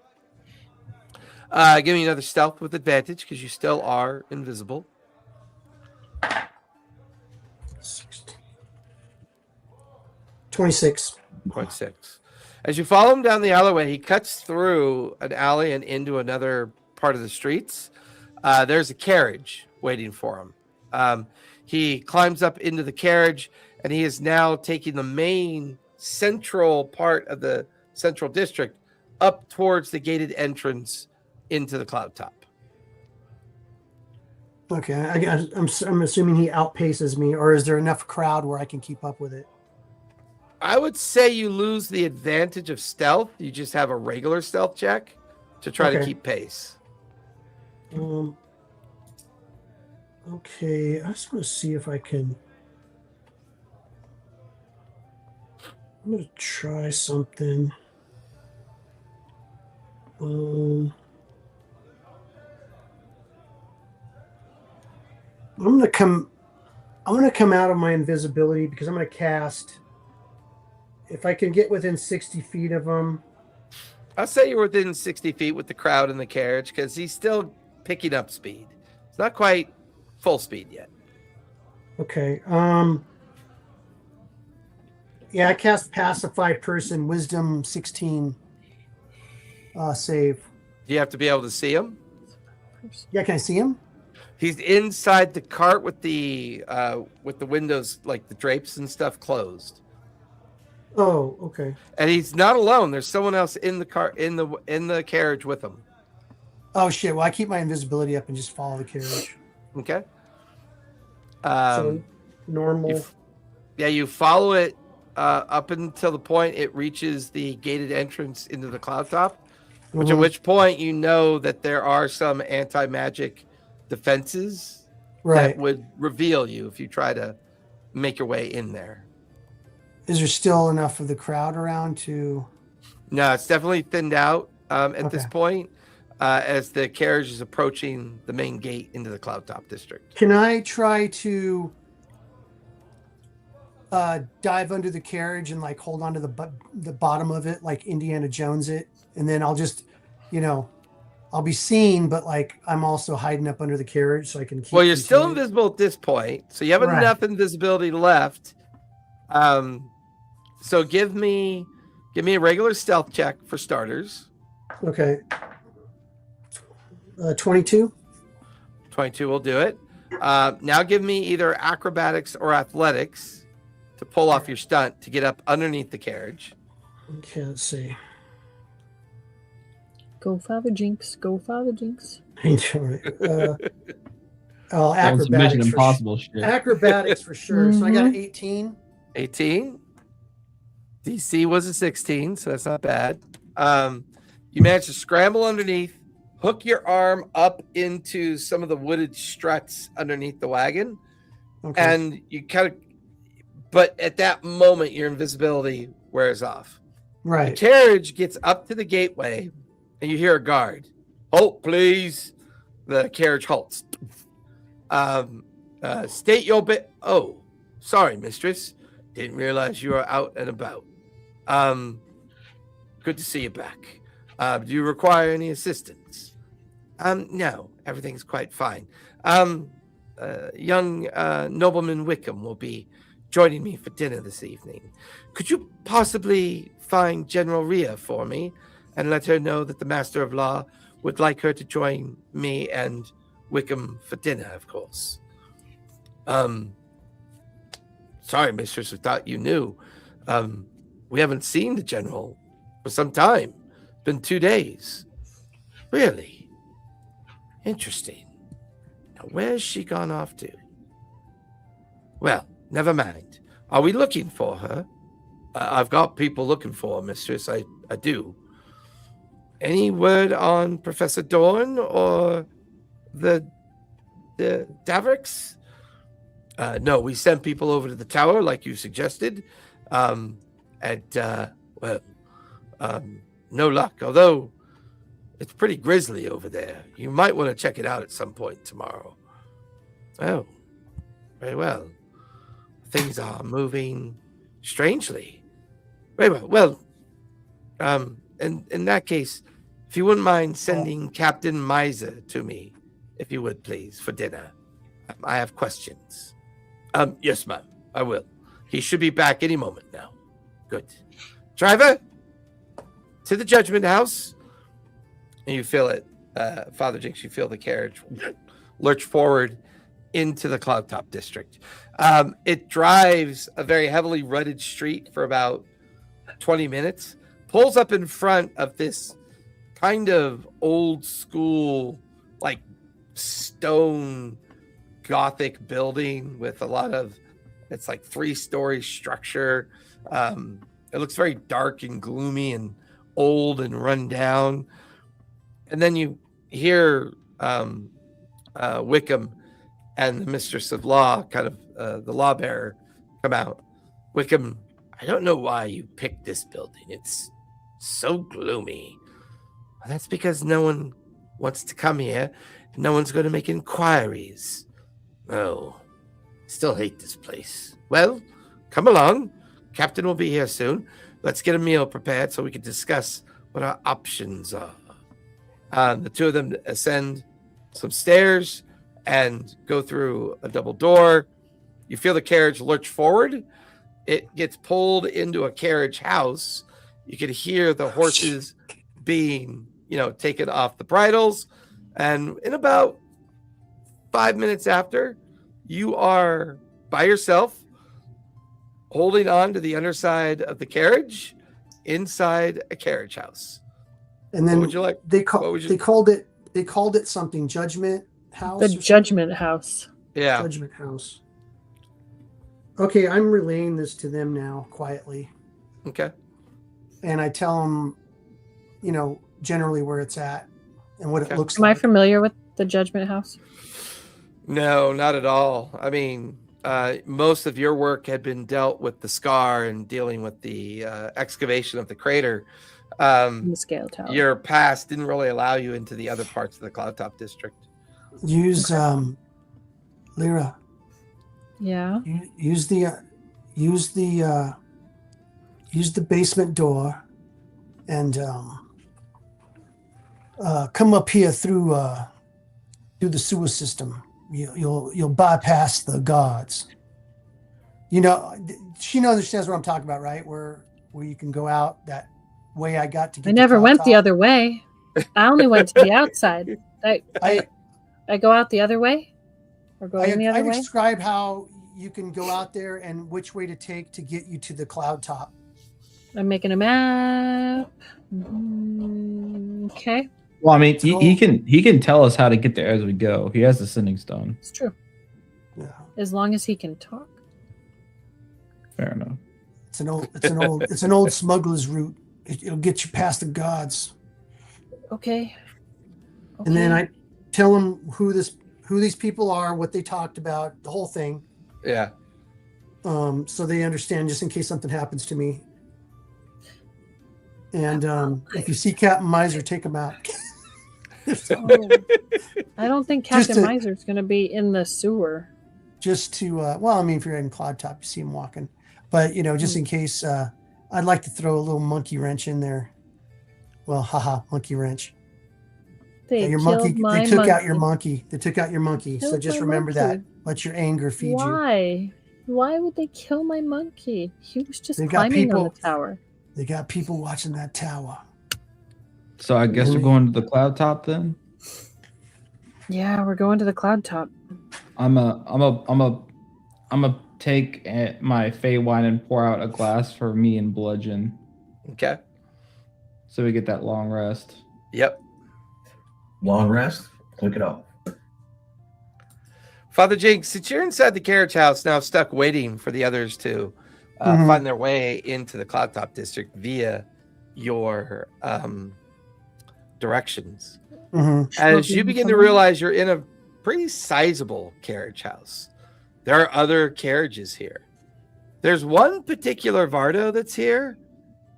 Give me another stealth with advantage because you still are invisible. 16. 26. 0.6. As you follow him down the alleyway, he cuts through an alley and into another part of the streets. There's a carriage waiting for him. He climbs up into the carriage, and he is now taking the main central part of the central district up towards the gated entrance into the cloud top. Okay, I'm assuming he outpaces me, or is there enough crowd where I can keep up with it? I would say you lose the advantage of stealth. You just have a regular stealth check to try to keep pace. Okay, I just want to see if I can. I'm going to try something. I'm going to come out of my invisibility because I'm going to cast. If I can get within 60 feet of him. I'll say you're within 60 feet with the crowd in the carriage because he's still picking up speed. It's not quite full speed yet. Okay. Yeah, I cast Pacify Person, Wisdom 16 save. Do you have to be able to see him? Yeah, can I see him? He's inside the cart with the windows, like the drapes and stuff, closed. Oh, okay. And he's not alone. There's someone else in the car in the carriage with him. Oh shit! Well, I keep my invisibility up and just follow the carriage. Okay. So normal. You follow it up until the point it reaches the gated entrance into the cloud top, at which point you know that there are some anti-magic defenses that would reveal you if you try to make your way in there. Is there still enough of the crowd around to? No, it's definitely thinned out at this point as the carriage is approaching the main gate into the cloud top district. Can I try to dive under the carriage and like hold onto the bottom of it, like Indiana Jones it, and then I'll just, I'll be seen, but like I'm also hiding up under the carriage so I can keep. Well, you're still invisible at this point, so you have enough invisibility left. So give me a regular stealth check for starters. Okay. 22. 22 will do it. Now give me either acrobatics or athletics to pull off your stunt to get up underneath the carriage. Okay, let's see. Go Father Jinx. Go Father Jinx. Acrobatics. Mission Impossible shit. Acrobatics for sure. So I got an 18. 18. DC was a 16, so that's not bad. You managed to scramble underneath, hook your arm up into some of the wooded struts underneath the wagon, and you but at that moment, your invisibility wears off. Right. The carriage gets up to the gateway, and you hear a guard. Halt, please. The carriage halts. State your bit. Oh, sorry, mistress. Didn't realize you were out and about. Good to see you back. Do you require any assistance? No, everything's quite fine. young nobleman Wickham will be joining me for dinner this evening. Could you possibly find General Rhea for me and let her know that the Master of Law would like her to join me and Wickham for dinner, of course. Sorry, mistress, we thought you knew. We haven't seen the general for some time. It's been 2 days. Really? Interesting. Now, where's she gone off to? Well, never mind. Are we looking for her? I've got people looking for her, mistress. I do. Any word on Professor Dorn or the Dravoraks? No, we sent people over to the tower like you suggested. No luck. Although it's pretty grisly over there. You might want to check it out at some point tomorrow. Oh, very well. Things are moving strangely. Very well. Well, in that case, if you wouldn't mind sending Captain Miser to me, if you would, please, for dinner. I have questions. Yes, ma'am, I will. He should be back any moment now. Good. Driver, to the Judgment House. And you feel it, Father Jinx, you feel the carriage lurch forward into the Cloudtop District. It drives a very heavily rutted street for about 20 minutes, pulls up in front of this kind of old school, like stone Gothic building with a lot of, it's like 3-story structure. It looks very dark and gloomy and old and run down. And then you hear Wickham and the Mistress of Law, kind of the law bearer, come out. Wickham, I don't know why you picked this building. It's so gloomy. Well, that's because no one wants to come here. No one's going to make inquiries. Oh, still hate this place. Well, come along. Captain will be here soon. Let's get a meal prepared so we can discuss what our options are. The two of them ascend some stairs and go through a double door. You feel the carriage lurch forward. It gets pulled into a carriage house. You can hear the horses being, taken off the bridles. And in about 5 minutes after, you are by yourself, holding on to the underside of the carriage inside a carriage house. And then what would you like? They called it something. Judgment House. The Judgment House. Yeah. Judgment House. Okay, I'm relaying this to them now quietly. Okay. And I tell them, generally where it's at and what it looks Am like. I familiar with the Judgment House? No, not at all. I mean, most of your work had been dealt with the scar and dealing with the excavation of the crater. The scale tower. Your past didn't really allow you into the other parts of the Cloudtop District. Use Lyra. Yeah. Use the basement door and come up here through the sewer system. You'll bypass the guards. She understands what I'm talking about, right? Where you can go out that way. I got to. I never went the other way. I only went to the outside. I go out the other way, or go in the other way. Describe how you can go out there and which way to take to get you to the cloud top. I'm making a map. Okay. Well, I mean, he can tell us how to get there as we go. He has the sending stone. It's true. Yeah. As long as he can talk. Fair enough. It's an old smuggler's route. It'll get you past the gods. Okay. And then I tell them who these people are, what they talked about, the whole thing. Yeah. So they understand just in case something happens to me. And if you see Captain Miser, take him out. I don't think Captain Miser is going to be in the sewer. Just to, if you're in Cloud Top, you see him walking. But, just in case, I'd like to throw a little monkey wrench in there. Well, monkey wrench. They took out your monkey. They took out your monkey. So just remember that. Let your anger feed you. Why? Why would they kill my monkey? He was just They got climbing on the people- tower. They got people watching that tower. So I guess we're going to the cloud top then. Yeah, we're going to the cloud top. I'm a take my Fey wine and pour out a glass for me and Bludgeon, Okay. so we get that long rest. Yep. Long rest. Click it up. Father Jinx, since you're inside the carriage house now, stuck waiting for the others to find their way into the Cloud Top district via your directions. As you begin to realize you're in a pretty sizable carriage house, there are other carriages here. There's one particular Vardo that's here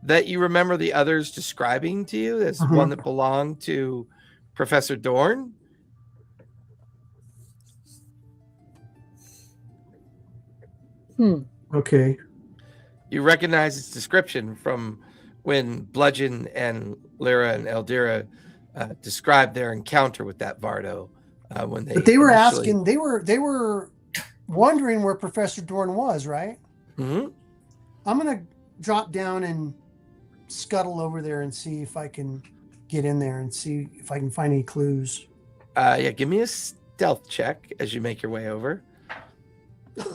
that you remember the others describing to you as one that belonged to Professor Dorn. Okay. You recognize its description from when Bludgeon and Lyra and Eldira described their encounter with that Vardo. When But they were asking, they were wondering where Professor Dorn was, right? Mm-hmm. I'm gonna drop down and scuttle over there and see if I can get in there and see if I can find any clues. Yeah, give me a stealth check as you make your way over.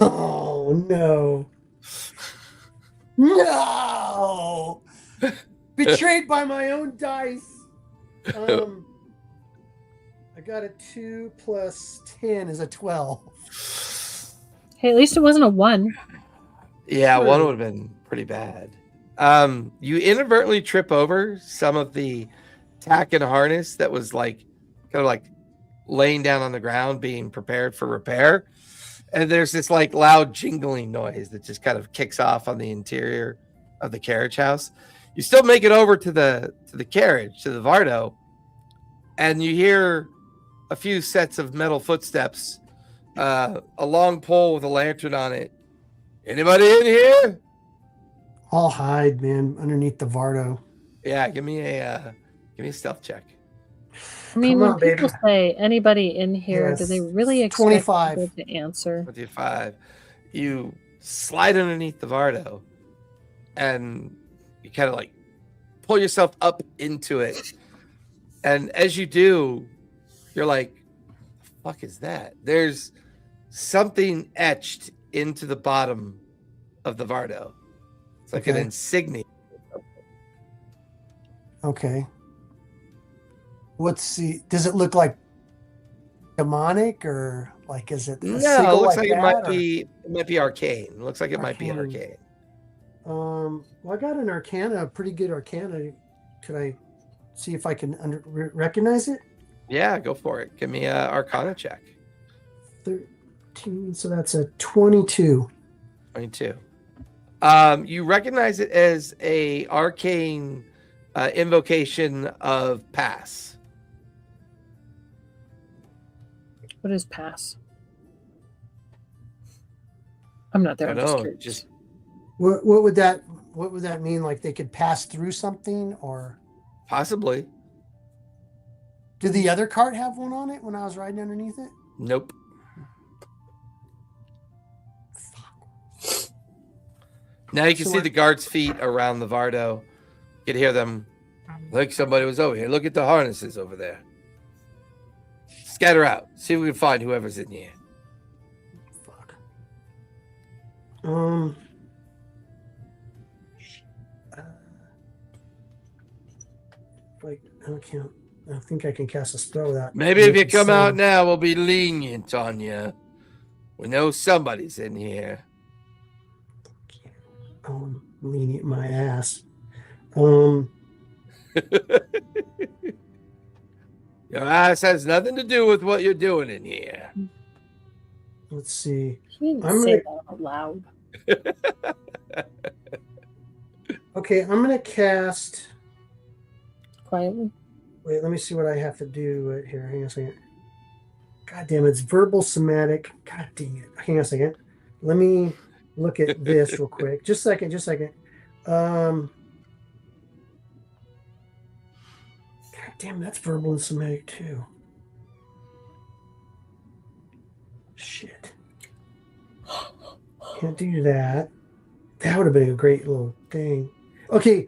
Oh no. No. Betrayed by my own dice. I got a 2 plus 10 is a 12. Hey, at least it wasn't a 1. Yeah, one would have been pretty bad. You inadvertently trip over some of the tack and harness that was like kind of like laying down on the ground being prepared for repair. And there's this like loud jingling noise that just kind of kicks off on the interior of the carriage house. You still make it over to the carriage, to the Vardo, and you hear a few sets of metal footsteps, a long pole with a lantern on it. Anybody in here? I'll hide, man, underneath the Vardo. Yeah, give me a stealth check. I mean, Come when on, people baby. say anybody in here, do Yes. they really expect 25. people to answer? 25. You slide underneath the Vardo, and you kind of like pull yourself up into it. And as you do, you're like, the fuck is that? There's something etched into the bottom of the Vardo. It's like an Okay. insignia. Okay. Does it look like demonic or like is it a No, sigil it looks like it that, might or- be arcane. It looks like it might be Arcane. arcane. Well, I got an arcana, a pretty good arcana. Could I see if I can recognize it? Yeah, go for it. Give me a Arcana check. 13, so that's a 22. 22. You recognize it as a arcane invocation of pass. What is pass? I'm not there. I I'm don't just know. curious. Just What would that mean? Like they could pass through something, or possibly. did the other cart have one on it when I was riding underneath it? Nope. Now you can So see what- the guards' feet around the Vardo. You can hear them like somebody was over here. Look at the harnesses over there. Scatter out. See if we can find whoever's in here. Fuck. Like I can't. I think I can cast a spell without. Maybe if you making come out sound. now, we'll be lenient on you. We know somebody's in here. Lenient my ass. Your ass has nothing to do with what you're doing in here. Let's see. He didn't I'm say gonna- that out loud. Okay, I'm gonna cast. Quietly. Wait, let me see what I have to do here. Hang on a second. God damn it, it's verbal somatic. God dang it. Hang on a second. Let me look at this real quick. Just a second. God damn, that's verbal and somatic too. Shit. Can't do that. That would have been a great little thing. Okay.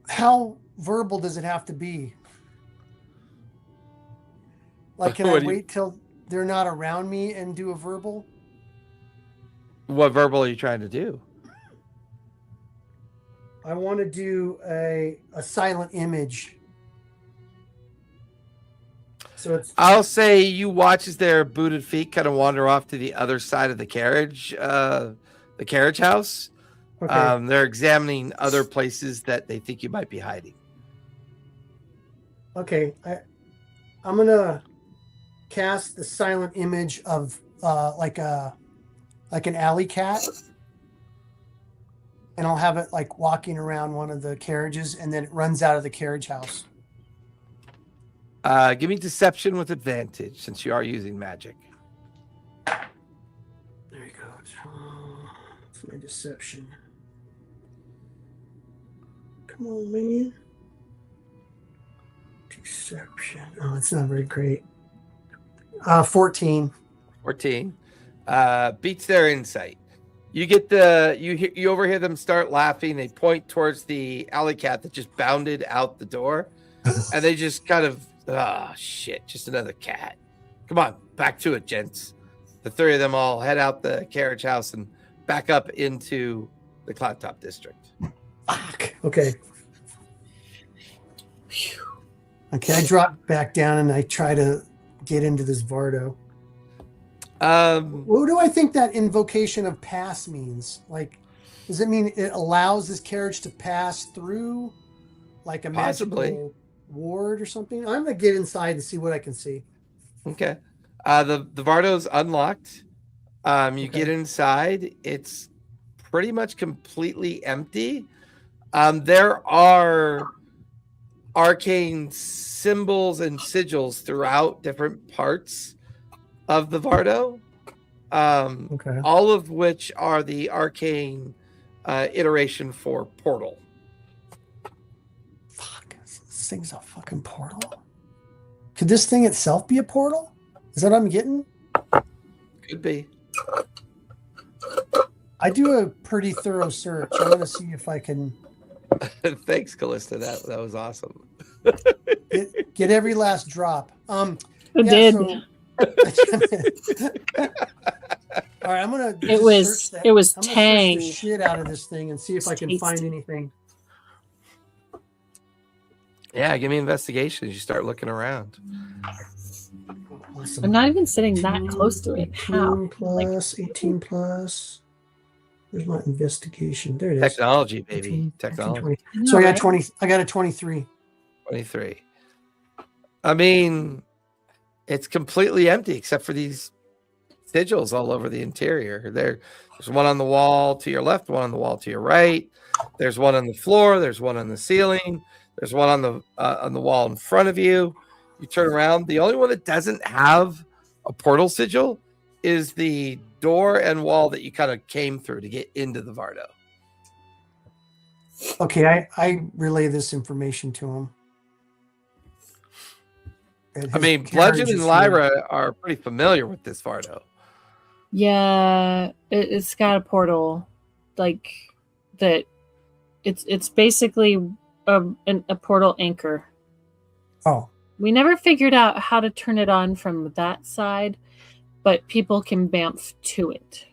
How verbal does it have to be? Like, can I What do you- wait till they're not around me and do a verbal? What verbal are you trying to do? I want to do a silent image. So it's I'll say you watch as their booted feet kind of wander off to the other side of the carriage house. okay. They're examining other places that they think you might be hiding. Okay. I'm gonna cast the silent image of like an alley cat, and I'll have it like walking around one of the carriages, and then it runs out of the carriage house. Give me deception with advantage since you are using magic. There you go. It's my deception. Come on, man. Deception. Oh, it's not very great. 14. 14 beats their insight. You get you overhear them start laughing. They point towards the alley cat that just bounded out the door, and they just kind of shit, just another cat. Come on, back to it, gents. The three of them all head out the carriage house and back up into the Cloud Top district. Fuck. Okay. Okay, I drop back down and I try to get into this Vardo. What do I think that invocation of pass means? Like, does it mean it allows this carriage to pass through, like a Possibly. magical ward or something? I'm gonna get inside and see what I can see. Okay. The Vardo's unlocked. You get inside. It's pretty much completely empty. There are arcane symbols and sigils throughout different parts of the Vardo. Okay. All of which are the arcane iteration for portal. Fuck, this thing's a fucking portal. Could this thing itself be a portal? Is that what I'm getting? Could be. I do a pretty thorough search. I'm gonna see if I can Thanks, Callista. That was awesome. get every last drop. It did. All right, I'm gonna. It was search that. it was I'm gonna search tang. the shit out of this thing and see if I can Tasty. find anything. Yeah, give me investigation as you start looking around. Awesome. I'm not even sitting that close to it. How? 18 plus, 18 plus. Where's my investigation? There it is. Technology, baby. 18, Technology. 20. I know, So I got right? 20. I got a 23. 23. I mean, it's completely empty except for these sigils all over the interior. There's one on the wall to your left, one on the wall to your right. There's one on the floor. There's one on the ceiling. There's one on the wall in front of you. You turn around. The only one that doesn't have a portal sigil is the door and wall that you kind of came through to get into the Vardo. Okay, I relay this information to him. I mean, Bludgeon and Lyra are pretty familiar with this Vardo. Yeah, it's got a portal, like that. It's basically a portal anchor. Oh, We never figured out how to turn it on from that side, but people can bamf to it.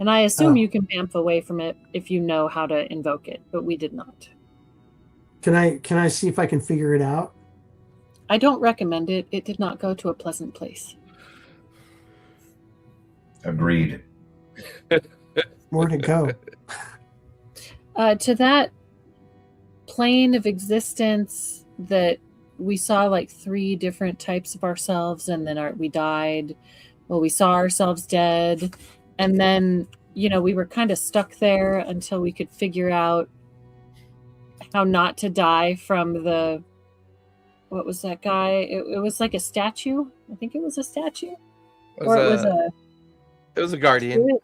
And I assume you can bamf away from it if you know how to invoke it, but we did not. can I see if I can figure it out? I don't recommend it. It did not go to a pleasant place. Agreed. Where'd it go? To that plane of existence that we saw like 3 different types of ourselves, and then we died. Well, we saw ourselves dead, and then we were kind of stuck there until we could figure out how not to die from the. What was that guy? It was like a statue. I think it was a statue, It was a guardian.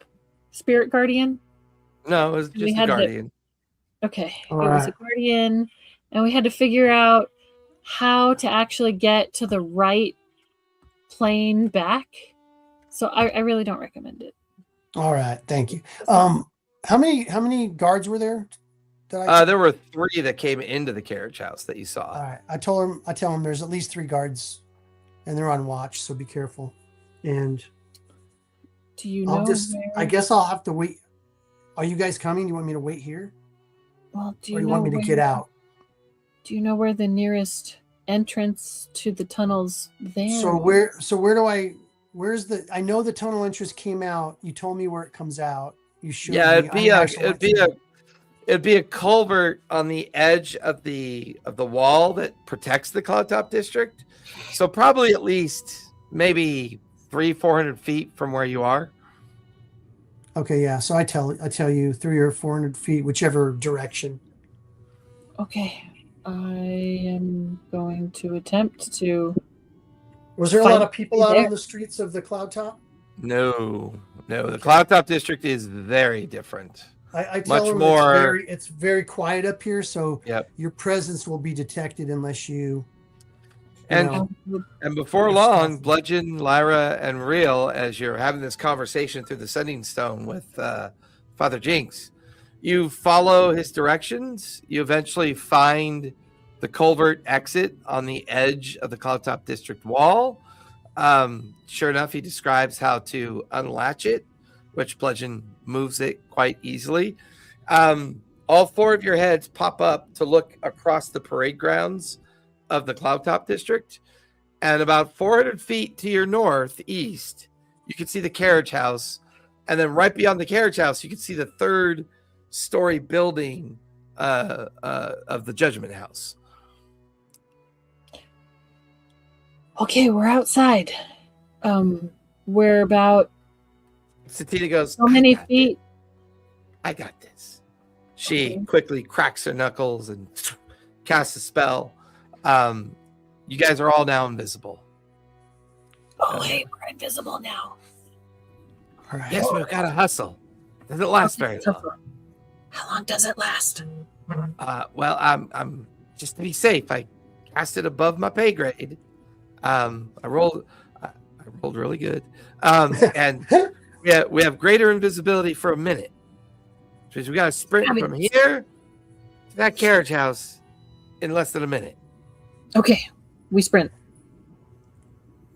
spirit guardian. No, it was We just a had to- guardian. Okay, All it was a right. guardian, and we had to figure out how to actually get to the right plane back. So I really don't recommend it. All right, thank you. How many guards were there? There were 3 that came into the carriage house that you saw. All right, I tell him there's at least 3 guards, and they're on watch, so be careful. And Do you know? I guess I'll have to wait. Are you guys coming? Do you want me to wait here, Well, do or you you know want me to get out? Do you know where the nearest entrance to the tunnels there? So where's the? I know the tunnel entrance came out. You told me where it comes out. You showed Yeah, me. it'd be a culvert on the edge of the wall that protects the Cloud Top district. So probably at least maybe 300-400 feet from where you are. Okay, yeah. So I tell you 300 or 400 feet, whichever direction. Okay, I am going to attempt to. Was there a Fight lot of people out there. on the streets of the Cloud Top? No. The Cloud Top district is very different. I tell Much them more. it's very quiet up here, so Yep. your presence will be detected unless you. And before long, Bludgeon, Lyra, and Real, as you're having this conversation through the Sending Stone with Father Jinx, you follow his directions. You eventually find the culvert exit on the edge of the Cloud Top district wall. Sure enough, he describes how to unlatch it, which Bludgeon moves it quite easily. All 4 of your heads pop up to look across the parade grounds of the Cloud Top district, and about 400 feet to your northeast, you can see the carriage house, and then right beyond the carriage house, you can see the 3rd-story building of the Judgment House. Okay, we're outside. We're about Satina goes, how many feet? I got this. She quickly cracks her knuckles and casts a spell. You guys are all now invisible. Oh, hey, we're invisible now. All right. Yes, we've got to hustle. Doesn't last very long. How long does it last? Well, I'm just to be safe. I cast it above my pay grade. I rolled really good. And we have greater invisibility for a minute. Which means we got to sprint from here to that carriage house in less than a minute. Okay, we sprint.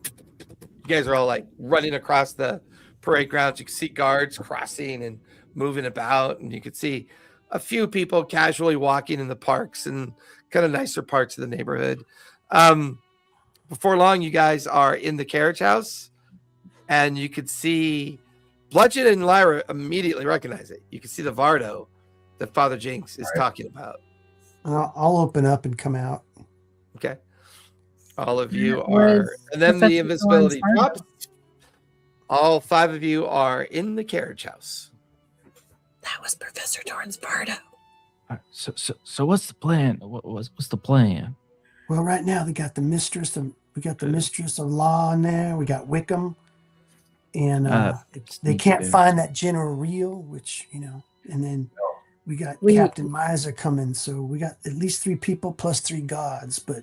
You guys are all like running across the parade grounds. You can see guards crossing and moving about, and you can see a few people casually walking in the parks and kind of nicer parts of the neighborhood. Before long, you guys are in the carriage house, and you could see Bludgeon and Lyra immediately recognize it. You can see the Vardo that Father Jinx is talking about. I'll open up and come out. Okay. All of you That are, was and then the Professor invisibility Thorne's drops. All 5 of you are in the carriage house. That was Professor Dorn's Bardo. So what's the plan? What's the plan? Well, right now we got the mistress of law in there. We got Wickham, and they can't find that General Real, which and then we got Captain Miser coming. So we got at least 3 people plus 3 gods. But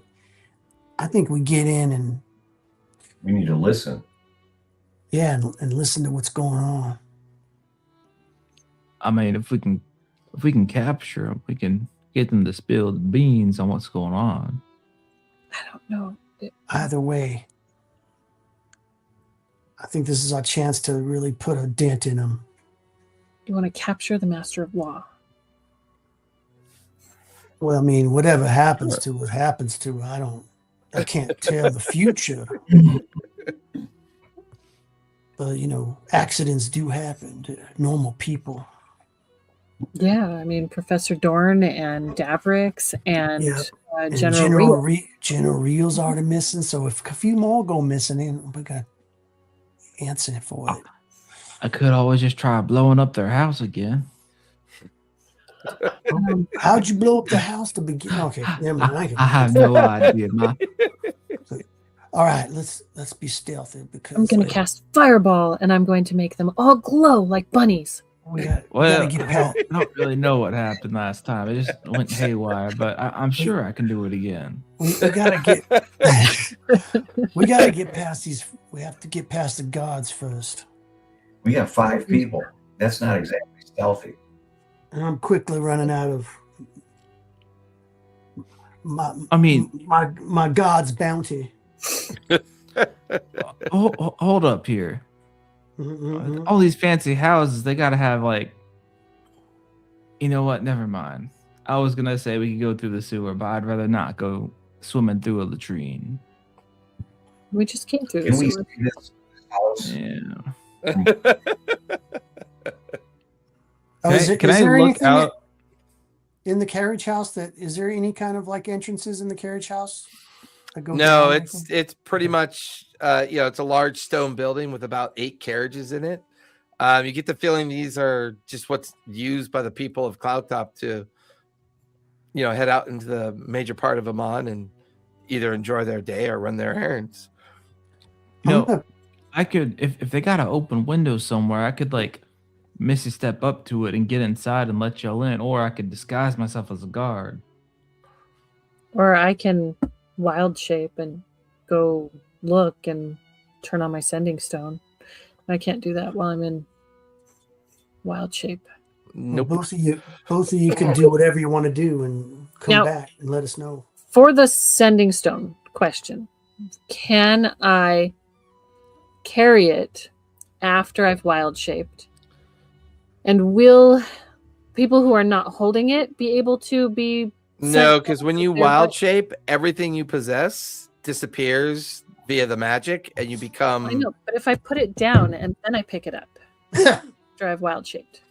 I think we get in and We need to listen. yeah, and listen to what's going on. I mean, if we can capture them, we can get them to spill the beans on what's going on. I don't know. Either way, I think this is our chance to really put a dent in them. You want to capture the Master of Law. Well, I mean, whatever happens to what happens to, I can't tell the future. But, accidents do happen to normal people. Yeah, I mean, Professor Dorn and Davrix and And General Real. General Reels already missing. So if a few more go missing, then we got answer for it. I could always just try blowing up their house again. How'd you blow up the house to begin? Okay, never mind. I have no idea. All right, let's be stealthy because I'm going to cast Fireball, and I'm going to make them all glow like bunnies. we gotta get past. I don't really know what happened last time. It just went haywire, but I'm sure I can do it again. We gotta get we gotta get past these. We have to get past the gods first. We have 5 people. That's not exactly stealthy. And I'm quickly running out of my god's bounty. Hold up here. Mm-hmm. All these fancy houses, they gotta have like. You know what? Never mind. I was gonna say we could go through the sewer, but I'd rather not go swimming through a latrine. We just came through Can the we sewer. see this house? Yeah. Can I look anything out? in the carriage house? Is there any kind of like entrances in the carriage house? that go No, down, I it's think? pretty much it's a large stone building with about 8 carriages in it. You get the feeling these are just what's used by the people of Cloudtop to head out into the major part of Emon and either enjoy their day or run their errands. No, I could if they got an open window somewhere, I could like Missy step up to it and get inside and let y'all in, or I could disguise myself as a guard. Or I can wild shape and go look and turn on my sending stone. I can't do that while I'm in wild shape. Nope. Both of you can do whatever you want to do and come Now- back and let us know. For the sending stone question, can I carry it after I've wild shaped? And will people who are not holding it be able to be No, because when you there, wild but- shape, everything you possess disappears via the magic, and you become. I know, but if I put it down and then I pick it up after I've wild shaped.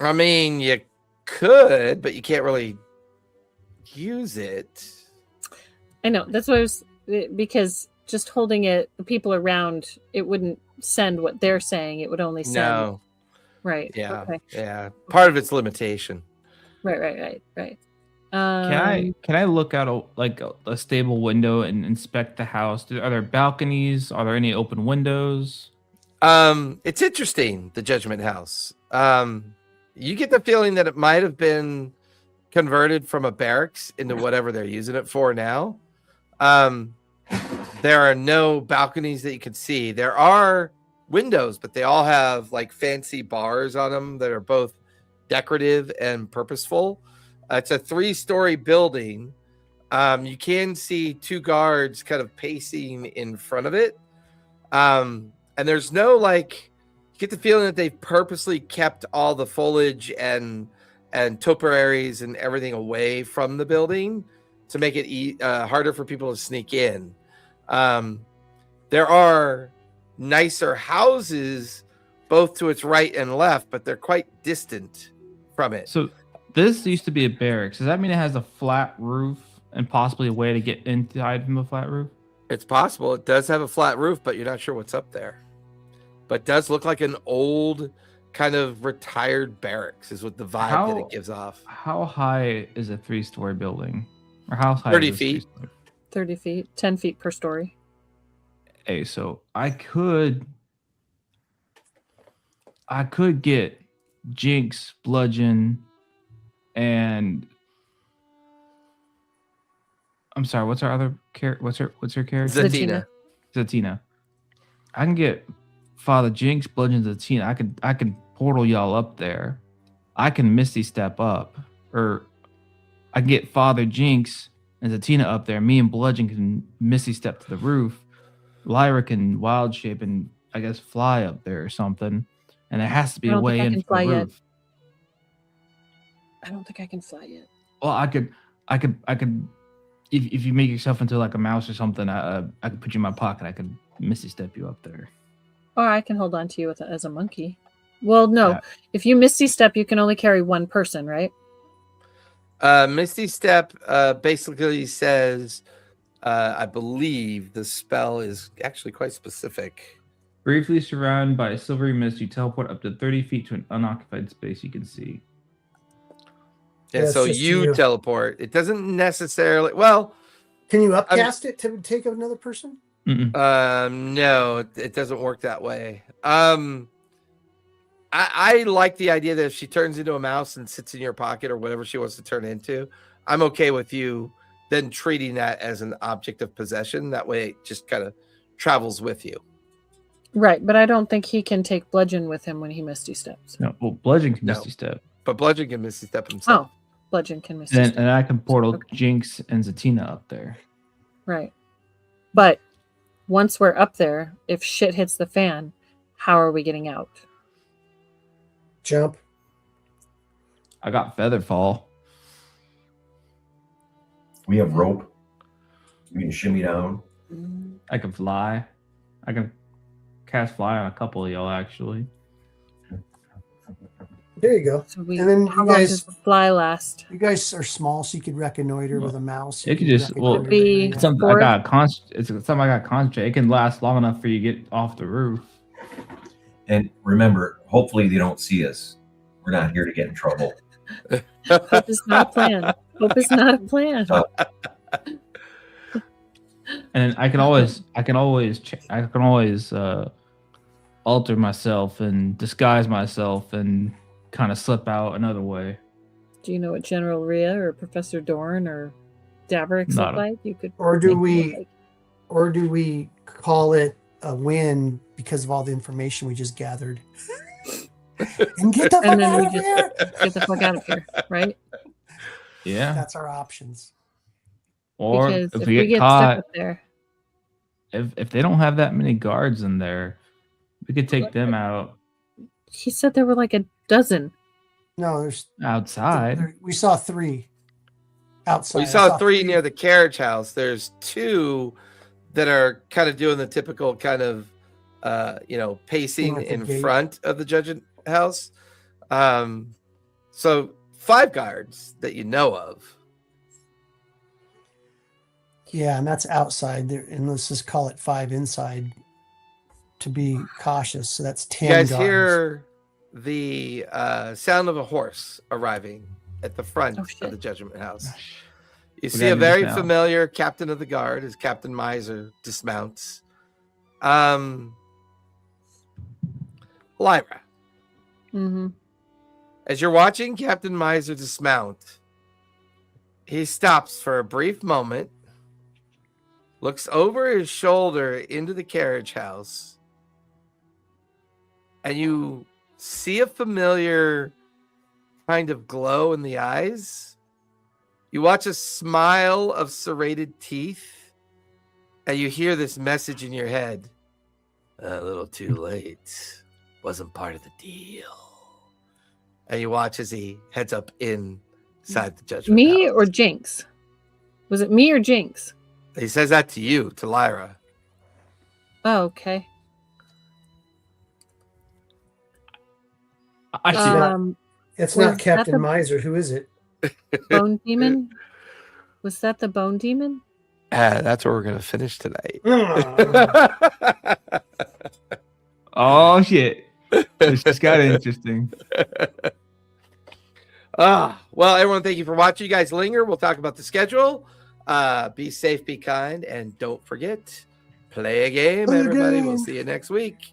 I mean, you could, but you can't really use it. I know, that's what I was, because just holding it, the people around, it wouldn't send what they're saying. It would only send. No. Right. Yeah. Okay. Yeah. Part of its limitation. Right. Can I look out a stable window and inspect the house? Are there balconies? Are there any open windows? It's interesting, the Judgment House. You get the feeling that it might have been converted from a barracks into whatever they're using it for now. There are no balconies that you can see. There are windows, but they all have like fancy bars on them that are both decorative and purposeful. It's a 3-story building. You can see 2 guards kind of pacing in front of it. And there's no like, you get the feeling that they've purposely kept all the foliage and topiaries and everything away from the building to make it harder for people to sneak in. There are nicer houses both to its right and left, but they're quite distant from it. So this used to be a barracks. Does that mean it has a flat roof and possibly a way to get inside from the flat roof? It's possible. It does have a flat roof, but you're not sure what's up there. But it does look like an old kind of retired barracks is what the vibe that it gives off. How high is a 3-story building? Or how high 30 is this feet. 3-story? 30 feet, 10 feet per story. Hey, so I could get Jinx, Bludgeon, and I'm sorry, what's our other character? What's her character? Zatina. Zatina. I can get Father Jinx, Bludgeon, Zatina. I can portal y'all up there. I can Misty step up, or I can get Father Jinx and Zatina up there. Me and Bludgeon can Misty step to the roof. Lyra can wild shape and I guess fly up there or something. And there has to be I a don't way think I in can from fly the yet. roof. I don't think I can fly yet. Well, I could. If you make yourself into like a mouse or something, I could put you in my pocket. I could Misty step you up there. Or I can hold on to you as a monkey. Well, no. Yeah. If you Misty Step, you can only carry one person, right? Misty Step basically says, I believe the spell is actually quite specific. Briefly surrounded by a silvery mist, you teleport up to 30 feet to an unoccupied space you can see. Yeah, Yeah, so it's just you you. teleport. It doesn't necessarily. Well, Can you upcast it to take another person? Mm-mm. no, it doesn't work that way. I like the idea that if she turns into a mouse and sits in your pocket or whatever she wants to turn into, I'm okay with you then treating that as an object of possession. That way it just kind of travels with you. Right, but I don't think he can take bludgeon with him when he misty steps. No, well, bludgeon can No. misty step, But Bludgeon can misty step himself. Oh, bludgeon can misty step. and I can portal Okay. Jinx and Zatina up there. Right. But once we're up there, if shit hits the fan, how are we getting out? Jump. I got Featherfall. We have rope. We can shimmy down. I can fly. I can cast fly on a couple of y'all actually. There you go. So we, And then how you long guys- does the fly last? You guys are small, so you could reconnoiter with a mouse. It You could can just- well, reconnoiter be- the area. It's something Forward? I got It's something I got concentrate. It can last long enough for you to get off the roof. And remember, hopefully they don't see us. We're not here to get in trouble. Hope is not a plan. Hope is not a plan. And I can always alter myself and disguise myself and kind of slip out another way. Do you know what General Rhea or Professor Dorn or Dravorak Not look a- like? You could. Or do make them look we- like- Or do we call it a win because of all the information we just gathered? And get the fuck And then out we of just- here! Get the fuck out of here, right? Yeah. That's our options. Or Because if if we we get get caught, stuck up there, if they don't have that many guards in there, we could take them out he said there were like a dozen. No, there's outside. we saw 3 outside. We I saw 3 near the carriage house. There's 2 that are kind of doing the typical kind of, pacing At the in gate. front of the judgment house. So 5 guards that you know of. Yeah, and that's outside there, and let's just call it 5 inside to be cautious. So that's 10 You guys guards. hear the sound of a horse arriving at the front Oh, of shit. the judgment house. You We see gotta a do this very now. familiar captain of the guard as Captain Miser dismounts. Lyra, Mm-hmm. as you're watching Captain Miser dismount, he stops for a brief moment, looks over his shoulder into the carriage house, and you see a familiar kind of glow in the eyes. You watch a smile of serrated teeth, and you hear this message in your head. A little too late. Wasn't part of the deal. And you watch as he heads up inside the judgment Me house. or Jinx? Was it me or Jinx? He says that to you, to Lyra. Oh, okay. I see. It's Was not that Captain the- Miser. Who is it? Bone demon? Was that the bone demon? That's where we're going to finish tonight. Oh shit! This just got interesting. Well, everyone, thank you for watching. You guys linger. We'll talk about the schedule. Be safe, be kind, and don't forget, play a game, Play a everybody. game. We'll see you next week.